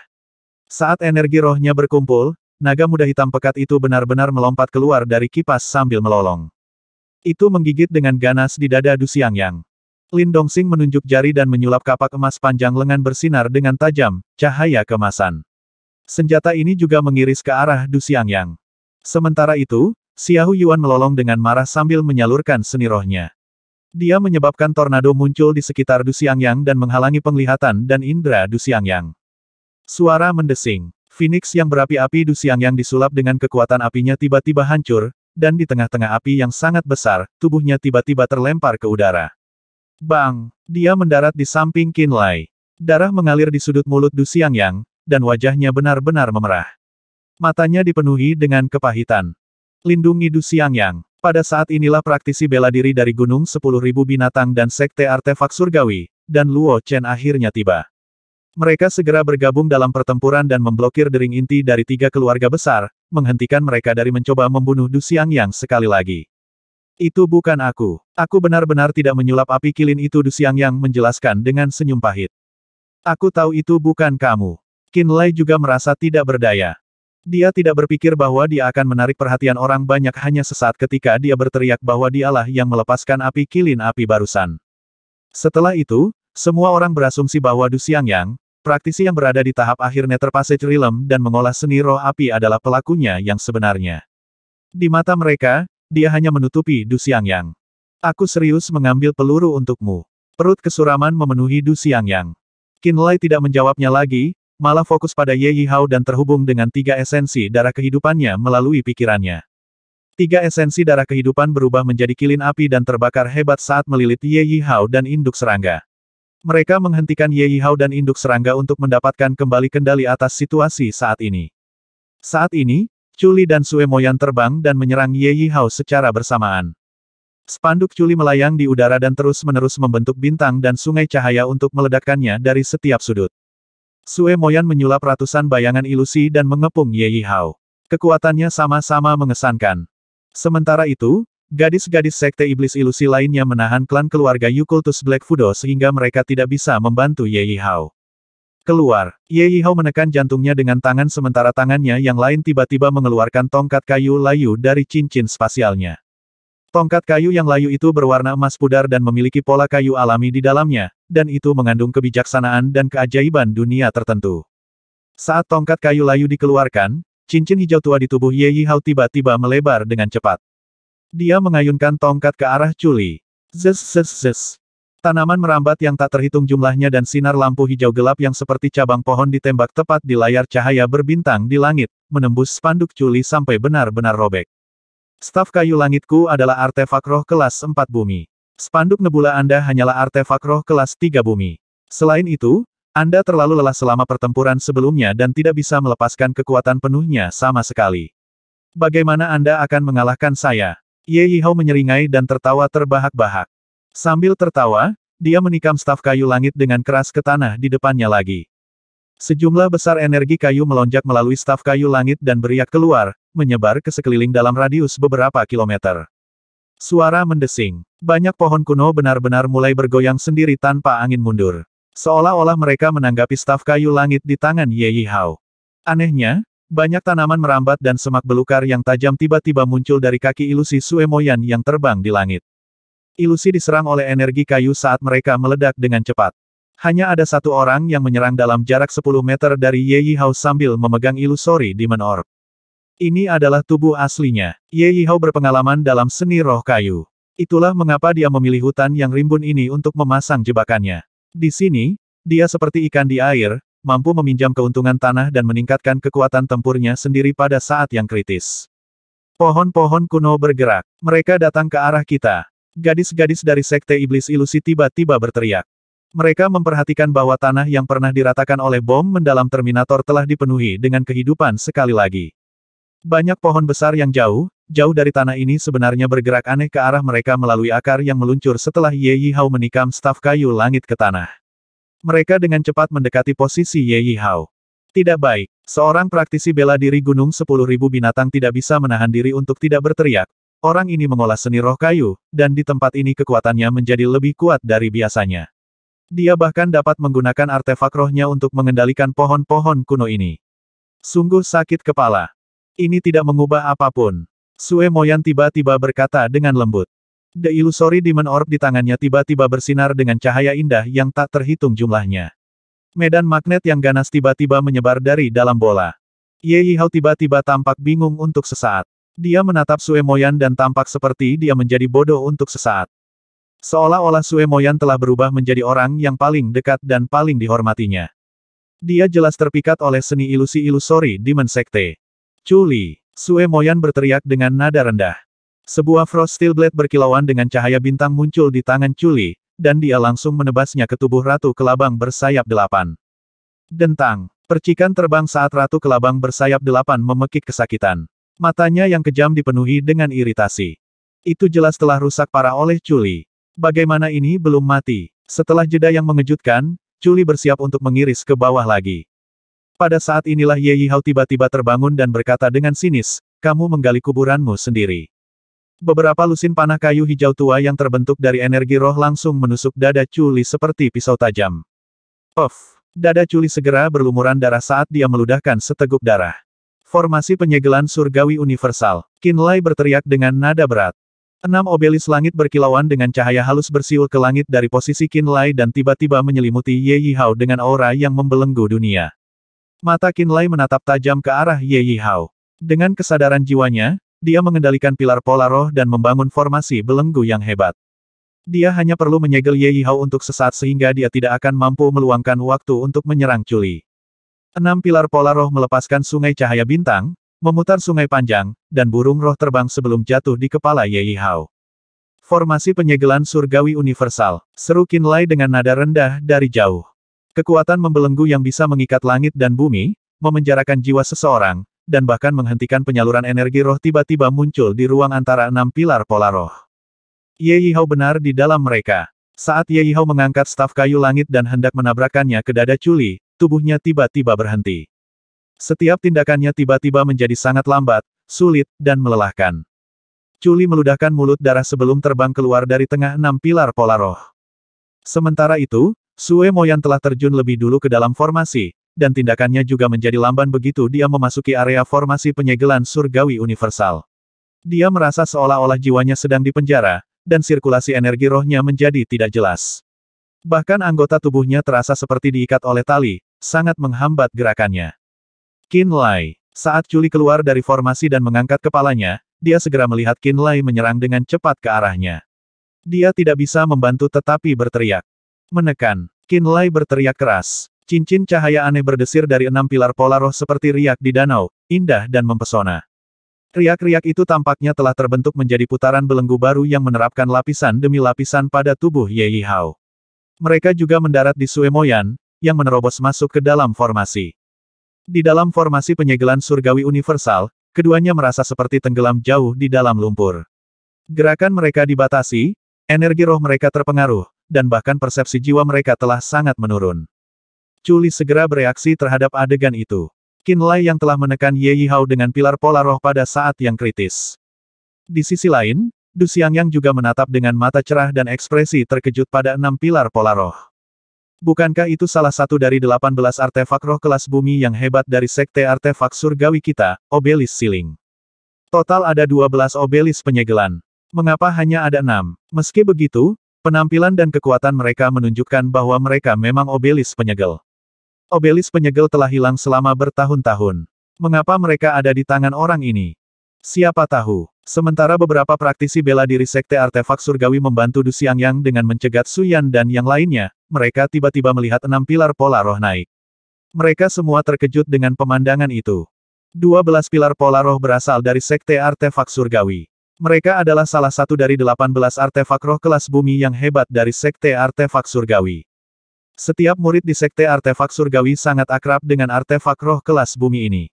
Saat energi rohnya berkumpul, naga muda hitam pekat itu benar-benar melompat keluar dari kipas sambil melolong. Itu menggigit dengan ganas di dada Du Xiangyang. Lin Dongxing menunjuk jari dan menyulap kapak emas panjang lengan bersinar dengan tajam, cahaya keemasan. Senjata ini juga mengiris ke arah Du Xiangyang. Sementara itu, Xiahou Yuan melolong dengan marah sambil menyalurkan seni rohnya. Dia menyebabkan tornado muncul di sekitar Du Xiangyang dan menghalangi penglihatan dan indera Du Xiangyang. Suara mendesing. Phoenix yang berapi-api Du Xiangyang disulap dengan kekuatan apinya tiba-tiba hancur, dan di tengah-tengah api yang sangat besar, tubuhnya tiba-tiba terlempar ke udara. Bang! Dia mendarat di samping Qin Lai. Darah mengalir di sudut mulut Du Xiangyang, dan wajahnya benar-benar memerah. Matanya dipenuhi dengan kepahitan. Lindungi Du Xiangyang. Pada saat inilah praktisi bela diri dari Gunung 10.000 Binatang dan Sekte Artefak Surgawi, dan Luo Chen akhirnya tiba. Mereka segera bergabung dalam pertempuran dan memblokir dering inti dari 3 keluarga besar, menghentikan mereka dari mencoba membunuh Du Xiangyang sekali lagi. "Itu bukan aku. Aku benar-benar tidak menyulap api kilin itu," Du Xiangyang menjelaskan dengan senyum pahit. "Aku tahu itu bukan kamu." Qin Lai juga merasa tidak berdaya. Dia tidak berpikir bahwa dia akan menarik perhatian orang banyak hanya sesaat ketika dia berteriak bahwa dialah yang melepaskan api kilin api barusan. Setelah itu, semua orang berasumsi bahwa Du Xiangyang, praktisi yang berada di tahap akhir Nether Passage Realm dan mengolah seni roh api adalah pelakunya yang sebenarnya. Di mata mereka, dia hanya menutupi Du Xiangyang. "Aku serius mengambil peluru untukmu." Perut kesuraman memenuhi Du Xiangyang. Qin Lai tidak menjawabnya lagi, malah fokus pada Ye Yihao dan terhubung dengan 3 esensi darah kehidupannya melalui pikirannya. 3 esensi darah kehidupan berubah menjadi kilin api dan terbakar hebat saat melilit Ye Yihao dan induk serangga. Mereka menghentikan Ye Yihao dan induk serangga untuk mendapatkan kembali kendali atas situasi saat ini. Saat ini, Chu Li dan Sue Moyan terbang dan menyerang Ye Yihao secara bersamaan. Spanduk Chu Li melayang di udara dan terus-menerus membentuk bintang dan sungai cahaya untuk meledakkannya dari setiap sudut. Sue Moyan menyulap ratusan bayangan ilusi dan mengepung Ye Yihao. Kekuatannya sama-sama mengesankan. Sementara itu, gadis-gadis sekte iblis ilusi lainnya menahan klan keluarga Yukultus Black Fudo sehingga mereka tidak bisa membantu Ye Yihao. Keluar, Ye Yihao menekan jantungnya dengan tangan sementara tangannya yang lain tiba-tiba mengeluarkan tongkat kayu layu dari cincin spasialnya. Tongkat kayu yang layu itu berwarna emas pudar dan memiliki pola kayu alami di dalamnya, dan itu mengandung kebijaksanaan dan keajaiban dunia tertentu. Saat tongkat kayu layu dikeluarkan, cincin hijau tua di tubuh Ye Yihao tiba-tiba melebar dengan cepat. Dia mengayunkan tongkat ke arah Chuli. Zes zes zes. Tanaman merambat yang tak terhitung jumlahnya dan sinar lampu hijau gelap yang seperti cabang pohon ditembak tepat di layar cahaya berbintang di langit, menembus spanduk Chuli sampai benar-benar robek. Staf kayu langitku adalah artefak roh kelas 4 bumi. Spanduk nebula Anda hanyalah artefak roh kelas 3 bumi. Selain itu, Anda terlalu lelah selama pertempuran sebelumnya dan tidak bisa melepaskan kekuatan penuhnya sama sekali. Bagaimana Anda akan mengalahkan saya? Ye Yihao menyeringai dan tertawa terbahak-bahak. Sambil tertawa, dia menikam staf kayu langit dengan keras ke tanah di depannya lagi. Sejumlah besar energi kayu melonjak melalui staf kayu langit dan beriak keluar, menyebar ke sekeliling dalam radius beberapa kilometer. Suara mendesing. Banyak pohon kuno benar-benar mulai bergoyang sendiri tanpa angin mundur. Seolah-olah mereka menanggapi staf kayu langit di tangan Ye Yihao. Anehnya, banyak tanaman merambat dan semak belukar yang tajam tiba-tiba muncul dari kaki ilusi Sue Moyan yang terbang di langit. Ilusi diserang oleh energi kayu saat mereka meledak dengan cepat. Hanya ada satu orang yang menyerang dalam jarak 10 meter dari Ye Yihao sambil memegang ilusori Demon Orb. Ini adalah tubuh aslinya. Ye Yihao berpengalaman dalam seni roh kayu. Itulah mengapa dia memilih hutan yang rimbun ini untuk memasang jebakannya. Di sini, dia seperti ikan di air, mampu meminjam keuntungan tanah dan meningkatkan kekuatan tempurnya sendiri pada saat yang kritis. Pohon-pohon kuno bergerak. Mereka datang ke arah kita. Gadis-gadis dari sekte iblis ilusi tiba-tiba berteriak. Mereka memperhatikan bahwa tanah yang pernah diratakan oleh bom mendalam Terminator telah dipenuhi dengan kehidupan sekali lagi. Banyak pohon besar yang jauh dari tanah ini sebenarnya bergerak aneh ke arah mereka melalui akar yang meluncur setelah Ye Yihao menikam staf kayu langit ke tanah. Mereka dengan cepat mendekati posisi Ye Yihao. Tidak baik, seorang praktisi bela diri gunung 10.000 binatang tidak bisa menahan diri untuk tidak berteriak. Orang ini mengolah seni roh kayu, dan di tempat ini kekuatannya menjadi lebih kuat dari biasanya. Dia bahkan dapat menggunakan artefak rohnya untuk mengendalikan pohon-pohon kuno ini. Sungguh sakit kepala. Ini tidak mengubah apapun. Sue Moyan tiba-tiba berkata dengan lembut. The Illusory Demon Orb di tangannya tiba-tiba bersinar dengan cahaya indah yang tak terhitung jumlahnya. Medan magnet yang ganas tiba-tiba menyebar dari dalam bola. Ye Yihao tiba-tiba tampak bingung untuk sesaat. Dia menatap Sue Moyan dan tampak seperti dia menjadi bodoh untuk sesaat. Seolah-olah Sue Moyan telah berubah menjadi orang yang paling dekat dan paling dihormatinya. Dia jelas terpikat oleh seni ilusi ilusori Demon Sekte. Chuli, Sue Moyan berteriak dengan nada rendah. Sebuah Frost Steel Blade berkilauan dengan cahaya bintang muncul di tangan Chuli, dan dia langsung menebasnya ke tubuh Ratu Kelabang bersayap 8. Dentang, percikan terbang saat Ratu Kelabang bersayap 8 memekik kesakitan. Matanya yang kejam dipenuhi dengan iritasi. Itu jelas telah rusak parah oleh Chuli. Bagaimana ini belum mati? Setelah jeda yang mengejutkan, Chuli bersiap untuk mengiris ke bawah lagi. Pada saat inilah Ye Yihao tiba-tiba terbangun dan berkata dengan sinis, kamu menggali kuburanmu sendiri. Beberapa lusin panah kayu hijau tua yang terbentuk dari energi roh langsung menusuk dada Chuli seperti pisau tajam. Puff! Dada Chuli segera berlumuran darah saat dia meludahkan seteguk darah. Formasi penyegelan surgawi universal. Qin Lai berteriak dengan nada berat. 6 obelis langit berkilauan dengan cahaya halus bersiul ke langit dari posisi Qin Lai dan tiba-tiba menyelimuti Ye Yihao dengan aura yang membelenggu dunia. Mata Qin Lai menatap tajam ke arah Ye Yihao. Dengan kesadaran jiwanya, dia mengendalikan pilar pola roh dan membangun formasi belenggu yang hebat. Dia hanya perlu menyegel Ye Yihao untuk sesaat sehingga dia tidak akan mampu meluangkan waktu untuk menyerang Chuli. 6 pilar pola roh melepaskan sungai cahaya bintang, memutar sungai panjang, dan burung roh terbang sebelum jatuh di kepala Ye Yihao. Formasi penyegelan surgawi universal, seru Qin Lai dengan nada rendah dari jauh. Kekuatan membelenggu yang bisa mengikat langit dan bumi, memenjarakan jiwa seseorang, dan bahkan menghentikan penyaluran energi roh tiba-tiba muncul di ruang antara 6 pilar pola roh. Ye Yihao benar di dalam mereka. Saat Ye Yihao mengangkat staf kayu langit dan hendak menabrakkannya ke dada Chuli, tubuhnya tiba-tiba berhenti. Setiap tindakannya tiba-tiba menjadi sangat lambat, sulit, dan melelahkan. Chuli meludahkan mulut darah sebelum terbang keluar dari tengah 6 pilar pola roh. Sementara itu, Sue Moyan telah terjun lebih dulu ke dalam formasi, dan tindakannya juga menjadi lamban begitu dia memasuki area formasi penyegelan surgawi universal. Dia merasa seolah-olah jiwanya sedang dipenjara, dan sirkulasi energi rohnya menjadi tidak jelas. Bahkan anggota tubuhnya terasa seperti diikat oleh tali, sangat menghambat gerakannya. Qin Lai. Saat Chuli keluar dari formasi dan mengangkat kepalanya, dia segera melihat Qin Lai menyerang dengan cepat ke arahnya. Dia tidak bisa membantu tetapi berteriak. Menekan. Qin Lai berteriak keras. Cincin cahaya aneh berdesir dari 6 pilar pola roh seperti riak di danau, indah dan mempesona. Riak-riak itu tampaknya telah terbentuk menjadi putaran belenggu baru yang menerapkan lapisan demi lapisan pada tubuh Ye Yihao. Mereka juga mendarat di Sue Moyan, yang menerobos masuk ke dalam formasi. Di dalam formasi penyegelan surgawi universal, keduanya merasa seperti tenggelam jauh di dalam lumpur. Gerakan mereka dibatasi, energi roh mereka terpengaruh, dan bahkan persepsi jiwa mereka telah sangat menurun. Chuli segera bereaksi terhadap adegan itu. Qin Lai yang telah menekan Ye Yihao dengan pilar pola roh pada saat yang kritis. Di sisi lain, Du Xiangyang juga menatap dengan mata cerah dan ekspresi terkejut pada 6 pilar pola roh. Bukankah itu salah satu dari 18 artefak roh kelas bumi yang hebat dari sekte artefak surgawi kita, Obelis Siling? Total ada 12 obelis penyegelan. Mengapa hanya ada 6? Meski begitu, penampilan dan kekuatan mereka menunjukkan bahwa mereka memang obelis penyegel. Obelis penyegel telah hilang selama bertahun-tahun. Mengapa mereka ada di tangan orang ini? Siapa tahu. Sementara beberapa praktisi bela diri sekte artefak surgawi membantu Du Xiangyang dengan mencegat Su Yan dan yang lainnya, mereka tiba-tiba melihat 6 pilar pola roh naik. Mereka semua terkejut dengan pemandangan itu. 12 pilar pola roh berasal dari sekte artefak surgawi. Mereka adalah salah satu dari 18 artefak roh kelas bumi yang hebat dari sekte artefak surgawi. Setiap murid di sekte artefak surgawi sangat akrab dengan artefak roh kelas bumi ini.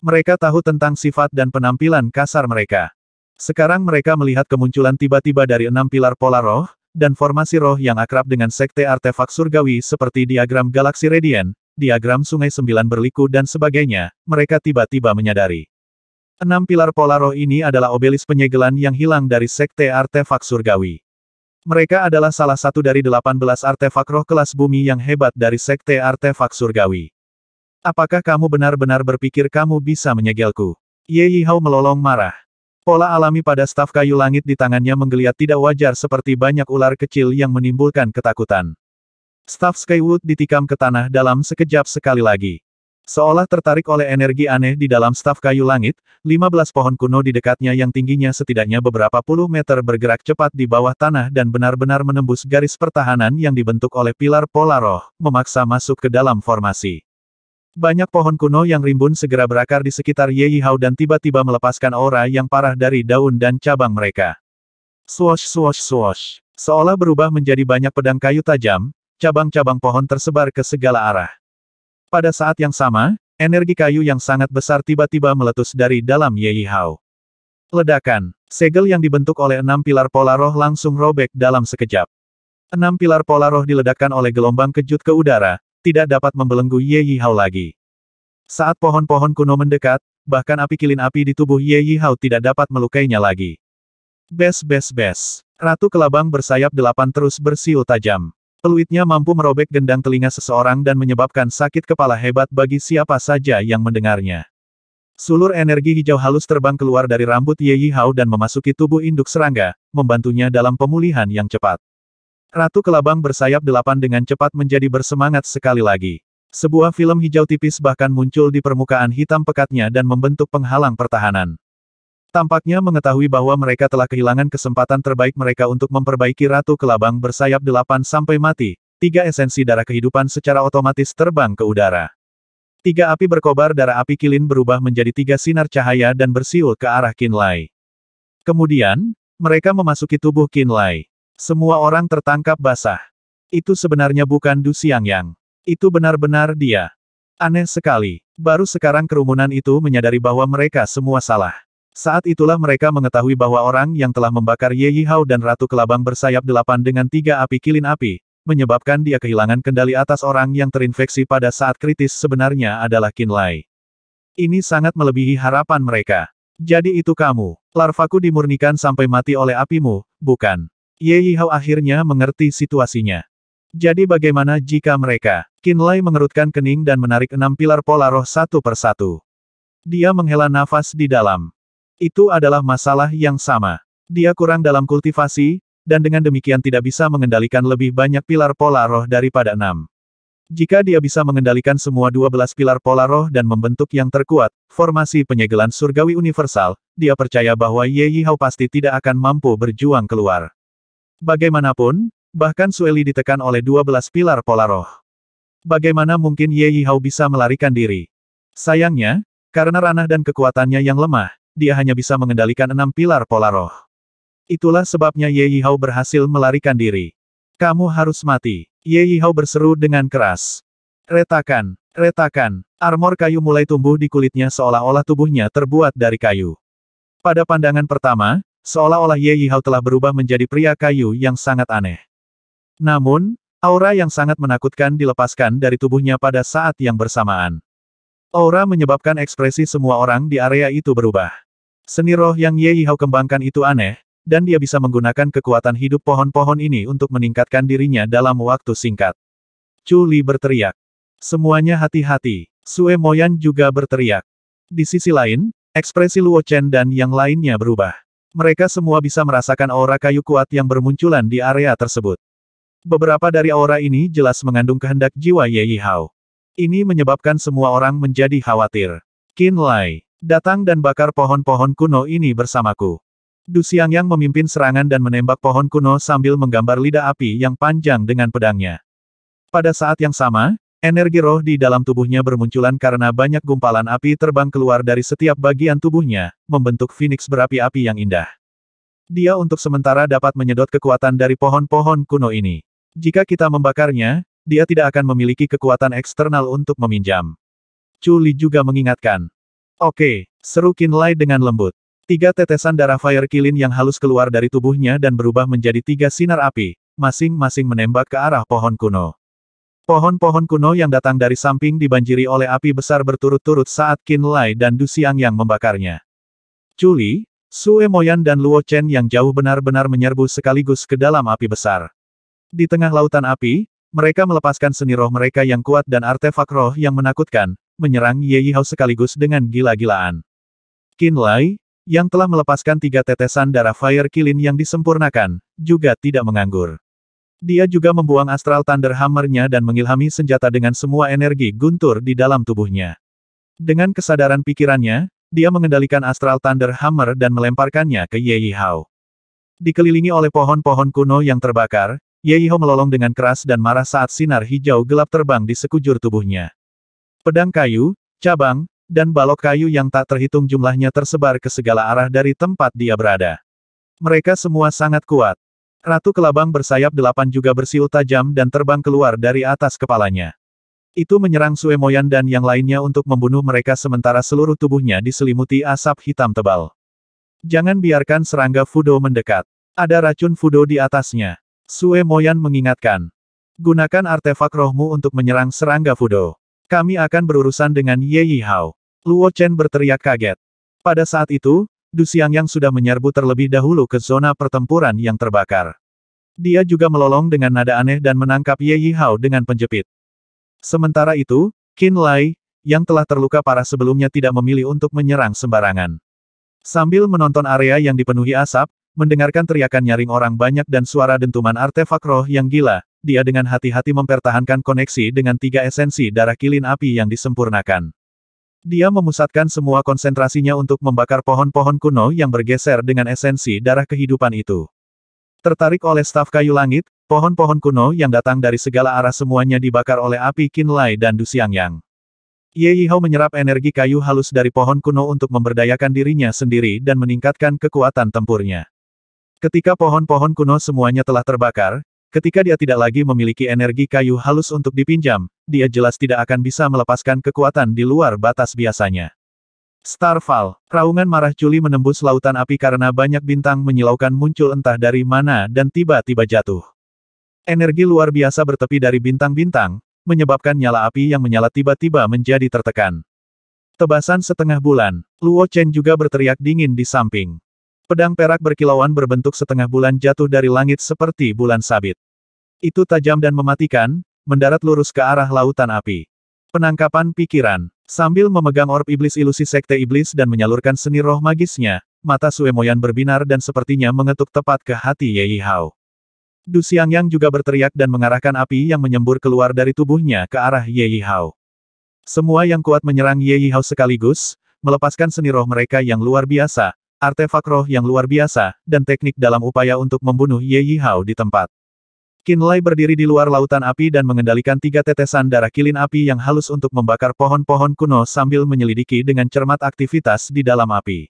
Mereka tahu tentang sifat dan penampilan kasar mereka. Sekarang mereka melihat kemunculan tiba-tiba dari 6 pilar pola roh, dan formasi roh yang akrab dengan sekte artefak surgawi seperti diagram galaksi radian, diagram sungai 9 berliku dan sebagainya, mereka tiba-tiba menyadari. 6 pilar pola roh ini adalah obelis penyegelan yang hilang dari sekte artefak surgawi. Mereka adalah salah satu dari 18 artefak roh kelas bumi yang hebat dari sekte artefak surgawi. Apakah kamu benar-benar berpikir kamu bisa menyegelku? Ye Yihao melolong marah. Pola alami pada staf kayu langit di tangannya menggeliat tidak wajar seperti banyak ular kecil yang menimbulkan ketakutan. Staf Skywood ditikam ke tanah dalam sekejap sekali lagi. Seolah tertarik oleh energi aneh di dalam staf kayu langit, 15 pohon kuno di dekatnya yang tingginya setidaknya beberapa puluh meter bergerak cepat di bawah tanah dan benar-benar menembus garis pertahanan yang dibentuk oleh pilar pola roh, memaksa masuk ke dalam formasi. Banyak pohon kuno yang rimbun segera berakar di sekitar Ye Yihao dan tiba-tiba melepaskan aura yang parah dari daun dan cabang mereka. Swoosh swoosh swoosh. Seolah berubah menjadi banyak pedang kayu tajam, cabang-cabang pohon tersebar ke segala arah. Pada saat yang sama, energi kayu yang sangat besar tiba-tiba meletus dari dalam Ye Yihao. Ledakan. Segel yang dibentuk oleh 6 pilar pola roh langsung robek dalam sekejap. 6 pilar pola roh diledakkan oleh gelombang kejut ke udara, tidak dapat membelenggu Ye Yihao lagi. Saat pohon-pohon kuno mendekat, bahkan api kilin api di tubuh Ye Yihao tidak dapat melukainya lagi. Bes bes bes. Ratu kelabang bersayap 8 terus bersiul tajam. Peluitnya mampu merobek gendang telinga seseorang dan menyebabkan sakit kepala hebat bagi siapa saja yang mendengarnya. Sulur energi hijau halus terbang keluar dari rambut Ye Yihao dan memasuki tubuh induk serangga, membantunya dalam pemulihan yang cepat. Ratu kelabang bersayap 8 dengan cepat menjadi bersemangat sekali lagi. Sebuah film hijau tipis bahkan muncul di permukaan hitam pekatnya dan membentuk penghalang pertahanan. Tampaknya mengetahui bahwa mereka telah kehilangan kesempatan terbaik mereka untuk memperbaiki Ratu Kelabang bersayap 8 sampai mati. 3 esensi darah kehidupan secara otomatis terbang ke udara. 3 api berkobar darah api kilin berubah menjadi 3 sinar cahaya dan bersiul ke arah Qin Lai. Kemudian, mereka memasuki tubuh Qin Lai. Semua orang tertangkap basah. Itu sebenarnya bukan Du Xiangyang. Itu benar-benar dia. Aneh sekali. Baru sekarang kerumunan itu menyadari bahwa mereka semua salah. Saat itulah mereka mengetahui bahwa orang yang telah membakar Ye Yihao dan Ratu Kelabang bersayap 8 dengan 3 api kilin api, menyebabkan dia kehilangan kendali atas orang yang terinfeksi pada saat kritis sebenarnya adalah Qin Lai. Ini sangat melebihi harapan mereka. Jadi itu kamu. Larvaku dimurnikan sampai mati oleh apimu, bukan? Ye Yihao akhirnya mengerti situasinya. Jadi bagaimana jika mereka? Qin Lai mengerutkan kening dan menarik 6 pilar pola roh satu persatu. Dia menghela nafas di dalam. Itu adalah masalah yang sama. Dia kurang dalam kultivasi, dan dengan demikian tidak bisa mengendalikan lebih banyak pilar pola roh daripada 6. Jika dia bisa mengendalikan semua 12 pilar pola roh dan membentuk yang terkuat, formasi penyegelan surgawi universal, dia percaya bahwa Ye Yihao pasti tidak akan mampu berjuang keluar. Bagaimanapun, bahkan Sueli ditekan oleh 12 pilar pola roh. Bagaimana mungkin Ye Yihao bisa melarikan diri? Sayangnya, karena ranah dan kekuatannya yang lemah, dia hanya bisa mengendalikan 6 pilar pola roh. Itulah sebabnya Ye Yihao berhasil melarikan diri. Kamu harus mati. Ye Yihao berseru dengan keras. Retakan, retakan. Armor kayu mulai tumbuh di kulitnya seolah-olah tubuhnya terbuat dari kayu. Pada pandangan pertama, seolah-olah Ye Yihao telah berubah menjadi pria kayu yang sangat aneh. Namun, aura yang sangat menakutkan dilepaskan dari tubuhnya pada saat yang bersamaan. Aura menyebabkan ekspresi semua orang di area itu berubah. Seni roh yang Ye Yihao kembangkan itu aneh, dan dia bisa menggunakan kekuatan hidup pohon-pohon ini untuk meningkatkan dirinya dalam waktu singkat. Chu Li berteriak. Semuanya hati-hati. Sue Moyan juga berteriak. Di sisi lain, ekspresi Luo Chen dan yang lainnya berubah. Mereka semua bisa merasakan aura kayu kuat yang bermunculan di area tersebut. Beberapa dari aura ini jelas mengandung kehendak jiwa Ye Yihao. Ini menyebabkan semua orang menjadi khawatir. Qin Lai, datang dan bakar pohon-pohon kuno ini bersamaku. Du Xiangyang memimpin serangan dan menembak pohon kuno sambil menggambar lidah api yang panjang dengan pedangnya. Pada saat yang sama, energi roh di dalam tubuhnya bermunculan karena banyak gumpalan api terbang keluar dari setiap bagian tubuhnya, membentuk phoenix berapi-api yang indah. Dia untuk sementara dapat menyedot kekuatan dari pohon-pohon kuno ini. Jika kita membakarnya, dia tidak akan memiliki kekuatan eksternal untuk meminjam. Chu Li juga mengingatkan. Oke, seru Qin Lai dengan lembut. 3 tetesan darah fire kilin yang halus keluar dari tubuhnya dan berubah menjadi 3 sinar api, masing-masing menembak ke arah pohon kuno. Pohon-pohon kuno yang datang dari samping dibanjiri oleh api besar berturut-turut saat Qin Lai dan Du Xiangyang membakarnya. Chu Li, Sue Moyan dan Luo Chen yang jauh benar-benar menyerbu sekaligus ke dalam api besar. Di tengah lautan api, mereka melepaskan seni roh mereka yang kuat dan artefak roh yang menakutkan, menyerang Ye Yihao sekaligus dengan gila-gilaan. Qin Lai, yang telah melepaskan 3 tetesan darah fire kilin yang disempurnakan, juga tidak menganggur. Dia juga membuang Astral Thunder Hammer-nya dan mengilhami senjata dengan semua energi guntur di dalam tubuhnya. Dengan kesadaran pikirannya, dia mengendalikan Astral Thunder Hammer dan melemparkannya ke Ye Yihao. Dikelilingi oleh pohon-pohon kuno yang terbakar, Ye Yihao melolong dengan keras dan marah saat sinar hijau gelap terbang di sekujur tubuhnya. Pedang kayu, cabang, dan balok kayu yang tak terhitung jumlahnya tersebar ke segala arah dari tempat dia berada. Mereka semua sangat kuat. Ratu Kelabang bersayap 8 juga bersiul tajam dan terbang keluar dari atas kepalanya. Itu menyerang Sue Moyan dan yang lainnya untuk membunuh mereka sementara seluruh tubuhnya diselimuti asap hitam tebal. Jangan biarkan serangga Fudo mendekat. Ada racun Fudo di atasnya. Sue Moyan mengingatkan. Gunakan artefak rohmu untuk menyerang serangga Fudo. Kami akan berurusan dengan Ye Yihao. Luo Chen berteriak kaget. Pada saat itu, Du Xiangyang sudah menyerbu terlebih dahulu ke zona pertempuran yang terbakar. Dia juga melolong dengan nada aneh dan menangkap Ye Yihao dengan penjepit. Sementara itu, Qin Lai, yang telah terluka parah sebelumnya tidak memilih untuk menyerang sembarangan. Sambil menonton area yang dipenuhi asap, mendengarkan teriakan nyaring orang banyak dan suara dentuman artefak roh yang gila, dia dengan hati-hati mempertahankan koneksi dengan 3 esensi darah kilin api yang disempurnakan. Dia memusatkan semua konsentrasinya untuk membakar pohon-pohon kuno yang bergeser dengan esensi darah kehidupan itu. Tertarik oleh staf kayu langit, pohon-pohon kuno yang datang dari segala arah semuanya dibakar oleh api Qin Lai dan Du Xiangyang. Ye Yihao menyerap energi kayu halus dari pohon kuno untuk memberdayakan dirinya sendiri dan meningkatkan kekuatan tempurnya. Ketika pohon-pohon kuno semuanya telah terbakar, ketika dia tidak lagi memiliki energi kayu halus untuk dipinjam, dia jelas tidak akan bisa melepaskan kekuatan di luar batas biasanya. Starfall, raungan marah Chuli menembus lautan api karena banyak bintang menyilaukan muncul entah dari mana dan tiba-tiba jatuh. Energi luar biasa bertepi dari bintang-bintang, menyebabkan nyala api yang menyala tiba-tiba menjadi tertekan. Tebasan setengah bulan, Luo Chen juga berteriak dingin di samping. Pedang perak berkilauan berbentuk setengah bulan jatuh dari langit seperti bulan sabit. Itu tajam dan mematikan, mendarat lurus ke arah lautan api. Penangkapan pikiran. Sambil memegang orb iblis ilusi sekte iblis dan menyalurkan seni roh magisnya, mata Sue Moyan berbinar dan sepertinya mengetuk tepat ke hati Ye Yihao. Du Xiangyang juga berteriak dan mengarahkan api yang menyembur keluar dari tubuhnya ke arah Ye Yihao. Semua yang kuat menyerang Ye Yihao sekaligus, melepaskan seni roh mereka yang luar biasa, artefak roh yang luar biasa, dan teknik dalam upaya untuk membunuh Ye Yihao di tempat. Qin Lai berdiri di luar lautan api dan mengendalikan 3 tetesan darah kilin api yang halus untuk membakar pohon-pohon kuno sambil menyelidiki dengan cermat aktivitas di dalam api.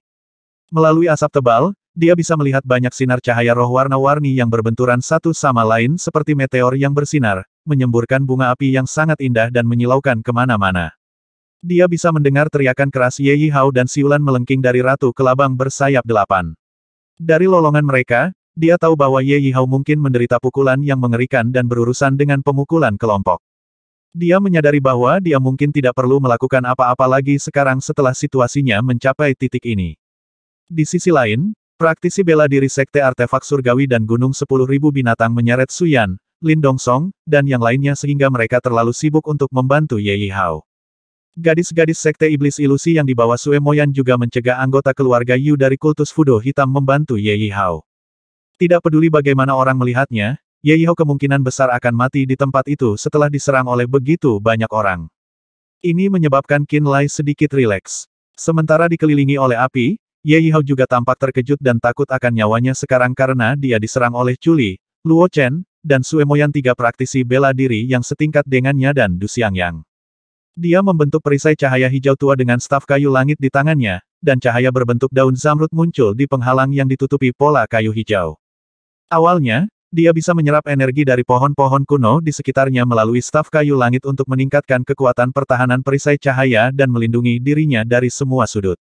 Melalui asap tebal, dia bisa melihat banyak sinar cahaya roh warna-warni yang berbenturan satu sama lain seperti meteor yang bersinar, menyemburkan bunga api yang sangat indah dan menyilaukan kemana-mana. Dia bisa mendengar teriakan keras Ye Yihao dan siulan melengking dari Ratu Kelabang bersayap 8. Dari lolongan mereka, dia tahu bahwa Ye Yihao mungkin menderita pukulan yang mengerikan dan berurusan dengan pemukulan kelompok. Dia menyadari bahwa dia mungkin tidak perlu melakukan apa-apa lagi sekarang setelah situasinya mencapai titik ini. Di sisi lain, praktisi bela diri Sekte Artefak Surgawi dan Gunung 10.000 Binatang menyeret Suyan, Lin Dongsong, dan yang lainnya sehingga mereka terlalu sibuk untuk membantu Ye Yihao. Gadis-gadis Sekte Iblis Ilusi yang dibawa Sue Moyan juga mencegah anggota keluarga Yu dari kultus Fudo Hitam membantu Ye Yihao. Tidak peduli bagaimana orang melihatnya, Ye Yihao kemungkinan besar akan mati di tempat itu setelah diserang oleh begitu banyak orang. Ini menyebabkan Qin Lai sedikit rileks. Sementara dikelilingi oleh api, Ye Yihao juga tampak terkejut dan takut akan nyawanya sekarang karena dia diserang oleh Chuli, Luo Chen, dan Sue Moyan 3 praktisi bela diri yang setingkat dengannya dan Du Xiangyang. Dia membentuk perisai cahaya hijau tua dengan staf kayu langit di tangannya, dan cahaya berbentuk daun zamrud muncul di penghalang yang ditutupi pola kayu hijau. Awalnya, dia bisa menyerap energi dari pohon-pohon kuno di sekitarnya melalui staf kayu langit untuk meningkatkan kekuatan pertahanan perisai cahaya dan melindungi dirinya dari semua sudut.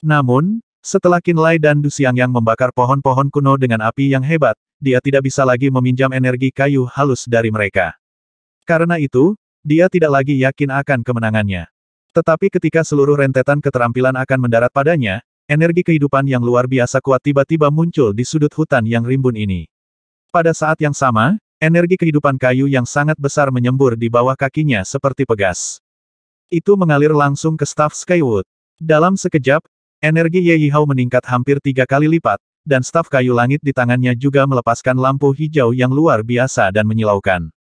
Namun, setelah Qin Lai dan Du Xiangyang membakar pohon-pohon kuno dengan api yang hebat, dia tidak bisa lagi meminjam energi kayu halus dari mereka. Karena itu, dia tidak lagi yakin akan kemenangannya. Tetapi ketika seluruh rentetan keterampilan akan mendarat padanya, energi kehidupan yang luar biasa kuat tiba-tiba muncul di sudut hutan yang rimbun ini. Pada saat yang sama, energi kehidupan kayu yang sangat besar menyembur di bawah kakinya seperti pegas. Itu mengalir langsung ke staf Skywood. Dalam sekejap, energi Ye Yihao meningkat hampir 3 kali lipat, dan staf kayu langit di tangannya juga melepaskan lampu hijau yang luar biasa dan menyilaukan.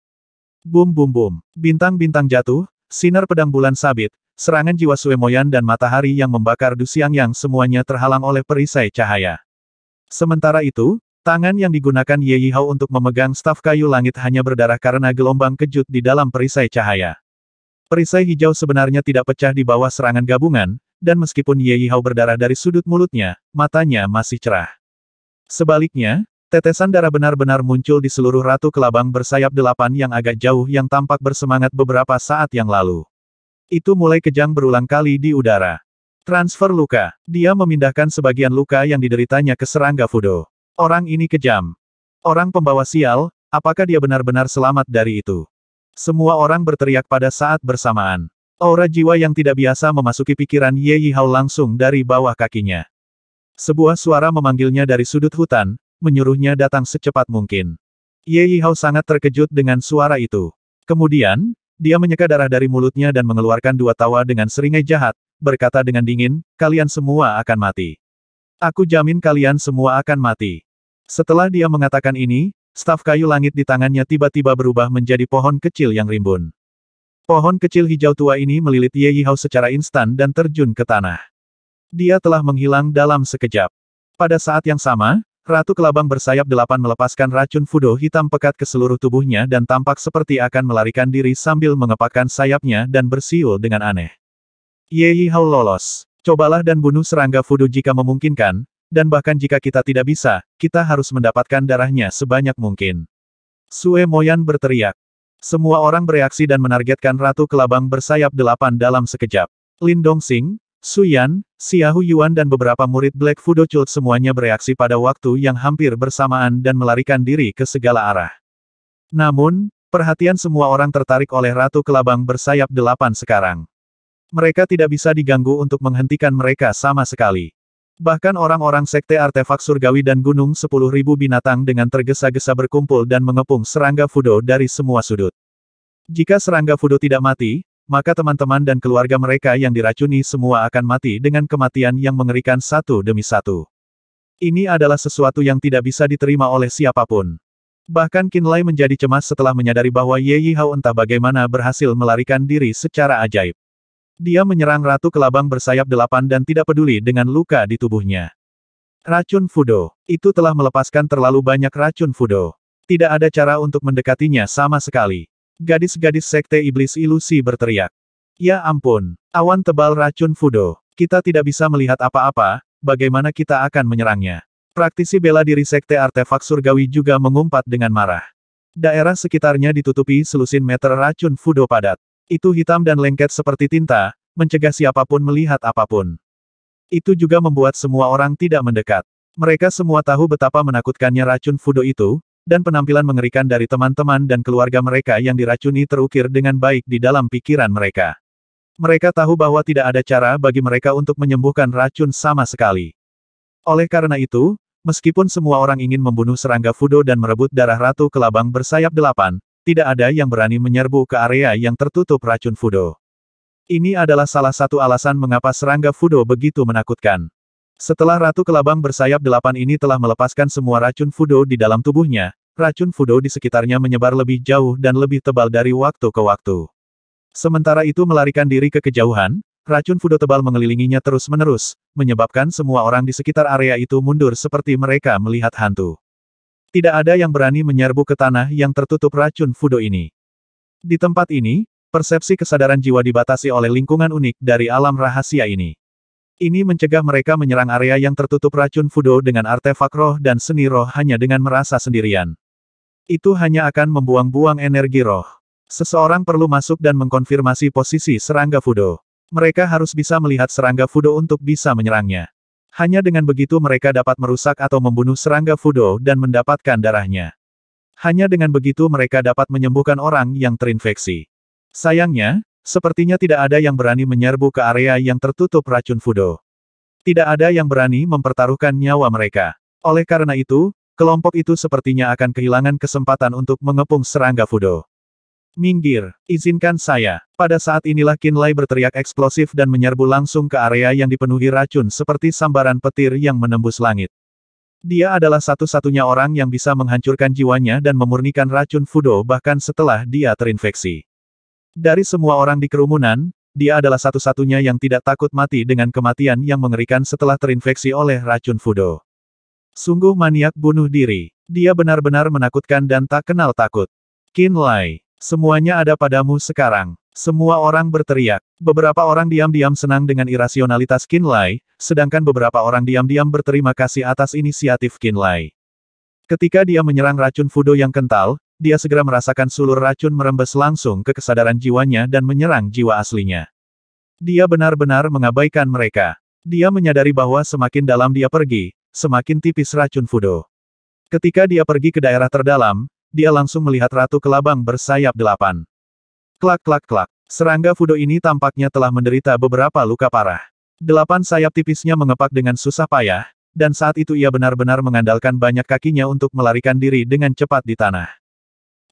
Bum bum bum, bintang-bintang jatuh, sinar pedang bulan sabit, serangan jiwa Sue Moyan dan matahari yang membakar Du Xiangyang semuanya terhalang oleh perisai cahaya. Sementara itu, tangan yang digunakan Ye Yihao untuk memegang staf kayu langit hanya berdarah karena gelombang kejut di dalam perisai cahaya. Perisai hijau sebenarnya tidak pecah di bawah serangan gabungan, dan meskipun Ye Yihao berdarah dari sudut mulutnya, matanya masih cerah. Sebaliknya, tetesan darah benar-benar muncul di seluruh Ratu Kelabang bersayap 8 yang agak jauh yang tampak bersemangat beberapa saat yang lalu. Itu mulai kejang berulang kali di udara. Transfer luka. Dia memindahkan sebagian luka yang dideritanya ke serangga Fudo. Orang ini kejam. Orang pembawa sial, apakah dia benar-benar selamat dari itu? Semua orang berteriak pada saat bersamaan. Aura jiwa yang tidak biasa memasuki pikiran Ye Yihao langsung dari bawah kakinya. Sebuah suara memanggilnya dari sudut hutan, menyuruhnya datang secepat mungkin. Ye Yihao sangat terkejut dengan suara itu. Kemudian, dia menyeka darah dari mulutnya dan mengeluarkan 2 tawa dengan seringai jahat, berkata dengan dingin, kalian semua akan mati. Aku jamin kalian semua akan mati. Setelah dia mengatakan ini, staf kayu langit di tangannya tiba-tiba berubah menjadi pohon kecil yang rimbun. Pohon kecil hijau tua ini melilit Ye Yihao secara instan dan terjun ke tanah. Dia telah menghilang dalam sekejap. Pada saat yang sama, Ratu Kelabang bersayap 8 melepaskan racun Fudo hitam pekat ke seluruh tubuhnya dan tampak seperti akan melarikan diri sambil mengepakkan sayapnya dan bersiul dengan aneh. Ye Yihao lolos. Cobalah dan bunuh serangga Fudo jika memungkinkan, dan bahkan jika kita tidak bisa, kita harus mendapatkan darahnya sebanyak mungkin. Sue Moyan berteriak. Semua orang bereaksi dan menargetkan Ratu Kelabang bersayap 8 dalam sekejap. Lin Dongsing, Su Yan, Xiahou Yuan dan beberapa murid Black Fudo Cult semuanya bereaksi pada waktu yang hampir bersamaan dan melarikan diri ke segala arah. Namun, perhatian semua orang tertarik oleh Ratu Kelabang Bersayap 8 sekarang. Mereka tidak bisa diganggu untuk menghentikan mereka sama sekali. Bahkan orang-orang Sekte Artefak Surgawi dan Gunung 10.000 binatang dengan tergesa-gesa berkumpul dan mengepung serangga Fudo dari semua sudut. Jika serangga Fudo tidak mati, maka teman-teman dan keluarga mereka yang diracuni semua akan mati dengan kematian yang mengerikan satu demi satu. Ini adalah sesuatu yang tidak bisa diterima oleh siapapun. Bahkan Qinlai menjadi cemas setelah menyadari bahwa Ye Yihao entah bagaimana berhasil melarikan diri secara ajaib. Dia menyerang Ratu Kelabang Bersayap 8 dan tidak peduli dengan luka di tubuhnya. Racun Fudo. Itu telah melepaskan terlalu banyak racun Fudo. Tidak ada cara untuk mendekatinya sama sekali. Gadis-gadis Sekte Iblis Ilusi berteriak. Ya ampun, awan tebal racun Fudo. Kita tidak bisa melihat apa-apa, bagaimana kita akan menyerangnya. Praktisi bela diri Sekte Artefak Surgawi juga mengumpat dengan marah. Daerah sekitarnya ditutupi selusin meter racun Fudo padat. Itu hitam dan lengket seperti tinta, mencegah siapapun melihat apapun. Itu juga membuat semua orang tidak mendekat. Mereka semua tahu betapa menakutkannya racun Fudo itu, dan penampilan mengerikan dari teman-teman dan keluarga mereka yang diracuni terukir dengan baik di dalam pikiran mereka. Mereka tahu bahwa tidak ada cara bagi mereka untuk menyembuhkan racun sama sekali. Oleh karena itu, meskipun semua orang ingin membunuh serangga Fudo dan merebut darah Ratu Kelabang Bersayap 8, tidak ada yang berani menyerbu ke area yang tertutup racun Fudo. Ini adalah salah satu alasan mengapa serangga Fudo begitu menakutkan. Setelah Ratu Kelabang Bersayap 8 ini telah melepaskan semua racun Fudo di dalam tubuhnya, racun Fudo di sekitarnya menyebar lebih jauh dan lebih tebal dari waktu ke waktu. Sementara itu melarikan diri ke kejauhan, racun Fudo tebal mengelilinginya terus-menerus, menyebabkan semua orang di sekitar area itu mundur seperti mereka melihat hantu. Tidak ada yang berani menyerbu ke tanah yang tertutup racun Fudo ini. Di tempat ini, persepsi kesadaran jiwa dibatasi oleh lingkungan unik dari alam rahasia ini. Ini mencegah mereka menyerang area yang tertutup racun Fudo dengan artefak roh dan seni roh hanya dengan merasa sendirian. Itu hanya akan membuang-buang energi roh. Seseorang perlu masuk dan mengkonfirmasi posisi serangga Fudo. Mereka harus bisa melihat serangga Fudo untuk bisa menyerangnya. Hanya dengan begitu mereka dapat merusak atau membunuh serangga Fudo dan mendapatkan darahnya. Hanya dengan begitu mereka dapat menyembuhkan orang yang terinfeksi. Sayangnya, sepertinya tidak ada yang berani menyerbu ke area yang tertutup racun Fudo. Tidak ada yang berani mempertaruhkan nyawa mereka. Oleh karena itu, kelompok itu sepertinya akan kehilangan kesempatan untuk mengepung serangga Fudo. Minggir, izinkan saya. Pada saat inilah Qinlai berteriak eksplosif dan menyerbu langsung ke area yang dipenuhi racun seperti sambaran petir yang menembus langit. Dia adalah satu-satunya orang yang bisa menghancurkan jiwanya dan memurnikan racun Fudo bahkan setelah dia terinfeksi. Dari semua orang di kerumunan, dia adalah satu-satunya yang tidak takut mati dengan kematian yang mengerikan setelah terinfeksi oleh racun Fudo. Sungguh maniak bunuh diri. Dia benar-benar menakutkan dan tak kenal takut. Qinlai. Semuanya ada padamu sekarang. Semua orang berteriak. Beberapa orang diam-diam senang dengan irasionalitas Qinlai, sedangkan beberapa orang diam-diam berterima kasih atas inisiatif Qinlai. Ketika dia menyerang racun Fudo yang kental, dia segera merasakan sulur racun merembes langsung ke kesadaran jiwanya dan menyerang jiwa aslinya. Dia benar-benar mengabaikan mereka. Dia menyadari bahwa semakin dalam dia pergi, semakin tipis racun Fudo. Ketika dia pergi ke daerah terdalam, dia langsung melihat Ratu Kelabang Bersayap 8. Klak-klak-klak. Serangga Fudo ini tampaknya telah menderita beberapa luka parah. 8 sayap tipisnya mengepak dengan susah payah, dan saat itu ia benar-benar mengandalkan banyak kakinya untuk melarikan diri dengan cepat di tanah.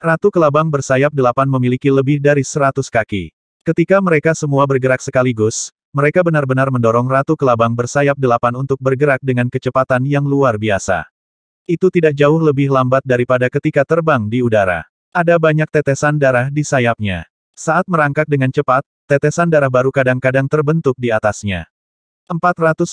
Ratu Kelabang Bersayap 8 memiliki lebih dari 100 kaki. Ketika mereka semua bergerak sekaligus, mereka benar-benar mendorong Ratu Kelabang Bersayap 8 untuk bergerak dengan kecepatan yang luar biasa. Itu tidak jauh lebih lambat daripada ketika terbang di udara. Ada banyak tetesan darah di sayapnya. Saat merangkak dengan cepat, tetesan darah baru kadang-kadang terbentuk di atasnya. 450.